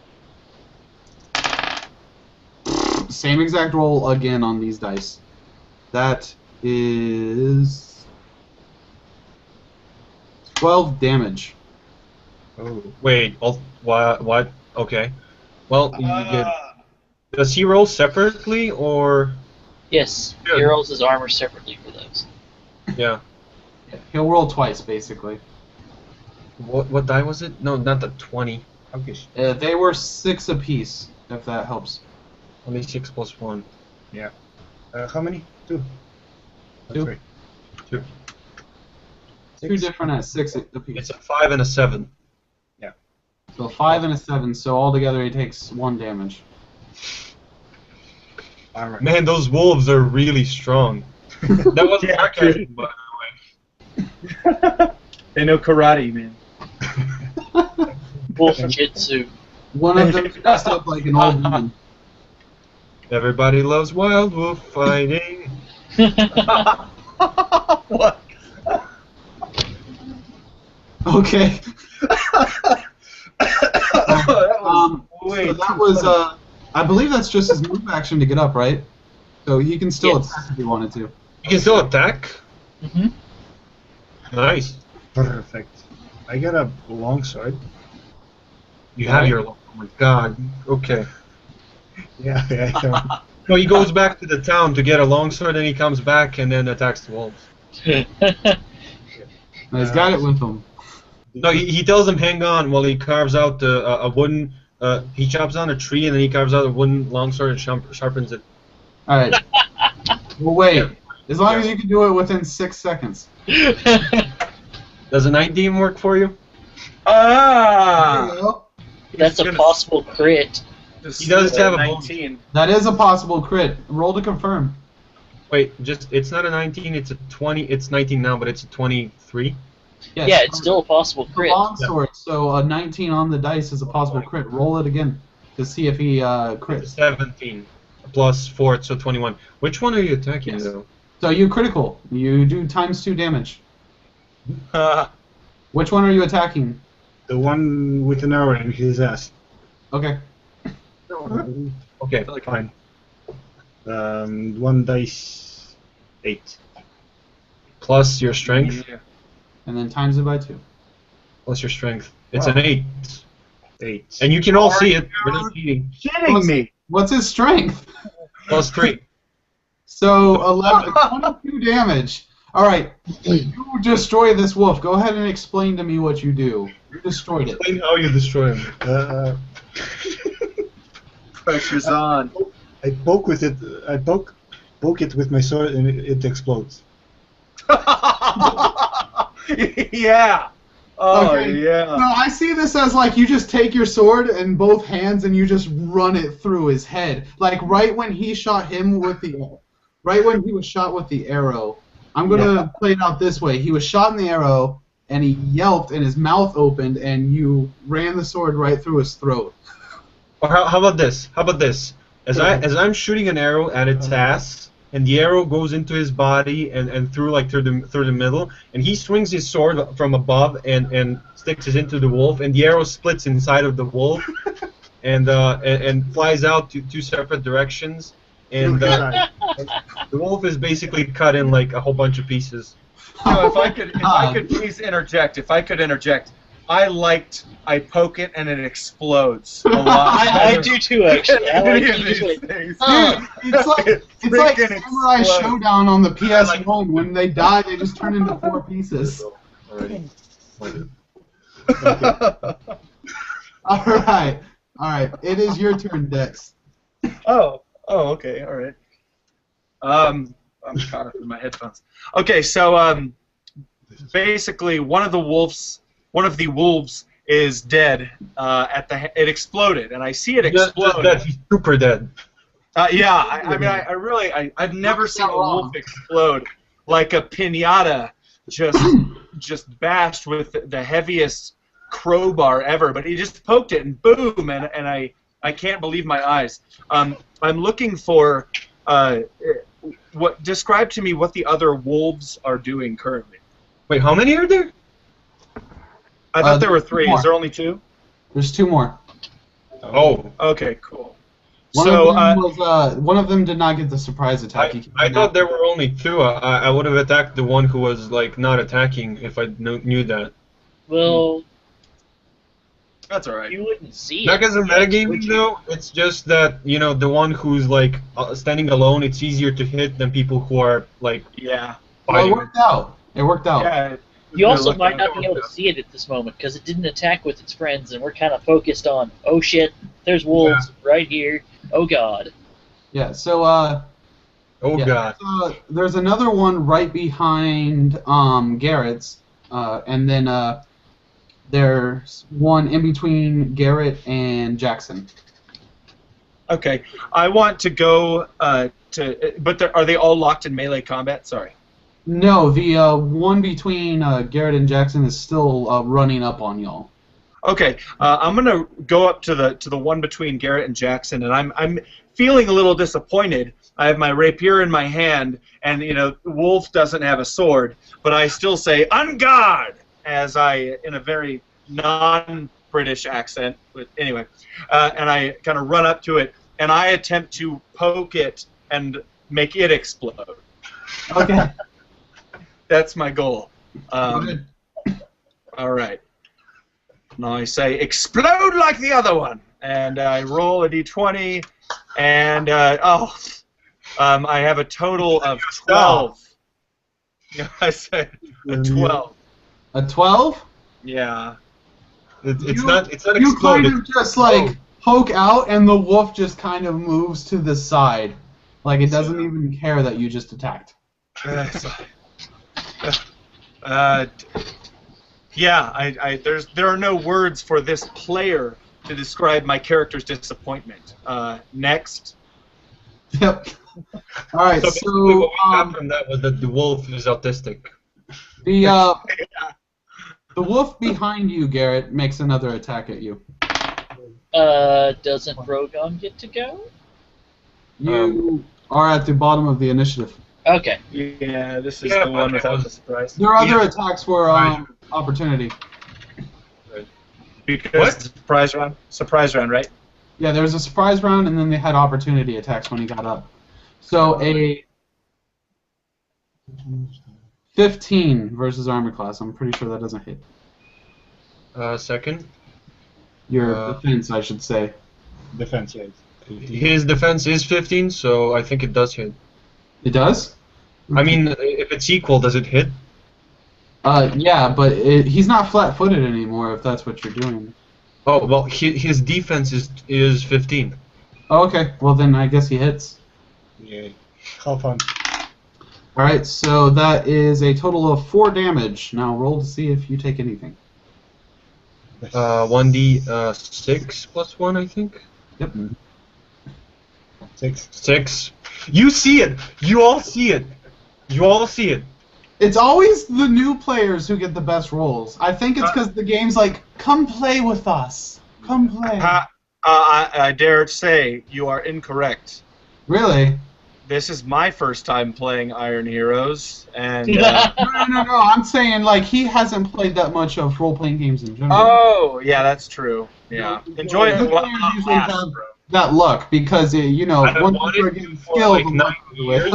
Same exact roll again on these dice. That is 12 damage. Oh. Wait, what? Okay. Well, you get. Does he roll separately or? Yes, Good. he rolls his armor separately for those. Yeah. He'll roll twice, basically. What die was it? No, not the 20. Okay. They were 6 apiece, if that helps. Only 6 plus 1. Yeah. How many? 2. Two. 3. 2. 2 different at 6 apiece. It's a 5 and a 7. So a 5 and a 7, so altogether he takes 1 damage. Alright. Man, those wolves are really strong. That wasn't sarcasm, by the way. They know karate, man. Wolf Jitsu. One of them dressed up like an old woman. Everybody loves wild wolf fighting. What? Okay. Way so that too was, funny. I believe that's just his move action to get up, right? So he can still Yes. attack if he wanted to. You can still attack? Mhm. Nice. Perfect. I got a long sword. You have your... Oh my god. Okay. Yeah, yeah. No, he goes back to the town to get a longsword, and he comes back and then attacks the wolves. Now, he's got it with him. No, he tells them hang on while he carves out a wooden... he chops down a tree and then he carves out a wooden longsword and sharpens it. Alright. Well, wait. As long as you can do it within 6 seconds. Does a 19 work for you? There you go. That's a possible crit. He does have a 19. That is a possible crit. Roll to confirm. Wait, it's not a 19, it's a 20. It's 19 now, but it's a 23. Yes. Yeah, it's still a possible It's a crit. longsword, so a 19 on the dice is a possible crit. Roll it again to see if he crits. 17 plus 4, so 21. Which one are you attacking, Yes. though? So you critical. You do ×2 damage. Which one are you attacking? The one with an arrow in his ass. Okay. Okay, fine. 1 dice 8. Plus your strength. And then times it by 2. Plus your strength. It's Wow. an 8. 8. And you can all see it. We're not cheating. Kidding me? What's his strength? Plus 3. So 22 damage. All right. You destroy this wolf. Go ahead and explain to me what you do. You destroyed it. Explain how you destroy him. Pressure's on. I poke with it. I poke it with my sword, and it explodes. Yeah. Oh, Okay. yeah. No, I see this as like you just take your sword in both hands and you just run it through his head. Like right when he shot him with the, right when he was shot with the arrow. I'm gonna play it out this way. He was shot in the arrow and he yelped and his mouth opened and you ran the sword right through his throat. Or how about this? How about this? As I'm shooting an arrow at its ass, and the arrow goes into his body and through the middle, and he swings his sword from above and sticks it into the wolf, and the arrow splits inside of the wolf, and flies out to 2 separate directions, and the wolf is basically cut in like a whole bunch of pieces. No, if I could please interject. If I could interject, I poke it and it explodes a lot. I do too, actually. I like Any of to these do it. things. It's like Freaking Samurai explodes. Showdown on the PS1. When they die, they just turn into 4 pieces. All right. It is your turn, Dex. Oh, okay, all right. I'm caught up in my headphones. Okay, so basically, one of the wolves is dead. It exploded, and I see it explode. That he's super dead. Yeah, I've never seen a wolf explode like a piñata, just bashed with the heaviest crowbar ever, but he just poked it and boom, and I can't believe my eyes. I'm looking for describe to me what the other wolves are doing currently. Wait, how many are there? I thought there were there's 3. more. Is there only 2? There's 2 more. Oh. Okay, cool. One of them did not get the surprise attack. I thought there were only 2. I would have attacked the one who was like not attacking if I knew that. Well, That's alright. you wouldn't see Not it. as a metagaming though. It's just that the one who's like standing alone, it's easier to hit than people who are like Yeah. Well, it fighting. worked out. It worked out. Yeah. You also You're might looking- not be able to see it at this moment because it didn't attack with its friends, and we're kind of focused on, oh shit, there's wolves right here. Oh god. Yeah. So Oh yeah, god. there's another one right behind Garrett's, and then there's one in between Garret and Jackson. Okay. I want to go but are they all locked in melee combat? Sorry. No, the one between Garret and Jackson is still running up on y'all. Okay, I'm gonna go up to the one between Garret and Jackson, and I'm feeling a little disappointed. I have my rapier in my hand, and Wolf doesn't have a sword, but I still say "on guard" as I in a very non-British accent. But anyway, and I kind of run up to it, and I attempt to poke it and make it explode. Okay. That's my goal. Good. All right. Now I say, explode like the other one. And I roll a d20, and I have a total of 12. Yeah, I say a 12. A 12? Yeah. It's not You kind exploded. of just like poke out, and the wolf just kind of moves to the side, like it doesn't even care that you just attacked. Yeah, there are no words for this player to describe my character's disappointment. Next. Yep. All right. So basically So what we got from that was that the wolf is autistic. the wolf behind you, Garret, makes another attack at you. Doesn't Rogon get to go? You are at the bottom of the initiative. Okay. Yeah, this is Yeah, the one but without it was- the surprise. There are other Yeah. attacks for opportunity. Because What? surprise round, right? Yeah, there was a surprise round, and then they had opportunity attacks when he got up. So a 15 versus armor class. I'm pretty sure that doesn't hit. Second. Your defense, I should say. Defense, yeah. His defense is 15, so I think it does hit. It does? I mean, if it's equal, does it hit? Yeah, but he's not flat-footed anymore, if that's what you're doing. Oh, well, his defense is 15. Oh, okay. Well, then I guess he hits. Yeah. Have fun. Alright, so that is a total of 4 damage. Now roll to see if you take anything. 1d6 plus 1, I think? Yep. 6. 6. You see it! You all see it! You all see it! It's always the new players who get the best rolls. I think it's because the game's like, come play with us. Come play. I dare say you are incorrect. Really? This is my first time playing Iron Heroes, and No. I'm saying, like, he hasn't played that much of role-playing games in general. oh, yeah, that's true. Yeah, enjoy The it. while players it usually lasts, have bro. that luck because, I've once wanted you're to getting for skilled, like 9 years.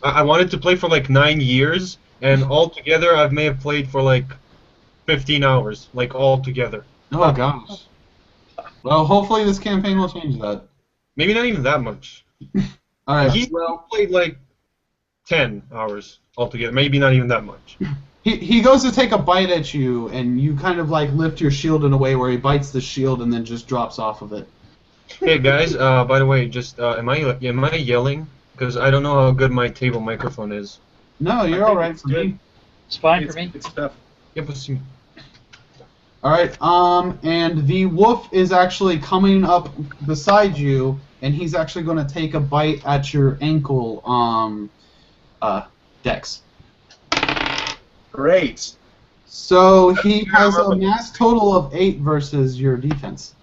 I wanted to play for like 9 years, and altogether I may have played for like 15 hours, like all together. Oh, gosh. Well, hopefully this campaign will change that. Maybe not even that much. Alright, He played like 10 hours altogether, maybe not even that much. he goes to take a bite at you, and you kind of, like, lift your shield in a way where he bites the shield and then just drops off of it. Hey guys, by the way, just am I yelling? Because I don't know how good my table microphone is. No, you're think alright it's for good. me. It's fine It's for me. good stuff. Yeah, but Alright, and the wolf is actually coming up beside you, and he's actually going to take a bite at your ankle, Dex. Great. So he has a mass total of 8 versus your defense.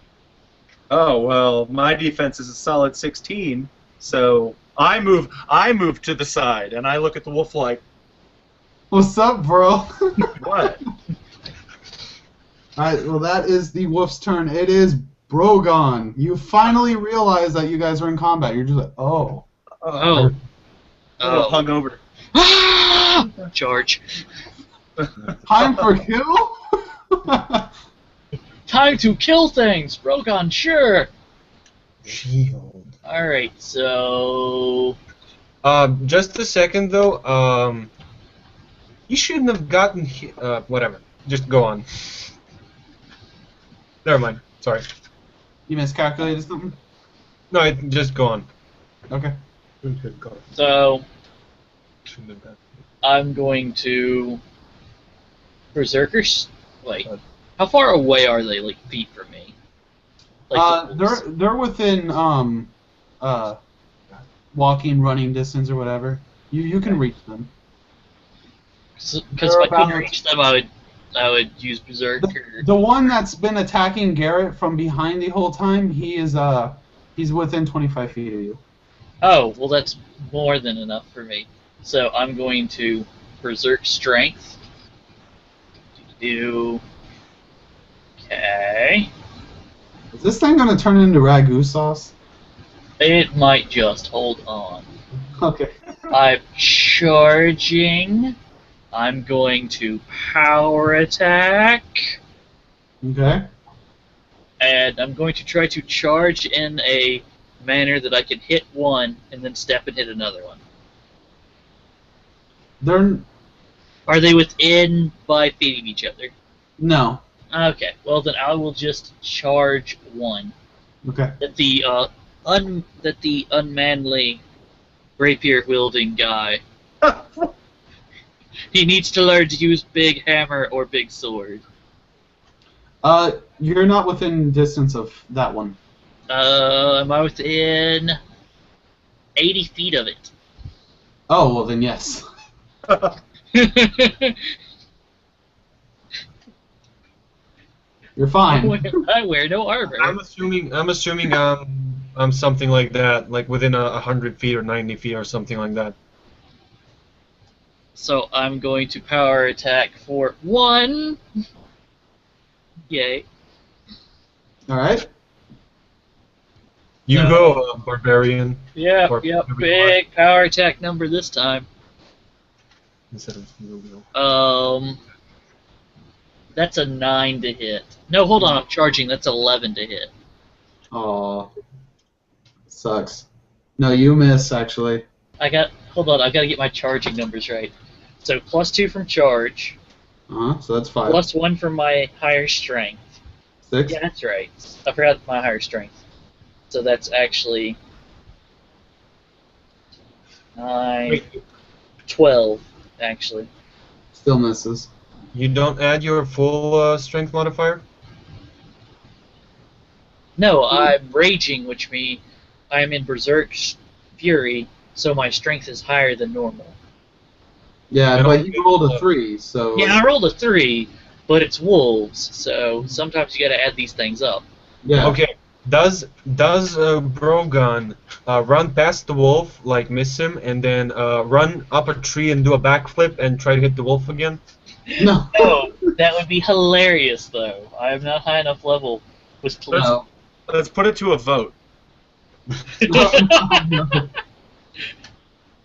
Oh well, my defense is a solid 16, so I move to the side, and I look at the wolf like, What's up, bro? what? Alright, well that is the wolf's turn. It is Brogon. You finally realize that you guys are in combat. You're just like, oh. Oh. A little hungover. Charge. Time for kill? Time to kill things! Rogon, sure! Shield. Alright, so... Just a second though. You shouldn't have gotten. Whatever. Just go on. Never mind. Sorry. You miscalculated something? No, just go on. Okay. Good God. So, Shouldn't have gotten. I'm going to... Berserkers? Like, how far away are they, like, feet from me? Like they're within walking, running distance or whatever. You can reach them. Because if I couldn't reach them, I would use Berserker. The one that's been attacking Garret from behind the whole time, he's within 25 feet of you. Oh, well that's more than enough for me. So I'm going to Berserk Strength. Okay. Is this thing gonna turn into ragu sauce? It might just hold on. Okay. I'm charging. I'm going to power attack. Okay. And I'm going to try to charge in a manner that I can hit one and then step and hit another one. Are they within 5 feet of each other? No. Okay, well then I will just charge one. Okay. That the unmanly rapier wielding guy. He needs to learn to use big hammer or big sword. You're not within distance of that one. Am I within 80 feet of it? Oh, well then yes. You're fine. I wear no armor. I'm assuming I'm something like that, like within 100 feet or 90 feet or something like that. So I'm going to power attack for 1. Yay. Alright. You go, barbarian. Yeah, Or yep, whatever you big power attack number this time. Instead of you. That's a 9 to hit. No, hold on, I'm charging. That's 11 to hit. Aw. Sucks. No, you miss, actually. Hold on, I gotta get my charging numbers right. So +2 from charge, So that's 5. +1 from my higher strength. 6? Yeah, that's right. I forgot my higher strength. So that's actually 9, 12, actually. Still misses. You don't add your full strength modifier? No, I'm raging, which means I'm in Berserk Fury, so my strength is higher than normal. Yeah, but you rolled a 3, so... Yeah, I rolled a 3, but it's wolves, so sometimes you gotta add these things up. Yeah. Okay. Does Brogan run past the wolf, like miss him, and then run up a tree and do a backflip and try to hit the wolf again? No. Oh, that would be hilarious, though. I am not high enough level with police. No. Let's put it to a vote. No.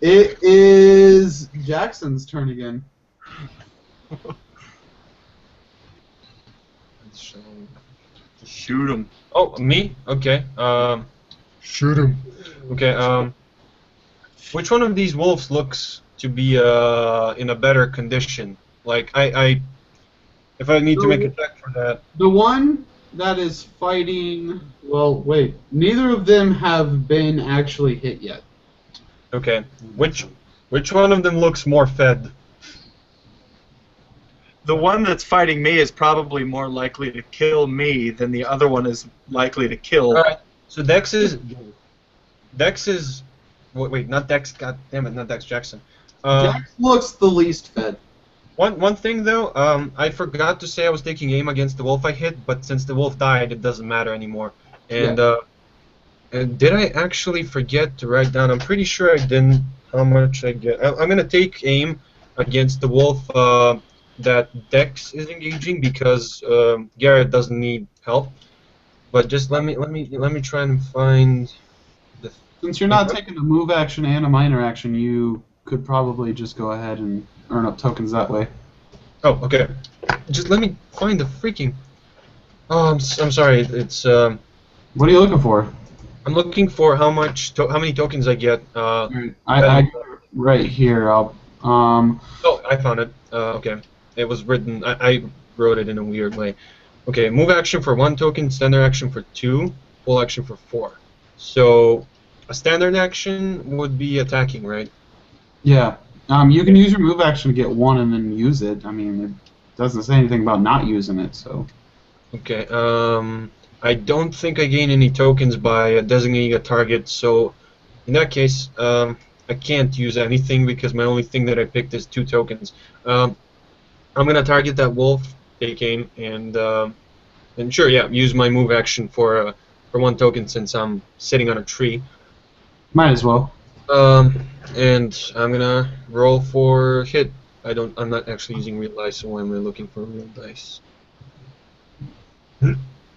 It is Jackson's turn again. Shoot him. Oh, me? Okay. Shoot him. Okay. Which one of these wolves looks to be in a better condition? Like if I need to make a check for that. The one that is fighting... Well, wait. Neither of them have been actually hit yet. Okay. Which one of them looks more fed? The one that's fighting me is probably more likely to kill me than the other one is likely to kill. All right. So Dex is. Wait, not Dex. God damn it, not Dex Jackson. Jax looks the least fed. One thing though, I forgot to say I was taking aim against the wolf I hit, but since the wolf died, it doesn't matter anymore. And and did I actually forget to write down? I'm pretty sure I didn't. How much I get? I'm gonna take aim against the wolf that Dex is engaging because Garret doesn't need help. But just let me try and find the. Since you're not taking a move action and a minor action, you could probably just go ahead and earn up tokens that way. Oh, okay. Just let me find the freaking. Oh, I'm sorry. It's. What are you looking for? I'm looking for how many tokens I get. I right here. Oh, I found it. Okay. It was written. I wrote it in a weird way. Okay, move action for 1 token, standard action for 2, full action for 4. So, a standard action would be attacking, right? Yeah. You can use your move action to get 1 and then use it. I mean, it doesn't say anything about not using it, so. Okay. I don't think I gain any tokens by designating a target, so in that case, I can't use anything because my only thing that I picked is 2 tokens. I'm gonna target that wolf, take aim, and sure, yeah, use my move action for 1 token since I'm sitting on a tree. Might as well. And I'm gonna roll for hit. I'm not actually using real dice, so why am I looking for real dice?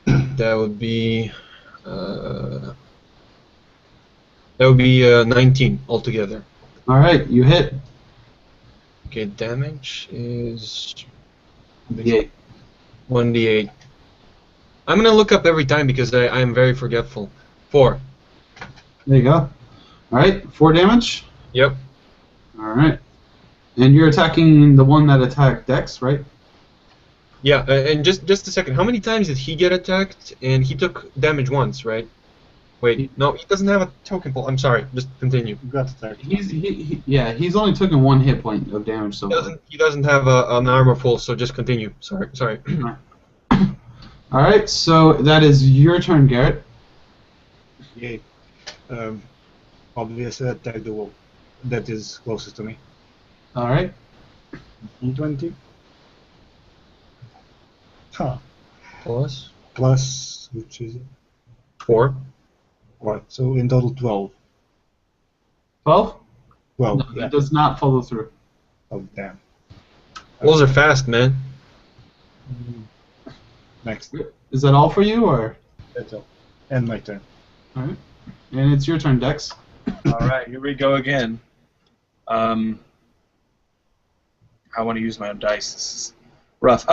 That would be 19 altogether. All right, you hit. Okay, damage is D8. 1d8. I'm gonna look up every time because I am very forgetful. 4. There you go. All right, 4 damage. Yep. All right, and you're attacking the one that attacked Dex, right? Yeah, and just a second. How many times did he get attacked? And he took damage once, right? Wait, no, he doesn't have a token pull. I'm sorry. Just continue. You got attacked. He's only taken 1 hit point of damage so far. He doesn't have an armor pull, so just continue. Sorry. All right, so that is your turn, Garret. Yay. Obviously attack the wolf that is closest to me. All right. 20. Huh. Plus, which is 4. what? So in total 12. 12? 12. No, Yeah. it does not follow through. Oh damn. Those are fast, man. Next. Is that all for you, or? That's all. And my turn. All right. And it's your turn, Dex. All right, here we go again. I want to use my own dice. This is rough.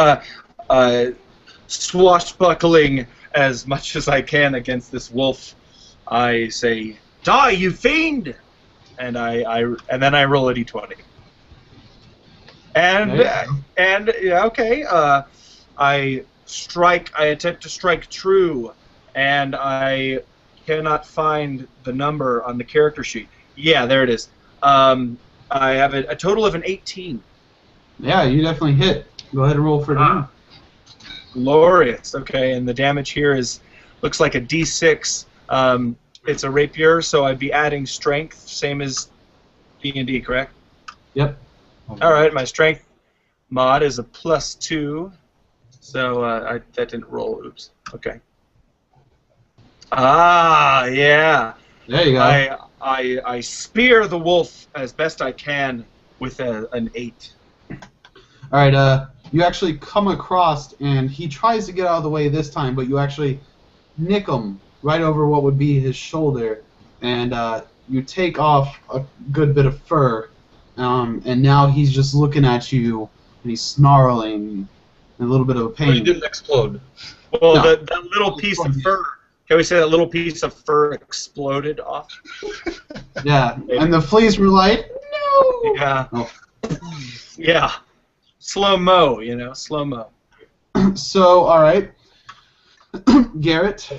Swashbuckling as much as I can against this wolf, I say, "Die, you fiend!" And then I roll a d20. And yeah, okay. I attempt to strike true, and I cannot find the number on the character sheet. Yeah, there it is. I have a total of an 18. Yeah, you definitely hit. Go ahead and roll for damage. Glorious. Okay, and the damage here looks like a d6. It's a rapier, so I'd be adding strength, same as D&D, correct? Yep. All right, my strength mod is a +2, so that didn't roll. Oops. Okay. Ah, yeah. There you go. I spear the wolf as best I can with an 8. All right. You actually come across, and he tries to get out of the way this time, but you actually nick him right over what would be his shoulder, and you take off a good bit of fur, and now he's just looking at you, and he's snarling, in a little bit of a pain. But he didn't explode. Well, No. that little piece of fur. Can we say that little piece of fur exploded off? Yeah, and the fleas were like, no! Yeah. Oh. Yeah. Slow-mo, slow-mo. So, all right. Garret,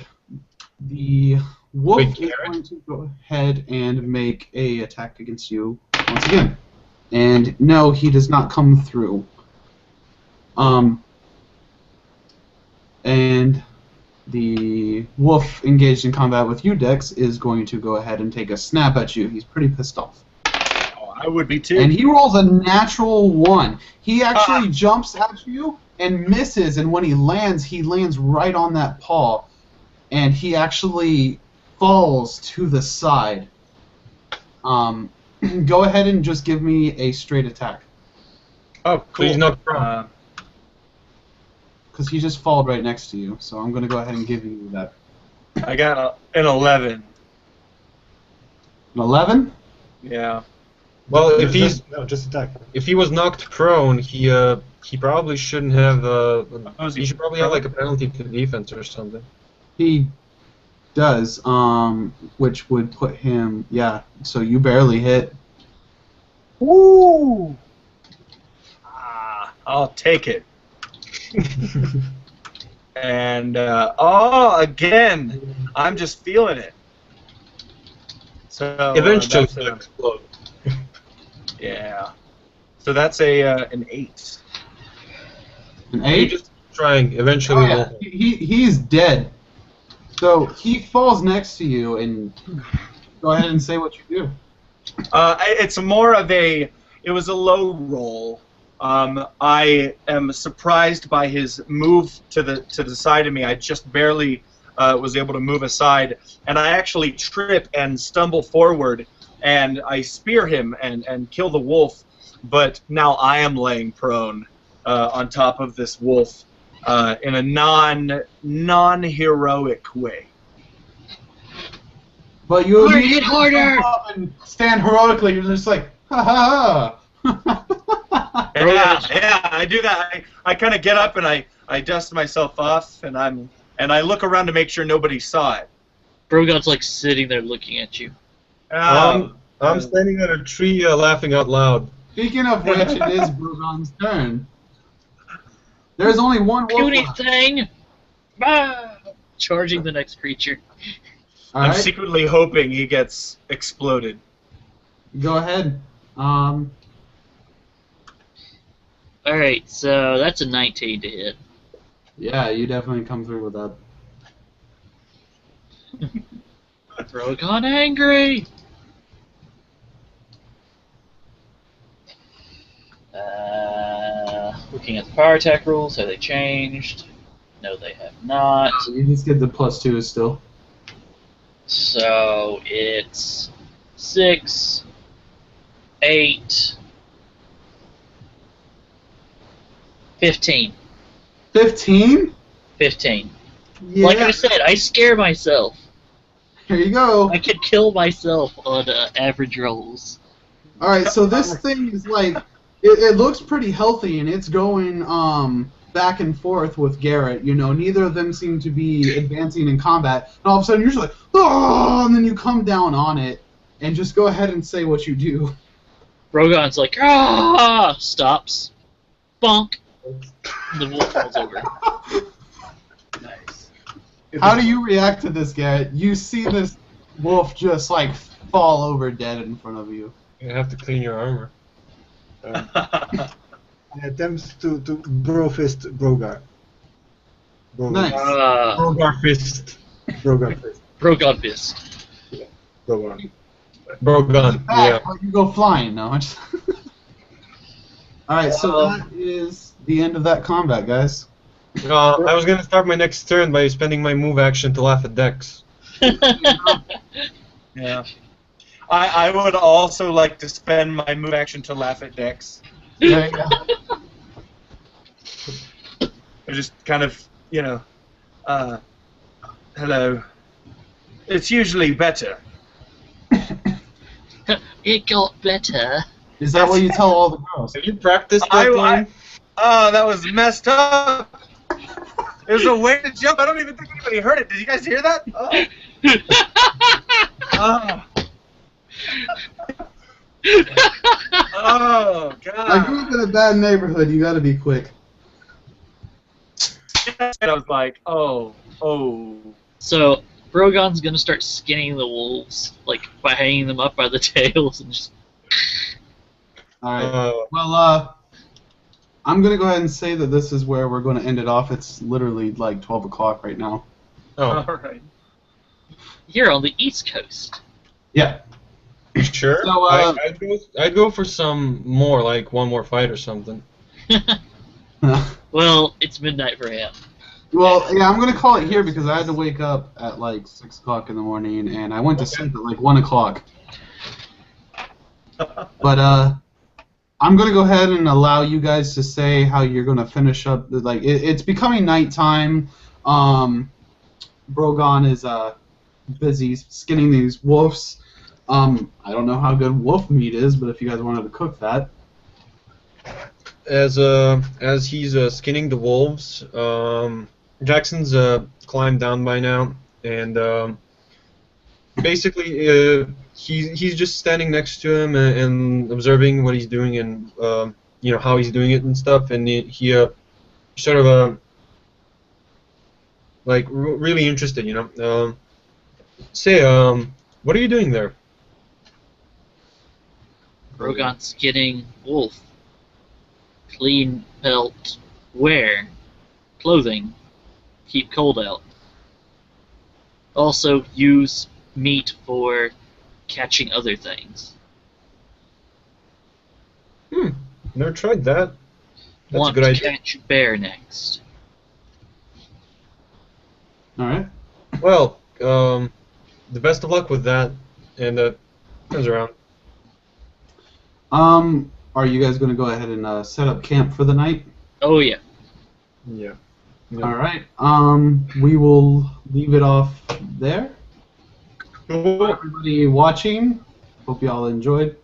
the wolf Wait, is Garret? going to go ahead and make a attack against you once again. And no, he does not come through. And the wolf engaged in combat with you, Dex, is going to go ahead and take a snap at you. He's pretty pissed off. Oh, I would be too. And he rolls a natural 1. He actually jumps at you and misses, and when he lands right on that paw, and he actually falls to the side. Go ahead and just give me a straight attack. Oh, cool. Please not prone. Because he just falled right next to you, so I'm going to go ahead and give you that. I got an 11. An 11? Yeah. Well, if just attack. if he was knocked prone, he probably shouldn't have. He should probably have like a penalty to defense or something. He does, which would put him, yeah, so you barely hit. Woo! I'll take it. And, again, I'm just feeling it. So Eventually, that's it'll explode. yeah. So that's an 8. An You 8? just trying. Eventually, Oh, yeah. He's dead. So he falls next to you, and go ahead and say what you do. It's more of it was a low roll. I am surprised by his move to the side of me. I just barely was able to move aside, and I actually trip and stumble forward, and I spear him and kill the wolf. But now I am laying prone on top of this wolf in a non-heroic way. But you Hit harder! jump up and stand heroically. You're just like, ha ha. Yeah, I do that. I kind of get up and I dust myself off, and I look around to make sure nobody saw it. Brogon's like sitting there looking at you. I'm standing at a tree, laughing out loud. Speaking of which, it is Brugon's turn. There's only one wolf Puny left. thing! Ah! Charging the next creature. All I'm right, secretly hoping he gets exploded. go ahead. Alright, so that's a 19 to hit. Yeah, you definitely come through with that. Brogon angry! Looking at the power attack rules, have they changed? No, they have not. You just get the +2 still. So it's 6, 8, 15. 15? 15. Yeah. Like I said, I scare myself. Here you go. I could kill myself on average rolls. All right, so this thing is like, it looks pretty healthy, and it's going back and forth with Garret. You know, neither of them seem to be advancing in combat. And all of a sudden, you're just like, oh, and then you come down on it, and just go ahead and say what you do. Brogon's like, ah, stops, bonk. The wolf falls over. Nice. How do you react to this, Garret? You see this wolf just like fall over dead in front of you. You have to clean your armor. He attempts to bro-fist Brogar. Nice. Brogar fist. Brogar fist. Brogon fist. Brogar. Brogan. Back, Yeah. but you go flying now. Alright, so that is the end of that combat, guys. I was gonna start my next turn by spending my move action to laugh at Dex. Yeah. I would also like to spend my move action to laugh at Dex. There you go. I just kind of, hello. It's usually better. It got better. Is that what you tell all the girls? Have you practiced that line? Oh, that was messed up. There's a way to jump. I don't even think anybody heard it. Did you guys hear that? Oh. Oh. Oh, I God. grew up in a bad neighborhood. You got to be quick. I was like, oh. So Brogon's gonna start skinning the wolves, like by hanging them up by the tails and just. All right. Well, I'm gonna go ahead and say that this is where we're going to end it off. It's literally like 12 o'clock right now. Oh. All right. You're on the East Coast. Yeah. Sure. So, I'd go for some more, like one more fight or something. Well, it's midnight for him. well, yeah, I'm gonna call it here because I had to wake up at like 6 o'clock in the morning, and I went to sleep at like 1 o'clock. But I'm gonna go ahead and allow you guys to say how you're gonna finish up. Like it's becoming nighttime. Brogan is busy skinning these wolves. I don't know how good wolf meat is, but if you guys wanted to cook that. As he's skinning the wolves, Jackson's climbed down by now, and basically he's just standing next to him and observing what he's doing and how he's doing it and stuff, and he sort of like really interested, Say, what are you doing there? Brogan's getting wolf. Clean pelt. Wear. Clothing. Keep cold out. Also use meat for catching other things. Never tried that. That's Want a good to idea. catch bear next. All right. Well, the best of luck with that, and turns around. Are you guys gonna go ahead and set up camp for the night? Oh yeah. Yeah. All right. We will leave it off there. Cool. Everybody watching, hope you all enjoyed.